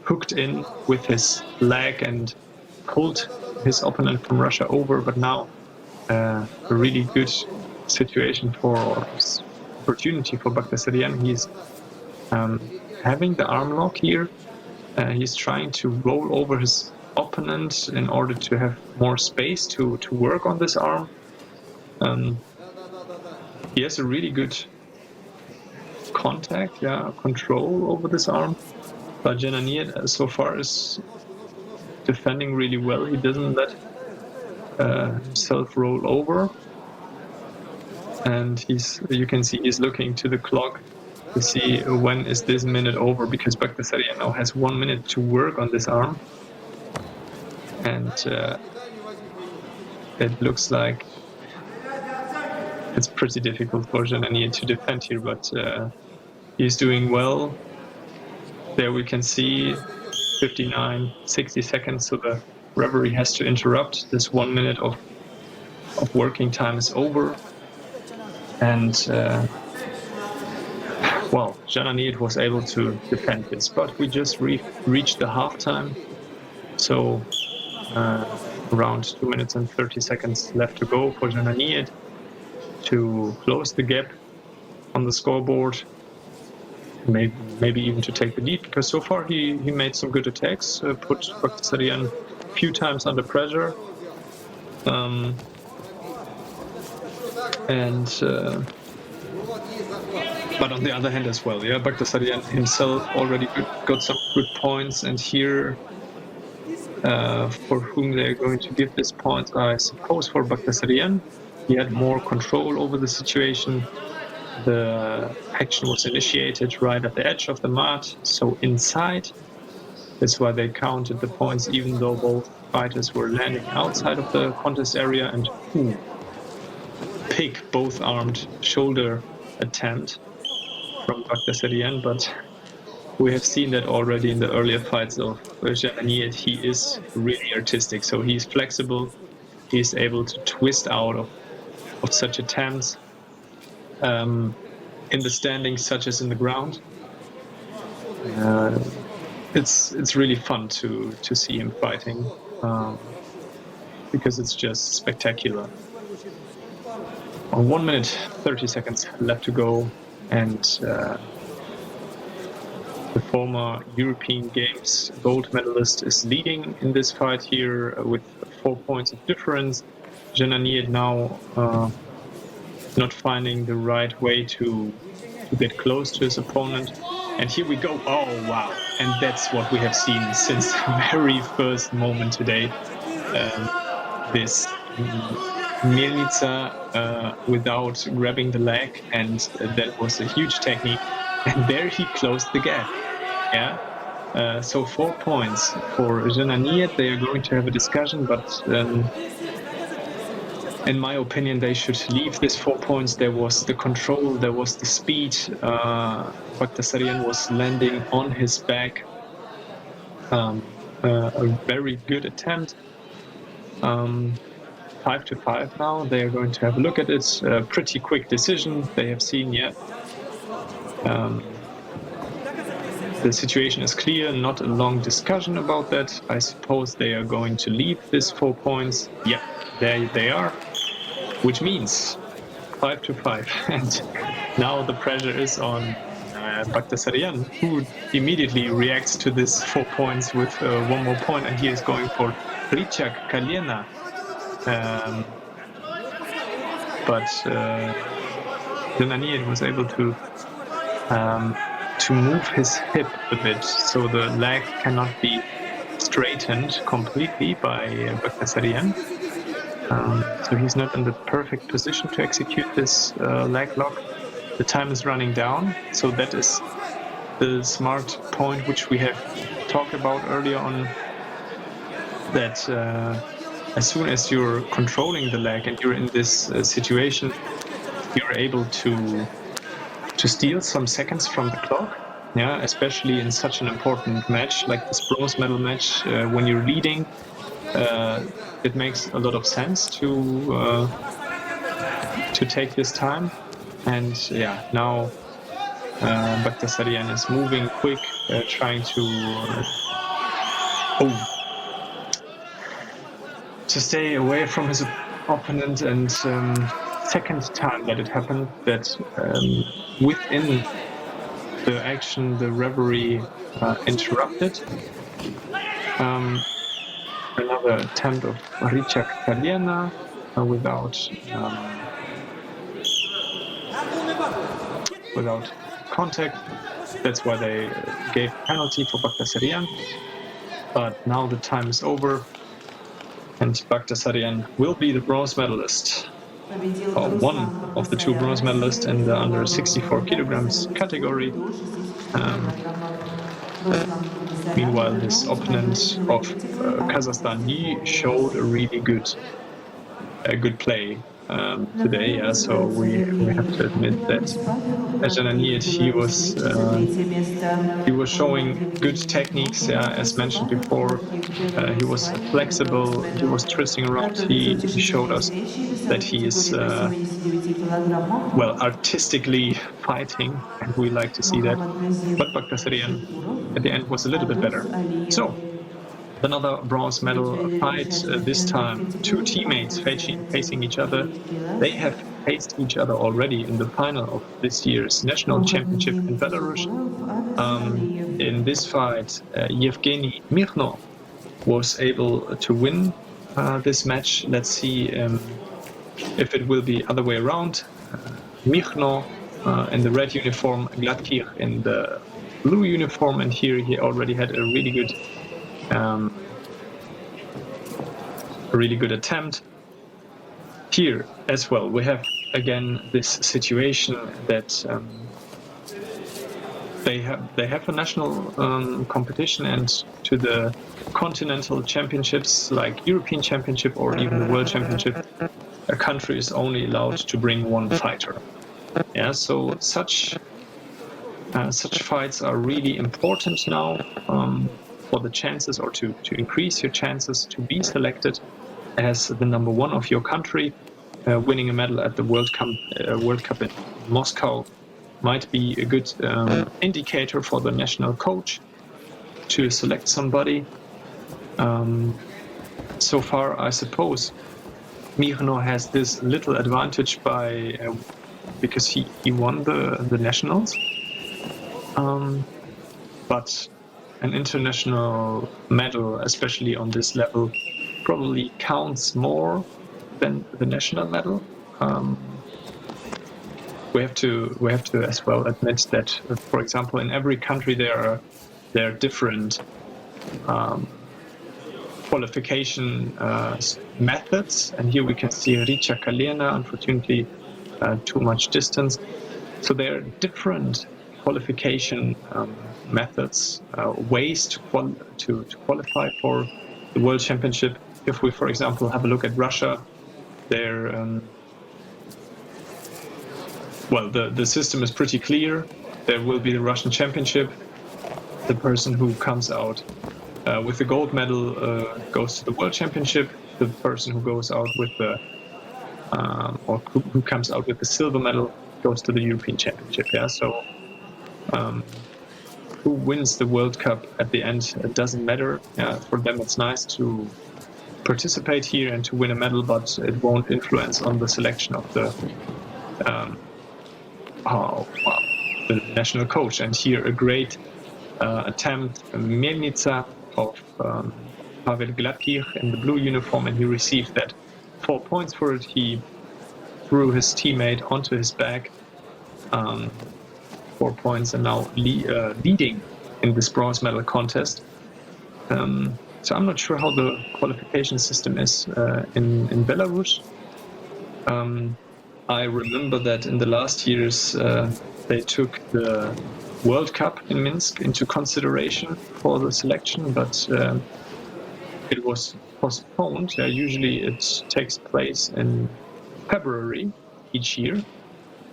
Hooked in with his leg and pulled his opponent from Russia over, but now a really good situation for opportunity for Baghdasaryan. He's having the arm lock here. He's trying to roll over his opponent in order to have more space to work on this arm. He has a really good contact, control over this arm. But Jananiyet so far is defending really well. He doesn't let himself roll over. And you can see he's looking to the clock to see when is this minute over, because Baghdasaryan now has 1 minute to work on this arm. And it looks like it's pretty difficult for Jananiyet to defend here, but he's doing well. There we can see 59, 60 seconds, so the referee has to interrupt. This 1 minute of working time is over. And, well, Jananiyet was able to defend this, but we just reached the halftime. So around 2 minutes and 30 seconds left to go for Jananiyet to close the gap on the scoreboard. Maybe even to take the lead, because so far he made some good attacks, put Baghdasaryan a few times under pressure, but on the other hand as well, Baghdasaryan himself already got some good points, and here for whom they're going to give this point, I suppose for Baghdasaryan. He had more control over the situation. The action was initiated right at the edge of the mat, so inside. That's why they counted the points, even though both fighters were landing outside of the contest area. And big both-armed shoulder attempt from Baghdasaryan, but we have seen that already in the earlier fights of Jananiyet. He is really artistic, so he's flexible. He's able to twist out of such attempts. In the standings, such as in the ground, it's really fun to see him fighting, because it's just spectacular. On 1 minute 30 seconds left to go, and the former European Games gold medalist is leading in this fight here with 4 points of difference. Jananiyet now not finding the right way to get close to his opponent. And here we go. Oh, wow. And that's what we have seen since the very first moment today. This Mielnica without grabbing the leg, and that was a huge technique. And there he closed the gap. So 4 points for Jananiyet. They are going to have a discussion, but in my opinion, they should leave this 4 points. There was the control, there was the speed. Baghdasaryan was landing on his back. A very good attempt. 5-5 now. They are going to have a look at it. Pretty quick decision. They have seen, the situation is clear, not a long discussion about that. I suppose they are going to leave this 4 points. Yeah, there they are. Which means 5-5, and now the pressure is on Baghdasaryan, who immediately reacts to this 4 points with 1 more point, and he is going for Richak Kalena. But Jananiyet was able to move his hip a bit, so the leg cannot be straightened completely by Baghdasaryan. So he's not in the perfect position to execute this leg lock. The time is running down, so that is the smart point which we have talked about earlier on. that as soon as you're controlling the leg and you're in this situation, you're able to steal some seconds from the clock. Yeah, especially in such an important match like this bronze medal match, when you're leading, it makes a lot of sense to take this time. And yeah, now Bagdasaryan is moving quick, trying to stay away from his opponent. And second time that it happened that within the action the referee interrupted. Another attempt of Richard Kalena without contact. That's why they gave a penalty for Bagdasaryan. But now the time is over, and Bagdasaryan will be the bronze medalist, or one of the two bronze medalists in the under 64 kilograms category. Meanwhile, his opponent of Kazakhstan, he showed a really good play today. Yeah, so we have to admit that Jananiyat, he was showing good techniques. As mentioned before, he was flexible. He was twisting around. He showed us that he is artistically fighting, and we like to see that. But Bagdasaryan at the end was a little bit better. So another bronze medal fight, this time two teammates facing each other. They have faced each other already in the final of this year's national championship in Belarus. In this fight, Yevgeny Mikhnov was able to win this match. Let's see if it will be other way around. Mikhnov in the red uniform, Gladkir in the blue uniform, and here he already had a really good attempt. Here as well we have again this situation that they have a national competition, and to the continental championships like European Championship or even the World Championship, a country is only allowed to bring one fighter. Yeah, so such fights are really important now for the chances, or to increase your chances to be selected as the number one of your country. Winning a medal at the World Cup in Moscow might be a good indicator for the national coach to select somebody. So far, I suppose Mikhnov has this little advantage because he won the nationals. But an international medal, especially on this level, probably counts more than the national medal. We have to as well admit that, for example, in every country there are different qualification methods, and here we can see Richa Kalena, unfortunately too much distance. So there are different qualification methods, ways to qualify for the World Championship. If we, for example, have a look at Russia, the system is pretty clear. There will be the Russian Championship. The person who comes out with the gold medal goes to the World Championship. The person who goes out with who comes out with the silver medal goes to the European Championship. Yeah, so who wins the World Cup at the end, it doesn't matter. For them, it's nice to participate here and to win a medal, but it won't influence on the selection of the national coach. And here a great attempt, Mielnica of Pavel Gladkir in the blue uniform, and he received that 4 points for it. He threw his teammate onto his back. 4 points, and now leading in this bronze medal contest. So I'm not sure how the qualification system is in Belarus. I remember that in the last years they took the World Cup in Minsk into consideration for the selection, but it was postponed. Usually it takes place in February each year,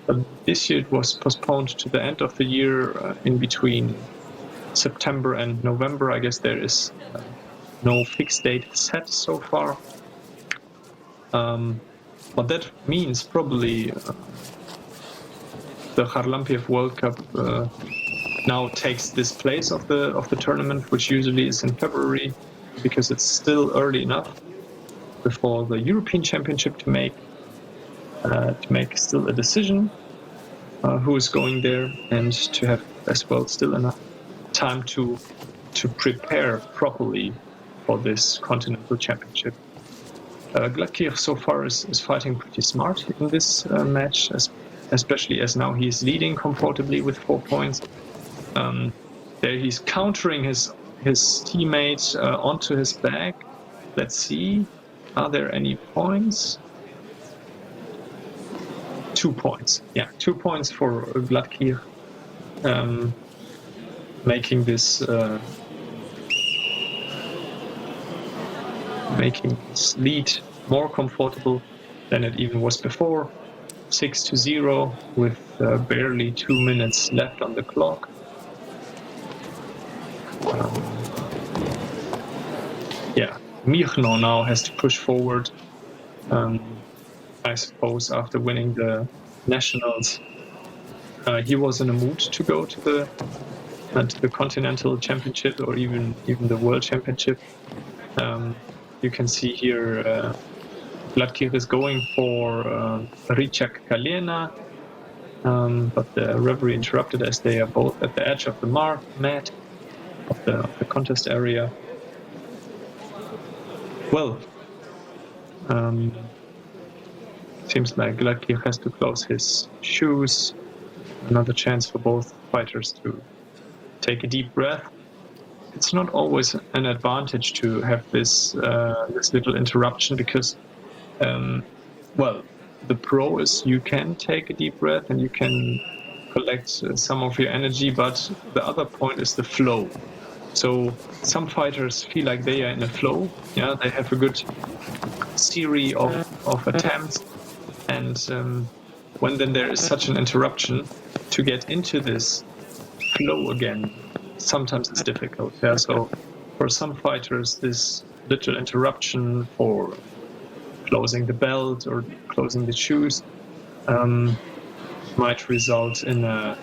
but this year it was postponed to the end of the year, in between September and November. I guess there is no fixed date set so far. But that means probably the Kharlampiev World Cup now takes this place of the tournament, which usually is in February, because it's still early enough before the European Championship to make still a decision who is going there, and to have as well still enough time to prepare properly for this continental championship. Gladkir so far is fighting pretty smart in this match, especially as now he's leading comfortably with 4 points. There he's countering his teammate onto his back. Let's see, are there any points? 2 points. Yeah, 2 points for Gladkir, making this lead more comfortable than it even was before. 6-0 with barely 2 minutes left on the clock. Yeah, Michno now has to push forward. I suppose after winning the nationals, he was in a mood to go to the continental championship, or even the world championship. You can see here Gladkir is going for Richak Kalena, but the referee interrupted as they are both at the edge of the mat of the contest area. Well, seems like Gladkir has to close his shoes. Another chance for both fighters to take a deep breath. It's not always an advantage to have this little interruption, because, well, the pro is you can take a deep breath and you can collect some of your energy, but the other point is the flow. So some fighters feel like they are in a flow. Yeah, they have a good series of attempts, and when then there is such an interruption, to get into this flow again, sometimes it's difficult. Yeah, so for some fighters, this little interruption for closing the belt or closing the shoes might result in a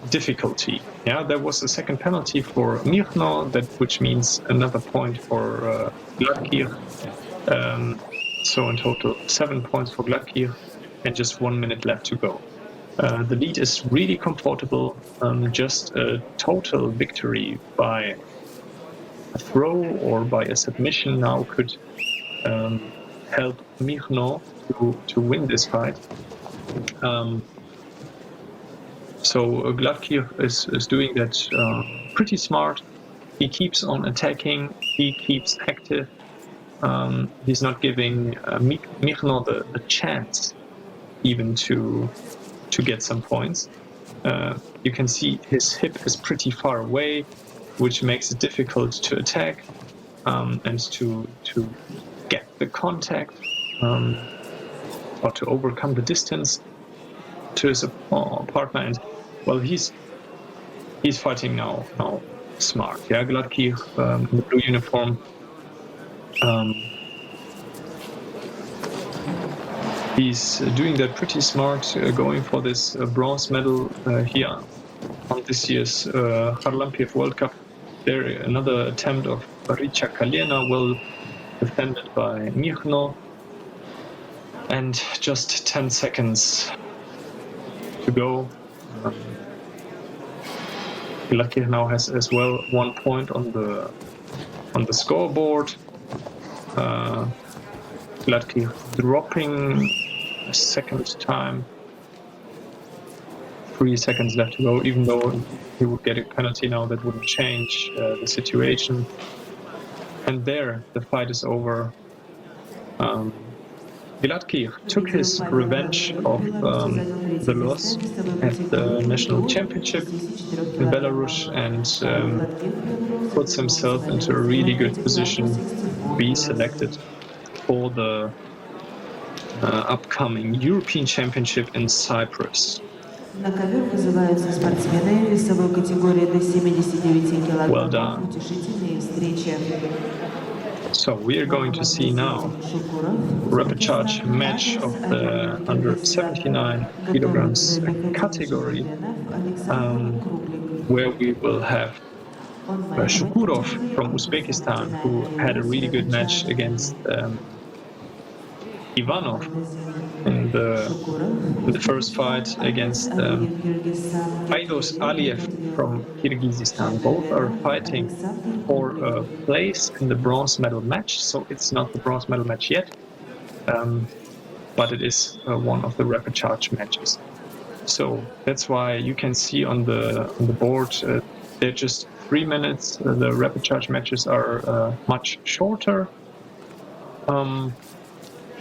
difficulty. Yeah, there was a second penalty for Michno, which means another point for Gladkir. So in total 7 points for Gladkir, and just 1 minute left to go. The lead is really comfortable. Just a total victory by a throw or by a submission now could help Michno to win this fight. So Gladkir is doing that pretty smart. He keeps on attacking, he keeps active. He's not giving Michno the chance even to get some points. You can see his hip is pretty far away, which makes it difficult to attack and to get the contact or to overcome the distance to his partner. And well, he's fighting now smart. Yeah, Gladkir in the blue uniform. He's doing that pretty smart, going for this bronze medal here on this year's Kharlampiev World Cup. There, another attempt of Richa Kalena, well defended by Michno. And just 10 seconds to go. Gladkir now has as well 1 point on the scoreboard. Gladkir dropping a second time. 3 seconds left to go, even though he would get a penalty now, that wouldn't change the situation. And there, the fight is over. Gladkir took his revenge of the loss at the national championship in Belarus and puts himself into a really good position to be selected for the upcoming European Championship in Cyprus. На ковер вызываются спортсмены весовой категории до 79 килограммов. Утешительные встречи. So we are going to see now repechage match of the under 79 kilograms category, where we will have Shukurov from Uzbekistan, who had a really good match against Ivanov in the first fight against Aidos Aliyev from Kyrgyzstan. Both are fighting for a place in the bronze medal match, so it's not the bronze medal match yet, but it is one of the repechage matches. So that's why you can see on the board they're just 3 minutes. The repechage matches are much shorter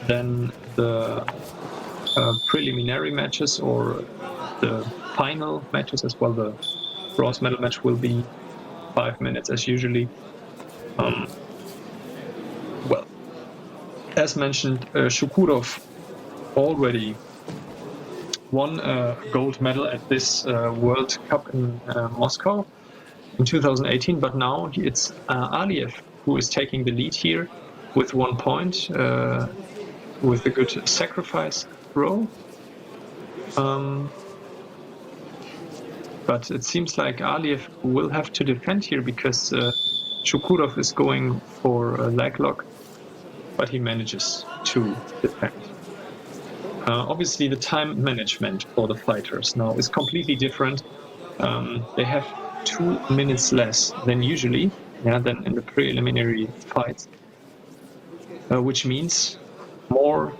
than the preliminary matches or the final matches as well. The bronze medal match will be 5 minutes as usually. Well, as mentioned, Shukurov already won a gold medal at this World Cup in Moscow in 2018, but now it's Aliyev who is taking the lead here with 1 point with a good sacrifice throw. But it seems like Aliyev will have to defend here because Shukurov is going for a leg lock, but he manages to defend. Obviously, the time management for the fighters now is completely different. They have 2 minutes less than usually, than in the preliminary fights, which means more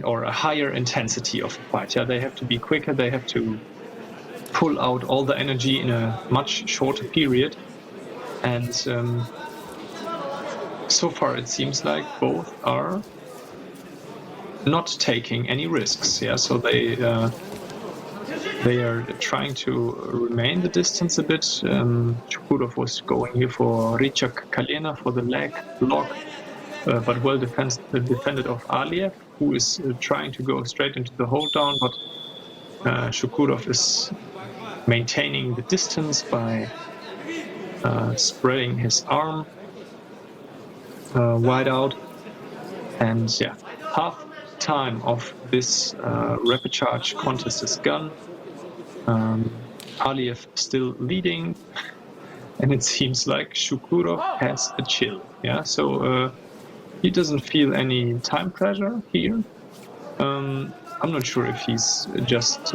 or a higher intensity of the fight. They have to be quicker. They have to pull out all the energy in a much shorter period. And so far, it seems like both are not taking any risks. So they are trying to remain the distance a bit. Shukurov was going here for Richak Kalena for the leg lock, but well defended of Aliyev, who is trying to go straight into the hold down, but Shukurov is maintaining the distance by spreading his arm wide out. And half time of this repechage contest is gone. Aliyev still leading, and it seems like Shukurov has a chill. So he doesn't feel any time pressure here. I'm not sure if he's just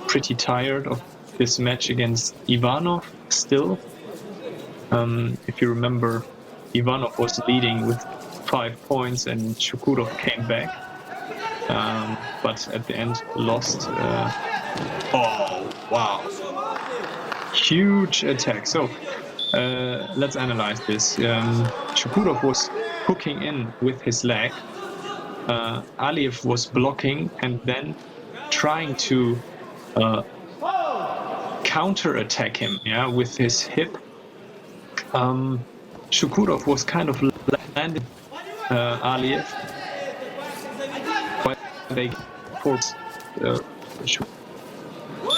pretty tired of this match against Ivanov still. If you remember, Ivanov was leading with 5 points and Shukurov came back, but at the end lost. Oh, wow. Huge attack. So let's analyze this. Shukurov was hooking in with his leg. Aliyev was blocking and then trying to counter-attack him with his hip. Shukurov was kind of landing Aliyev, but they forced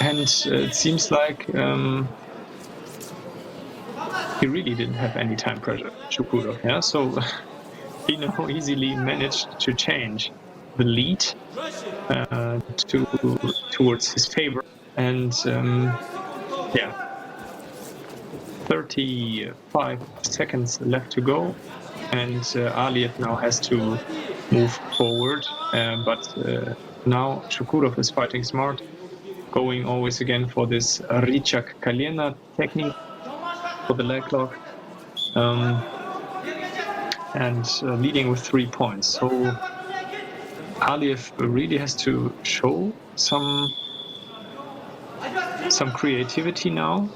and it seems like he really didn't have any time pressure, Shukurov. So he now easily managed to change the lead towards his favor, and 35 seconds left to go, and Aliyev now has to move forward, but now Shukurov is fighting smart, going always again for this Richak Kalena technique for the leg lock, and leading with 3 points. So Aliyev really has to show some creativity now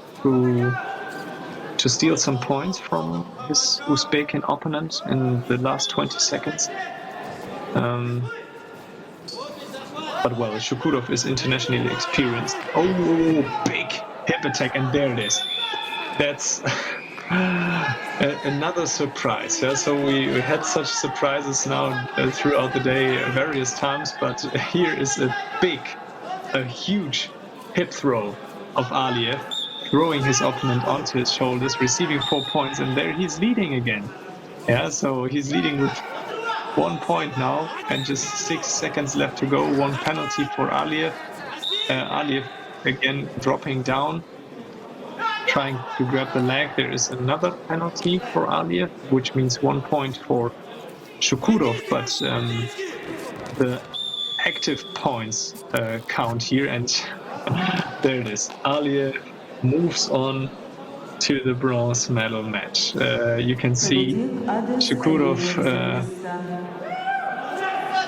to steal some points from his Uzbekian opponent in the last 20 seconds. But well, Shukurov is internationally experienced. Oh, big hip attack, and there it is. That's another surprise. Yeah? So we had such surprises now throughout the day various times, but here is a huge hip throw of Aliev, throwing his opponent onto his shoulders, receiving 4 points, and there he's leading again. Yeah, so he's leading with 1 point now, and just 6 seconds left to go. 1 penalty for Aliev. Aliev again dropping down, trying to grab the leg. There is another penalty for Aliev, which means 1 point for Shukurov, but the active points count here, and there it is. Aliev moves on to the bronze medal match. You can see Shukurov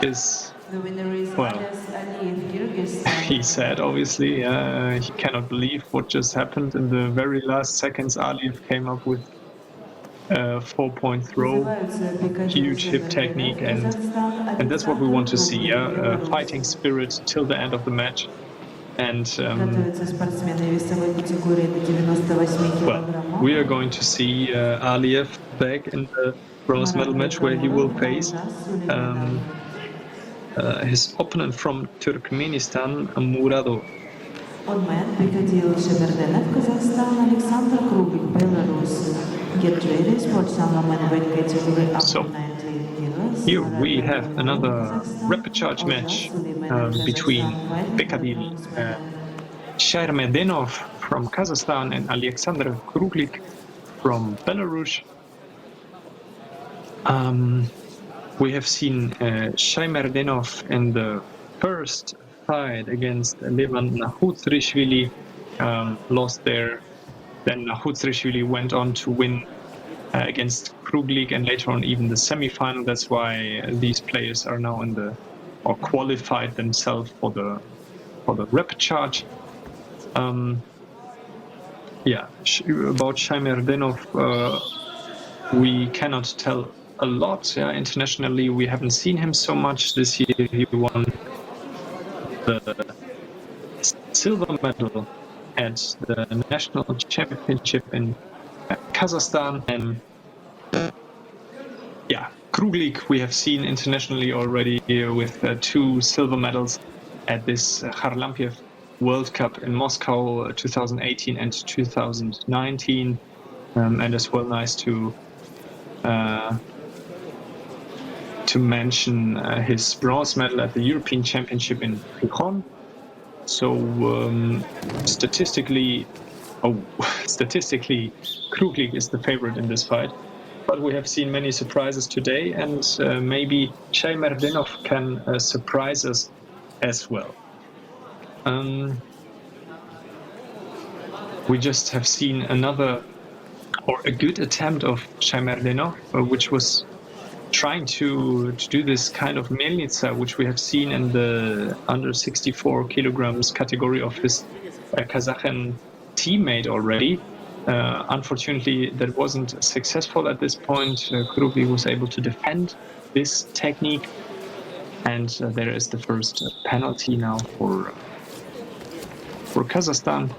is, well, he said obviously he cannot believe what just happened. In the very last seconds, Aliev came up with a 4-point throw, huge hip technique, and that's what we want to see. Fighting spirit till the end of the match. And well, we are going to see Aliev back in the bronze medal match, where he will face his opponent from Turkmenistan, Muradov. Одмен Пикатил Шеберденов, Kazakhstan, Alexander Kruglik, Belarus. Get ready, sports man weight category up to 19 kilos. Here we have another repechage match between Pekadil Shairmedenov from Kazakhstan and Alexander Kruglik from Belarus. We have seen Shairmedenov in the first fight against Levan Nahutsrishvili, lost there. Then Nahutsrishvili went on to win against Kruglik, and later on even the semi-final. That's why these players are now in the, or qualified themselves for the repechage. Yeah, about Shairmedenov, we cannot tell a lot. Yeah, internationally, we haven't seen him so much this year. He won the silver medal at the national championship in Kazakhstan, and yeah, Kruglik we have seen internationally already with 2 silver medals at this Kharlampiev World Cup in Moscow 2018 and 2019, and as well nice to mention his bronze medal at the European Championship in Bahrain. So statistically, Kruglik is the favorite in this fight. But we have seen many surprises today, and maybe Shairmedenov can surprise us as well. We just have seen another, or a good attempt of Shairmedenov, which was trying to do this kind of Melnitsa, which we have seen in the under 64 kilograms category of his Kazakh teammate already. Unfortunately, that wasn't successful at this point. Kruglik was able to defend this technique, and there is the first penalty now for Kazakhstan.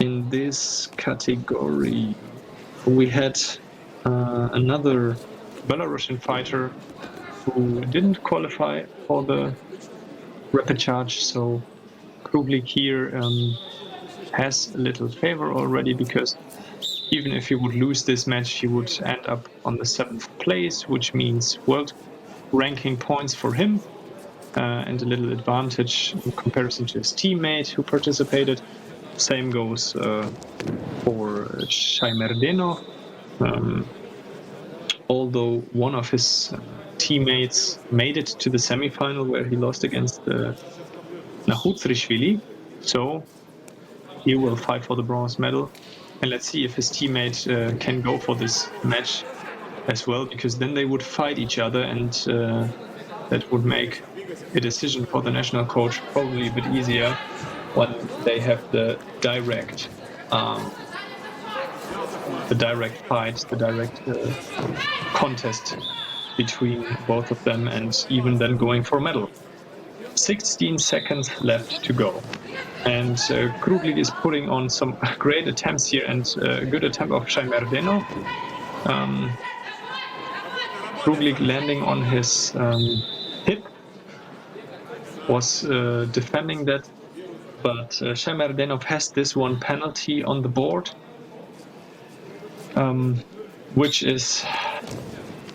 In this category, we had another Belarusian fighter who didn't qualify for the repechage, so Kruglik here has a little favor already, because even if he would lose this match, he would end up on the 7th place, which means world ranking points for him, and a little advantage in comparison to his teammate who participated. Same goes for Shairmedenov. Although one of his teammates made it to the semi-final, where he lost against Nahutsrishvili, so he will fight for the bronze medal. And let's see if his teammate can go for this match as well, because then they would fight each other, and that would make a decision for the national coach probably a bit easier when they have the direct direct fight, the direct contest between both of them, and even then going for a medal. 16 seconds left to go. And Kruglik is putting on some great attempts here, and a good attempt of Shaimerdenov. Kruglik landing on his hip, was defending that, but Shaimerdenov has this one penalty on the board, which is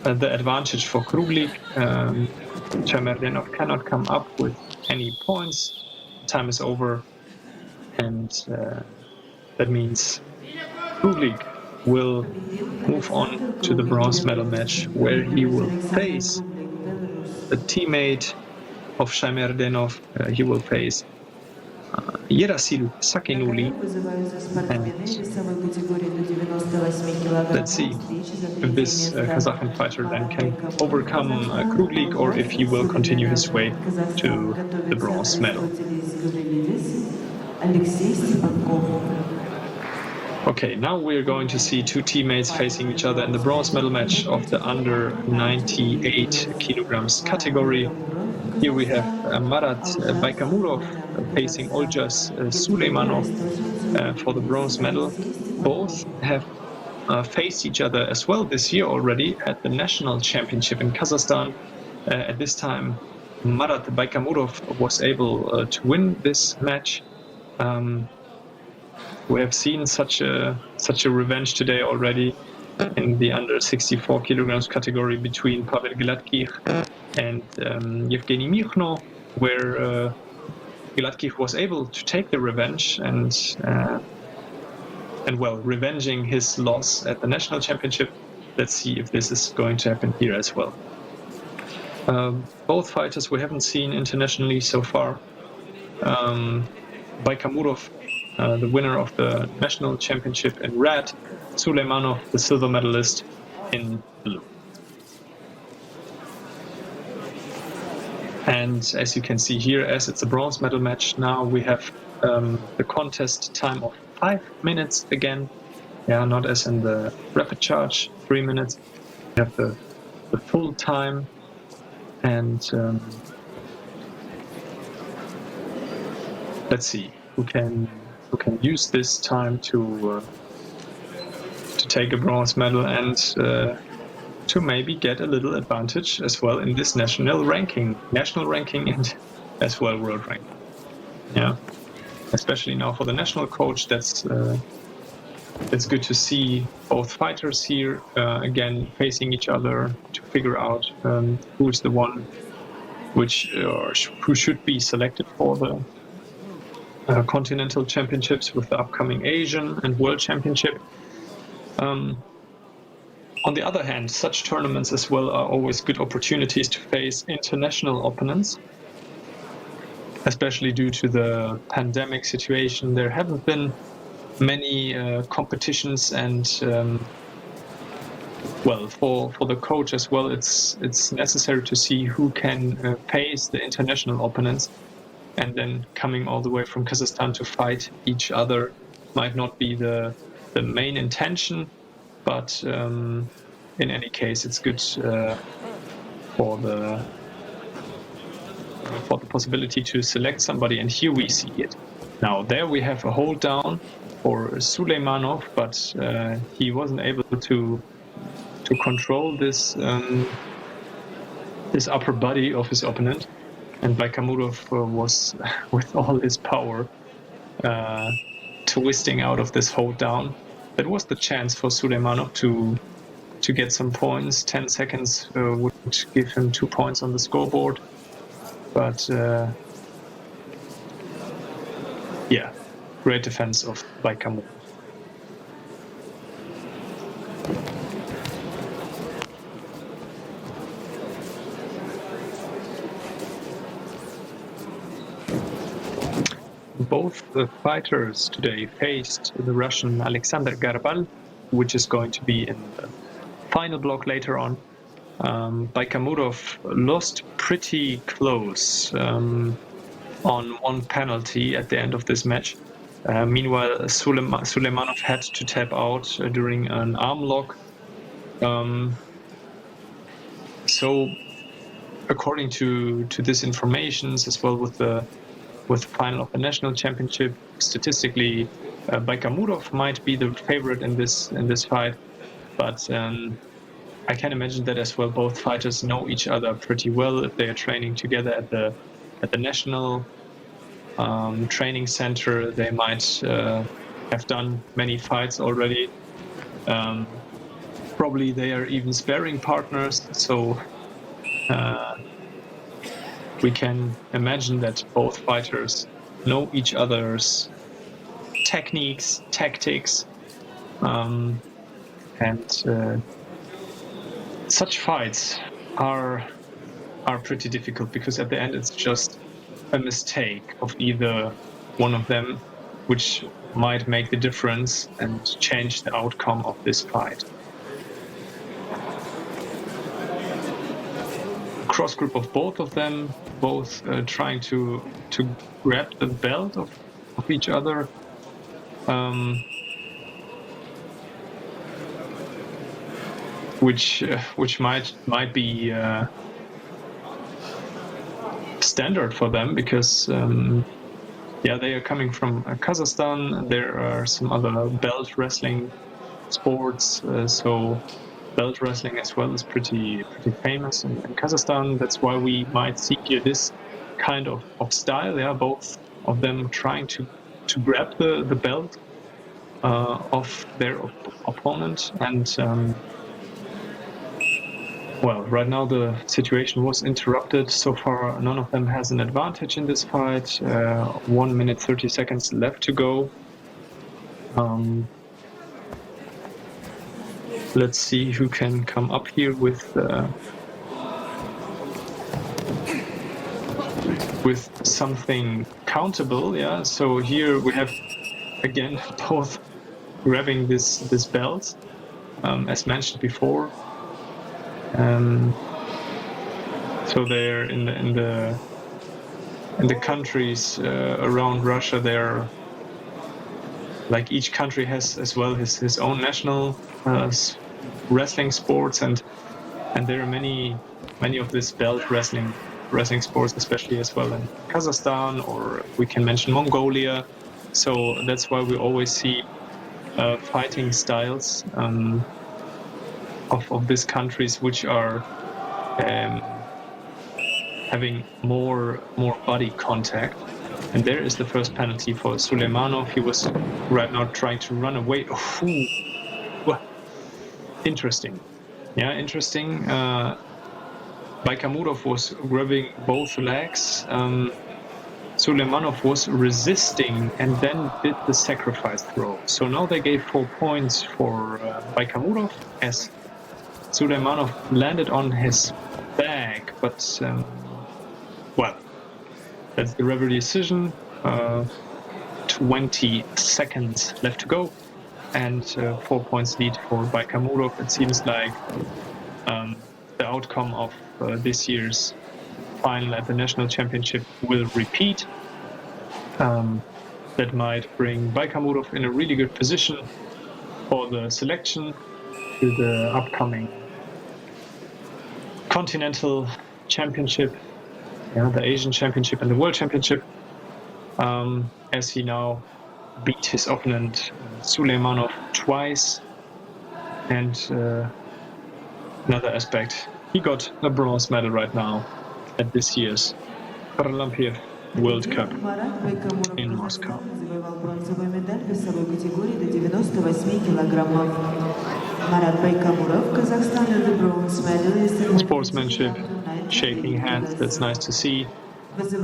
the advantage for Kruglik. Shaimerdenov cannot come up with any points. Time is over, and that means Kruglik will move on to the bronze medal match, where he will face a teammate of Shaimerdenov. He will face Yerasil Sakinuli, and let's see if this Kazakh fighter then can overcome Kruglik, or if he will continue his way to the bronze medal. Okay, now we're going to see two teammates facing each other in the bronze medal match of the under 98 kilograms category. Here we have Marat Baykamurov facing Oljas Suleimanov for the bronze medal. Both have faced each other as well this year already at the national championship in Kazakhstan. At this time, Marat Baykamurov was able to win this match. We have seen such a revenge today already in the under 64 kilograms category between Pavel Gladkih and Yevgeny Mikhno, where Gladkih was able to take the revenge and well, revenging his loss at the national championship. Let's see if this is going to happen here as well. Both fighters we haven't seen internationally so far. Baykamurov, the winner of the national championship in red, Suleimanov, the silver medalist, in blue. And as you can see here, as it's a bronze medal match, now we have the contest time of 5 minutes again. Yeah, not as in the rapid charge, 3 minutes. We have the full time, and let's see who can use this time to take a bronze medal and to maybe get a little advantage as well in this national ranking, and as well world ranking. Yeah, especially now for the national coach, that's good to see both fighters here again facing each other to figure out who's the one who should be selected for the continental championships with the upcoming Asian and World Championship. On the other hand, such tournaments as well are always good opportunities to face international opponents, especially due to the pandemic situation. There haven't been many competitions, and well, for the coach as well, it's necessary to see who can face the international opponents, and then coming all the way from Kazakhstan to fight each other might not be the main intention, but in any case, it's good for the possibility to select somebody, and here we see it. Now there we have a hold down for Suleimanov, but he wasn't able to control this upper body of his opponent, and Baykamurov was with all his power twisting out of this hold down. That was the chance for Suleimanov to get some points. 10 seconds would give him 2 points on the scoreboard, but yeah, great defense of Baykamurov. Both the fighters today faced the Russian Alexander Garbal, which is going to be in the final block later on. Baykamurov lost pretty close on one penalty at the end of this match. Meanwhile, Suleimanov had to tap out during an arm lock. So, according to this information, as well with the final of the national championship, statistically, Baikamurov might be the favorite in this fight, but I can imagine that as well. Both fighters know each other pretty well if they are training together at the national training center. They might have done many fights already. Probably they are even sparring partners, so we can imagine that both fighters know each other's techniques, tactics, and such fights are pretty difficult, because at the end it's just a mistake of either one of them which might make the difference and change the outcome of this fight. Cross group of both of them, both trying to grab the belt of each other. Which might be standard for them, because they are coming from Kazakhstan. There are some other belt wrestling sports, so belt wrestling as well is pretty famous in Kazakhstan. That's why we might see here this kind of style. Yeah, both of them trying to grab the belt of their opponent. And well, right now the situation was interrupted. So far, none of them has an advantage in this fight. 1 minute 30 seconds left to go. Let's see who can come up here with something countable. Yeah. So here we have again both grabbing this belt, as mentioned before. So they're in the countries around Russia. They're like, each country has as well his own national wrestling sports, and there are many of this belt wrestling sports, especially as well in Kazakhstan, or we can mention Mongolia. So that's why we always see fighting styles of these countries which are having more body contact. And there is the first penalty for Suleimanov. He was right now trying to run away. Well, interesting. Yeah, interesting. Baikamurov was grabbing both legs. Suleimanov was resisting and then did the sacrifice throw. So now they gave 4 points for Baikamurov, as Suleimanov landed on his back. But, well, that's the referee decision. 20 seconds left to go, and 4 points lead for Baikamurov. It seems like the outcome of this year's final at the national championship will repeat. That might bring Baikamurov in a really good position for the selection to the upcoming continental championship, the Asian championship and the world championship, as he now beat his opponent Suleimanov twice. And another aspect, he got a bronze medal right now at this year's Kharlampiev World Cup in Moscow. Sportsmanship, shaking hands, that's nice to see. Exactly.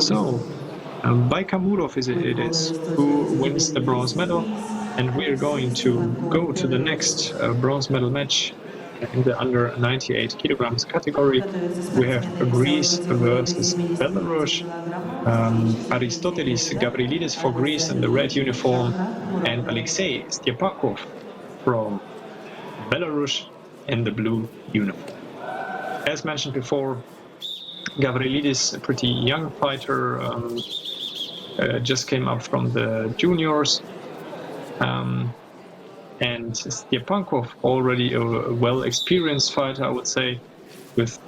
So, Baikamurov it is who wins the bronze medal, and we are going to go to the next bronze medal match in the under 98 kilograms category. We have Greece versus Belarus. Aristotelis Gavrilidis for Greece in the red uniform, and Alexei Stepakov from Belarus in the blue uniform. As mentioned before, Gavrilidis, a pretty young fighter, just came up from the juniors. And Stepankov, already a well-experienced fighter, I would say, with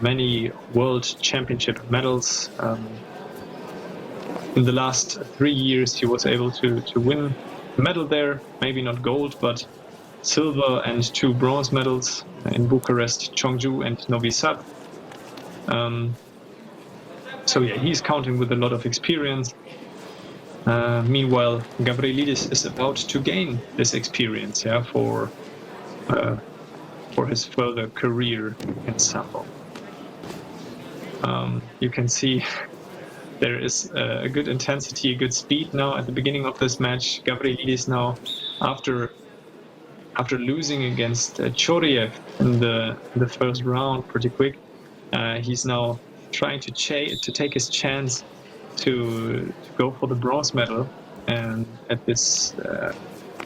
many world championship medals. In the last 3 years, he was able to win a medal there, maybe not gold, but silver and 2 bronze medals in Bucharest, Chongju, and Novi Sad. So yeah, he's counting with a lot of experience. Meanwhile, Gavrilidis is about to gain this experience, yeah, for his further career in Sambo. You can see there is a good intensity, a good speed now at the beginning of this match. Gavrilidis now, after losing against Choriev in the first round pretty quick, he's now trying to take his chance to go for the bronze medal and at this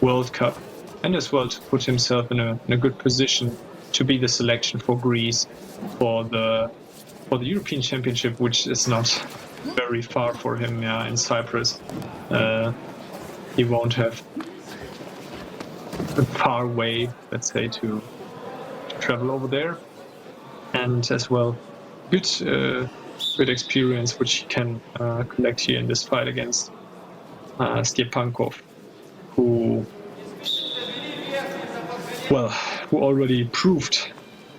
World Cup, and as well to put himself in a good position to be the selection for Greece for the European Championship, which is not very far for him in Cyprus. He won't have a far way, let's say, to travel over there, and as well good experience which he can collect here in this fight against Stepankov, who already proved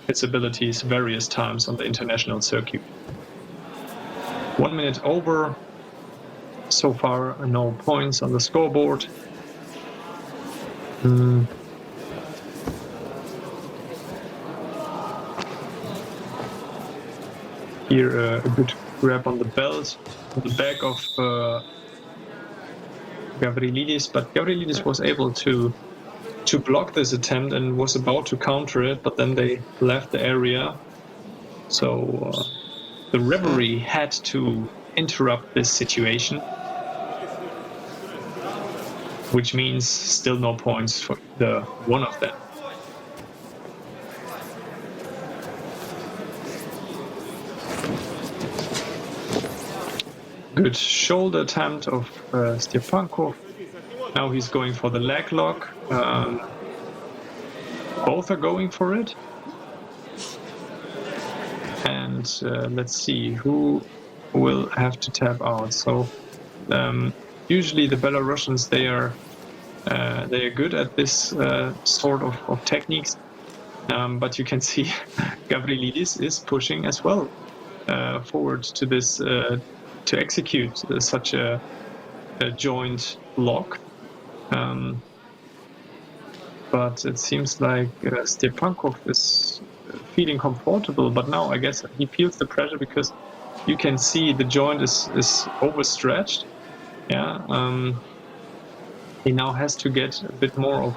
his abilities various times on the international circuit. 1 minute over. So far, no points on the scoreboard. Here, a good grab on the belt, on the back of Gavrilidis, but Gavrilidis was able to block this attempt and was about to counter it, but then they left the area. So the referee had to interrupt this situation, which means still no points for the one of them. Good shoulder attempt of Stepankov. Now he's going for the leg lock. Both are going for it. And let's see who will have to tap out. So usually the Belarusians, they are good at this sort of techniques. But you can see Gavrilidis is pushing as well forward to this to execute such a joint lock. But it seems like Stepankov is feeling comfortable, but now I guess he feels the pressure because you can see the joint is overstretched. Yeah, he now has to get a bit more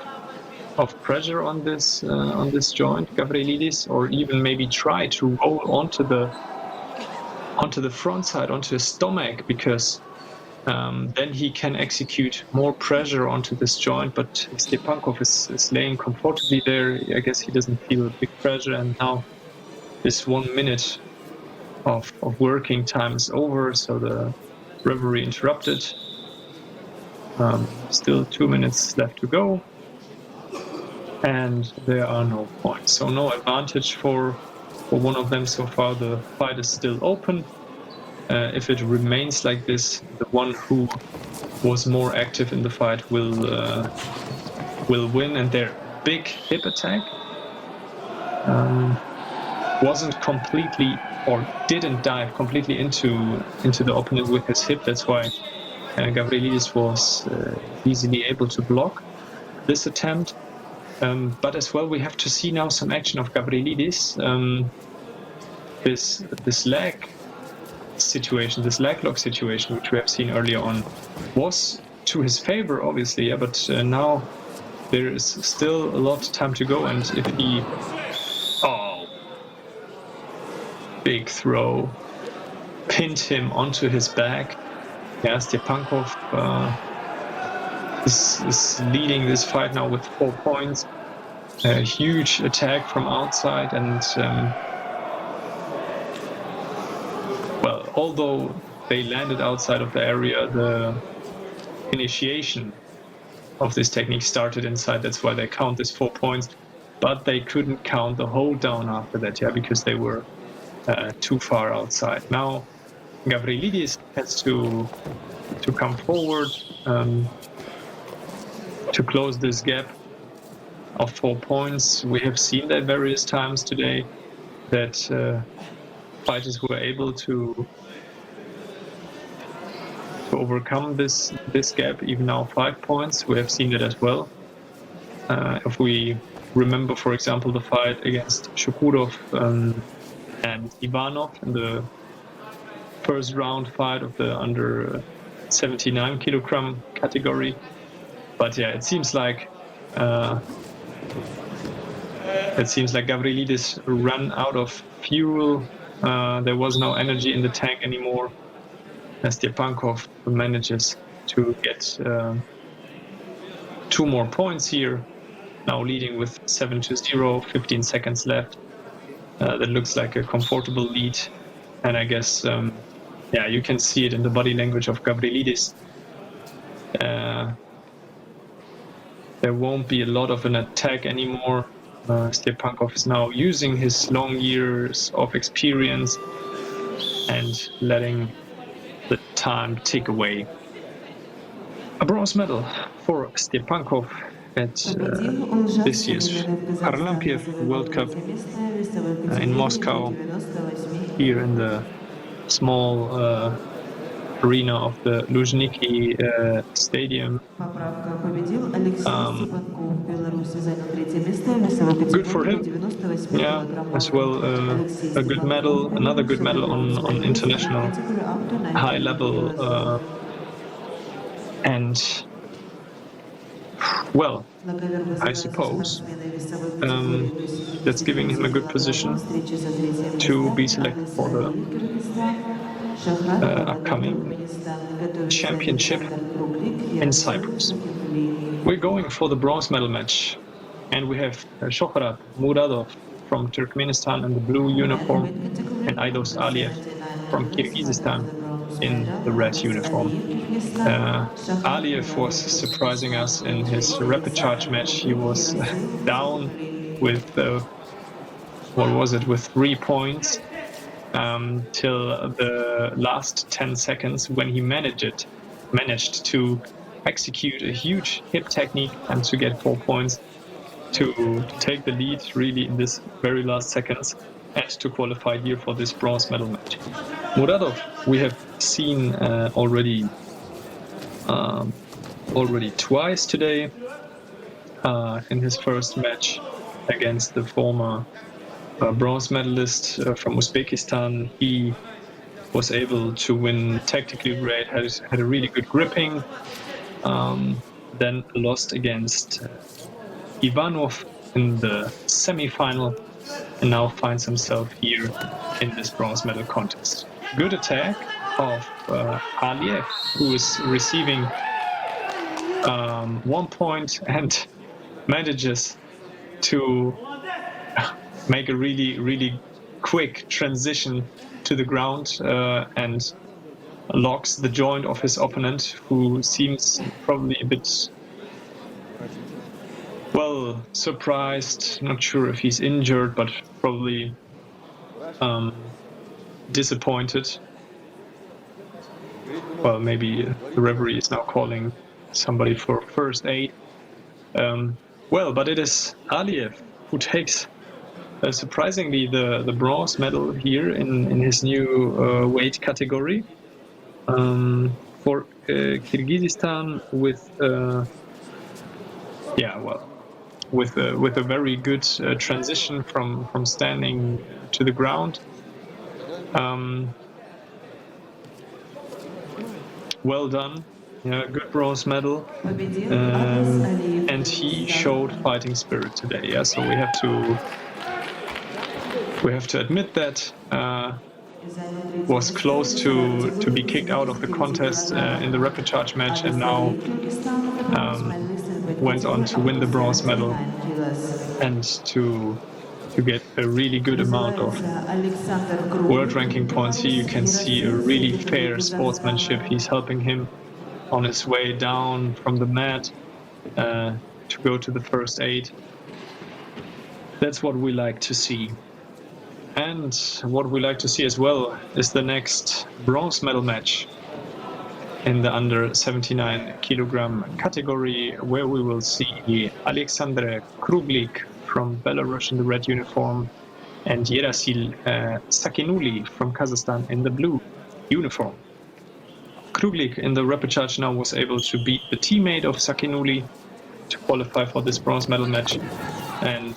of pressure on this joint, Gavrilidis, or even maybe try to roll onto the front side, onto his stomach, because then he can execute more pressure onto this joint. But Stepankov is laying comfortably there. I guess he doesn't feel big pressure, and now this 1 minute of working time is over, so the referee interrupted. Still 2 minutes left to go, and there are no points, so no advantage for one of them so far. The fight is still open. If it remains like this, the one who was more active in the fight will win. And their big hip attack wasn't completely, or didn't dive completely into the opponent with his hip. That's why Gavrilidis was easily able to block this attempt. But as well, we have to see now some action of Gavrilidis. This leg situation, this leg lock situation, which we have seen earlier on, was to his favor, obviously. Yeah, but now there is still a lot of time to go, and if he, big throw, pinned him onto his back. Yeah, Stepankov is leading this fight now with 4 points. A huge attack from outside, and although they landed outside of the area, the initiation of this technique started inside. That's why they count this 4 points, but they couldn't count the hold down after that, because they were too far outside. Now Gavrilidis has to come forward to close this gap of 4 points. We have seen that various times today, that fighters were able to overcome this gap, even now 5 points. We have seen it as well. If we remember, for example, the fight against Shukurov and Ivanov in the first round fight of the under 79 kilogram category. But yeah, it seems like Gavrilidis ran out of fuel. There was no energy in the tank anymore. Stepankov manages to get 2 more points here, now leading with 7-0, 15 seconds left. That looks like a comfortable lead, and I guess you can see it in the body language of Gavrilidis. There won't be a lot of an attack anymore. Stepankov is now using his long years of experience and letting the time tick away. A bronze medal for Stepankov at this year's Kharlampiev World Cup in Moscow, here in the small arena of the Luzhniki stadium. Good for him. Yeah, as well a good medal, another good medal on international high level, and well, I suppose that's giving him a good position to be selected for the upcoming championship in Cyprus. We're going for the bronze medal match, and we have Shohrat Muradov from Turkmenistan in the blue uniform and Aidos Aliyev from Kyrgyzstan in the red uniform. Aliyev was surprising us in his rapid charge match. He was down with with 3 points till the last 10 seconds, when he managed to execute a huge hip technique and to get 4 points to take the lead really in this very last seconds and to qualify here for this bronze medal match. Muradov we have seen already twice today in his first match against the former bronze medalist from Uzbekistan. He was able to win tactically great, had a really good gripping, then lost against Ivanov in the semi-final, and now finds himself here in this bronze medal contest. Good attack of Aliyev, who is receiving 1 point and manages to make a really quick transition to the ground and locks the joint of his opponent, who seems probably a bit, well, surprised. Not sure if he's injured, but probably disappointed. Well, maybe the referee is now calling somebody for first aid. But it is Aliyev who takes surprisingly the bronze medal here in his new weight category for Kyrgyzstan with a very good transition from standing to the ground. Well done. Yeah, good bronze medal, and he showed fighting spirit today. Yeah, so we have to admit that was close to be kicked out of the contest in the rapid charge match, and now went on to win the bronze medal and to to get a really good amount of world ranking points. Here you can see a really fair sportsmanship. He's helping him on his way down from the mat to go to the first 8. That's what we like to see. And what we like to see as well is the next bronze medal match in the under 79 kilogram category, where we will see Alexander Kruglik from Belarus in the red uniform and Yerasil Sakinuli from Kazakhstan in the blue uniform. Kruglik in the repechage now was able to beat the teammate of Sakinuli to qualify for this bronze medal match, and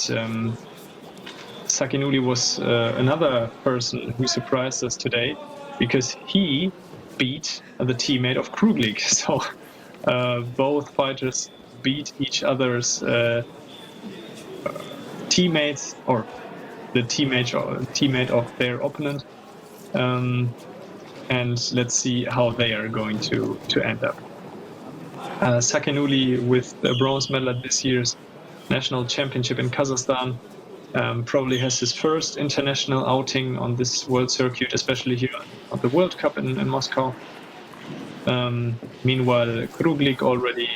Sakinuli was another person who surprised us today, because he beat the teammate of Kruglik. So both fighters beat each other's teammates, or the teammate of their opponent, and let's see how they are going to end up. Sakinuli with the bronze medal at this year's national championship in Kazakhstan, probably has his first international outing on this world circuit, especially here on the World Cup in Moscow. Meanwhile, Kruglik already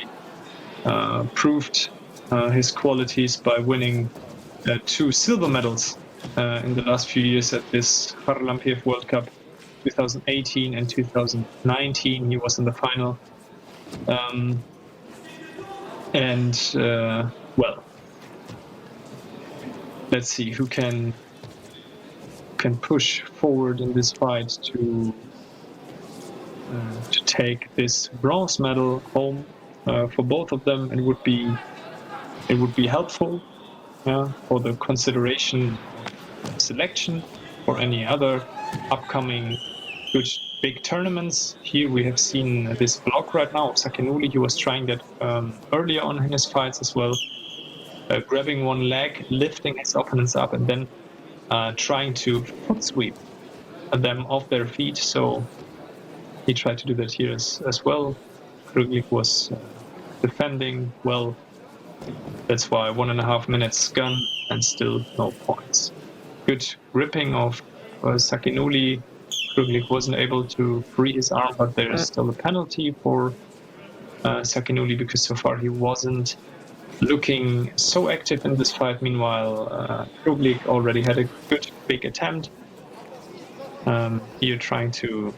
proved his qualities by winning 2 silver medals in the last few years at this Kharlampiev World Cup 2018 and 2019. He was in the final. Well, let's see who can push forward in this fight to take this bronze medal home for both of them. It would be helpful for the consideration selection for any other upcoming good big tournaments. Here we have seen this block right now of Sakinuli. He was trying that earlier on in his fights as well, grabbing one leg, lifting his opponents up, and then trying to foot sweep them off their feet. So he tried to do that here as well. Kruglik was defending well. That's why 1.5 minutes gone and still no points. Good gripping of Sakinuli. Kruglik wasn't able to free his arm, but there is still a penalty for Sakinuli, because so far he wasn't looking so active in this fight. Meanwhile, Kruglik already had a good big attempt. Here trying to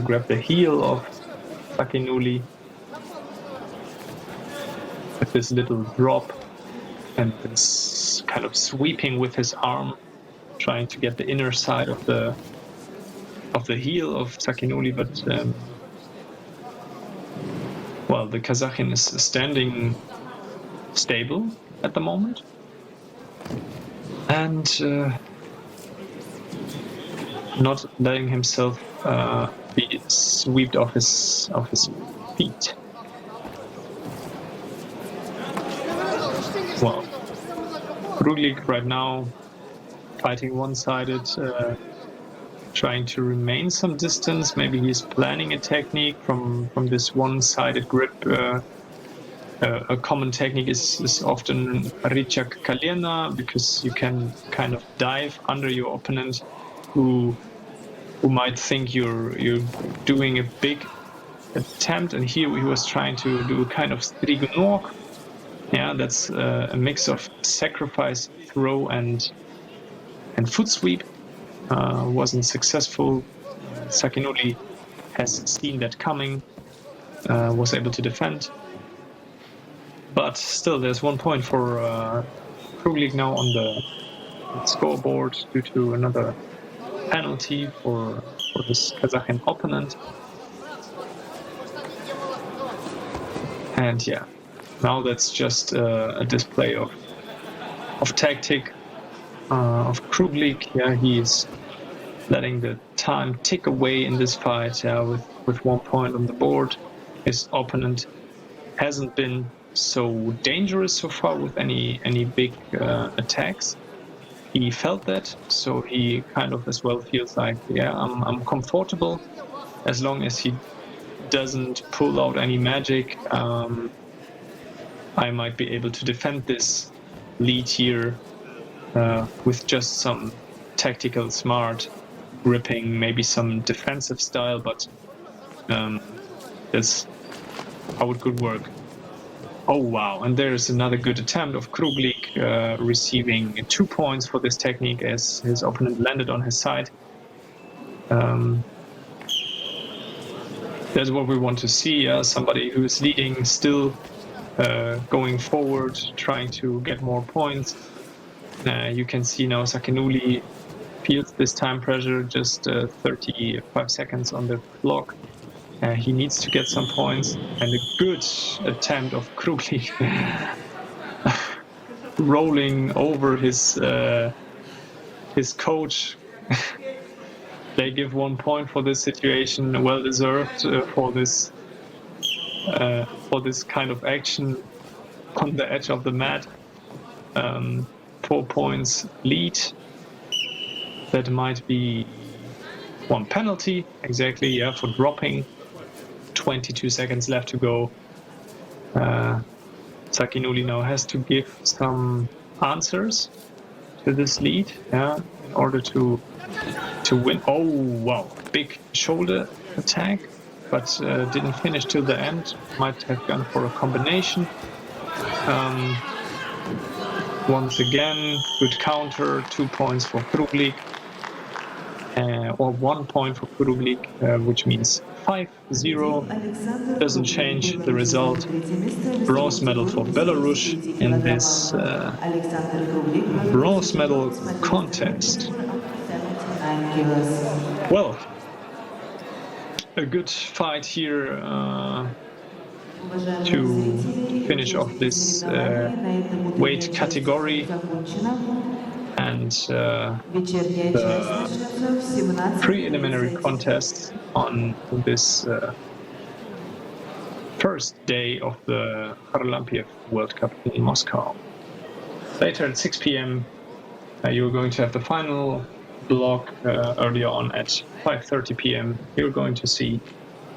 grab the heel of Sakinuli with this little drop and this kind of sweeping with his arm, trying to get the inner side of the heel of Sakinuli, but well, the Kazakhian is standing stable at the moment and not letting himself be swept off his feet. Well, Kruglik right now fighting one-sided, trying to remain some distance. Maybe he's planning a technique from this one-sided grip. A common technique is often Rычаг колена, because you can kind of dive under your opponent, who might think you're doing a big attempt. And here he was trying to do a kind of strigunok. Yeah, that's a mix of sacrifice, throw, and foot sweep. Wasn't successful. Sakinuli has seen that coming, was able to defend. But still, there's 1 point for Kruglik now on the scoreboard due to another penalty for his Kazakhian opponent. And yeah, now that's just a display of tactic of Kruglik. Yeah, he's letting the time tick away in this fight. Yeah, with 1 point on the board. His opponent hasn't been so dangerous so far with any big attacks. He felt that, so he kind of as well feels like, yeah, I'm comfortable as long as he doesn't pull out any magic. I might be able to defend this lead here with just some tactical smart gripping, maybe some defensive style, but that's how it could work. Oh wow, and there's another good attempt of Kruglik, receiving 2 points for this technique as his opponent landed on his side. That's what we want to see, somebody who is leading, still going forward, trying to get more points. You can see now Sakinuli feels this time pressure, just 35 seconds on the clock. He needs to get some points, and a good attempt of Kruglik rolling over his coach. They give 1 point for this situation, well deserved for this kind of action on the edge of the mat. 4 points lead. That might be 1 penalty, exactly, yeah, for dropping. 22 seconds left to go. Sakinuli now has to give some answers to this lead, yeah, in order to win. Oh wow, big shoulder attack, but didn't finish till the end. Might have gone for a combination. Once again, good counter, 2 points for Kruglik, or 1 point for Kruglik, which means 5-0. Doesn't change the result. Bronze medal for Belarus in this bronze medal contest. Well, a good fight here to finish off this weight category, and the preliminary contests on this first day of the Kharlampiev World Cup in Moscow. Later at 6 p.m. You're going to have the final block. Earlier on at 5:30 p.m. you're going to see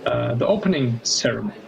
the opening ceremony.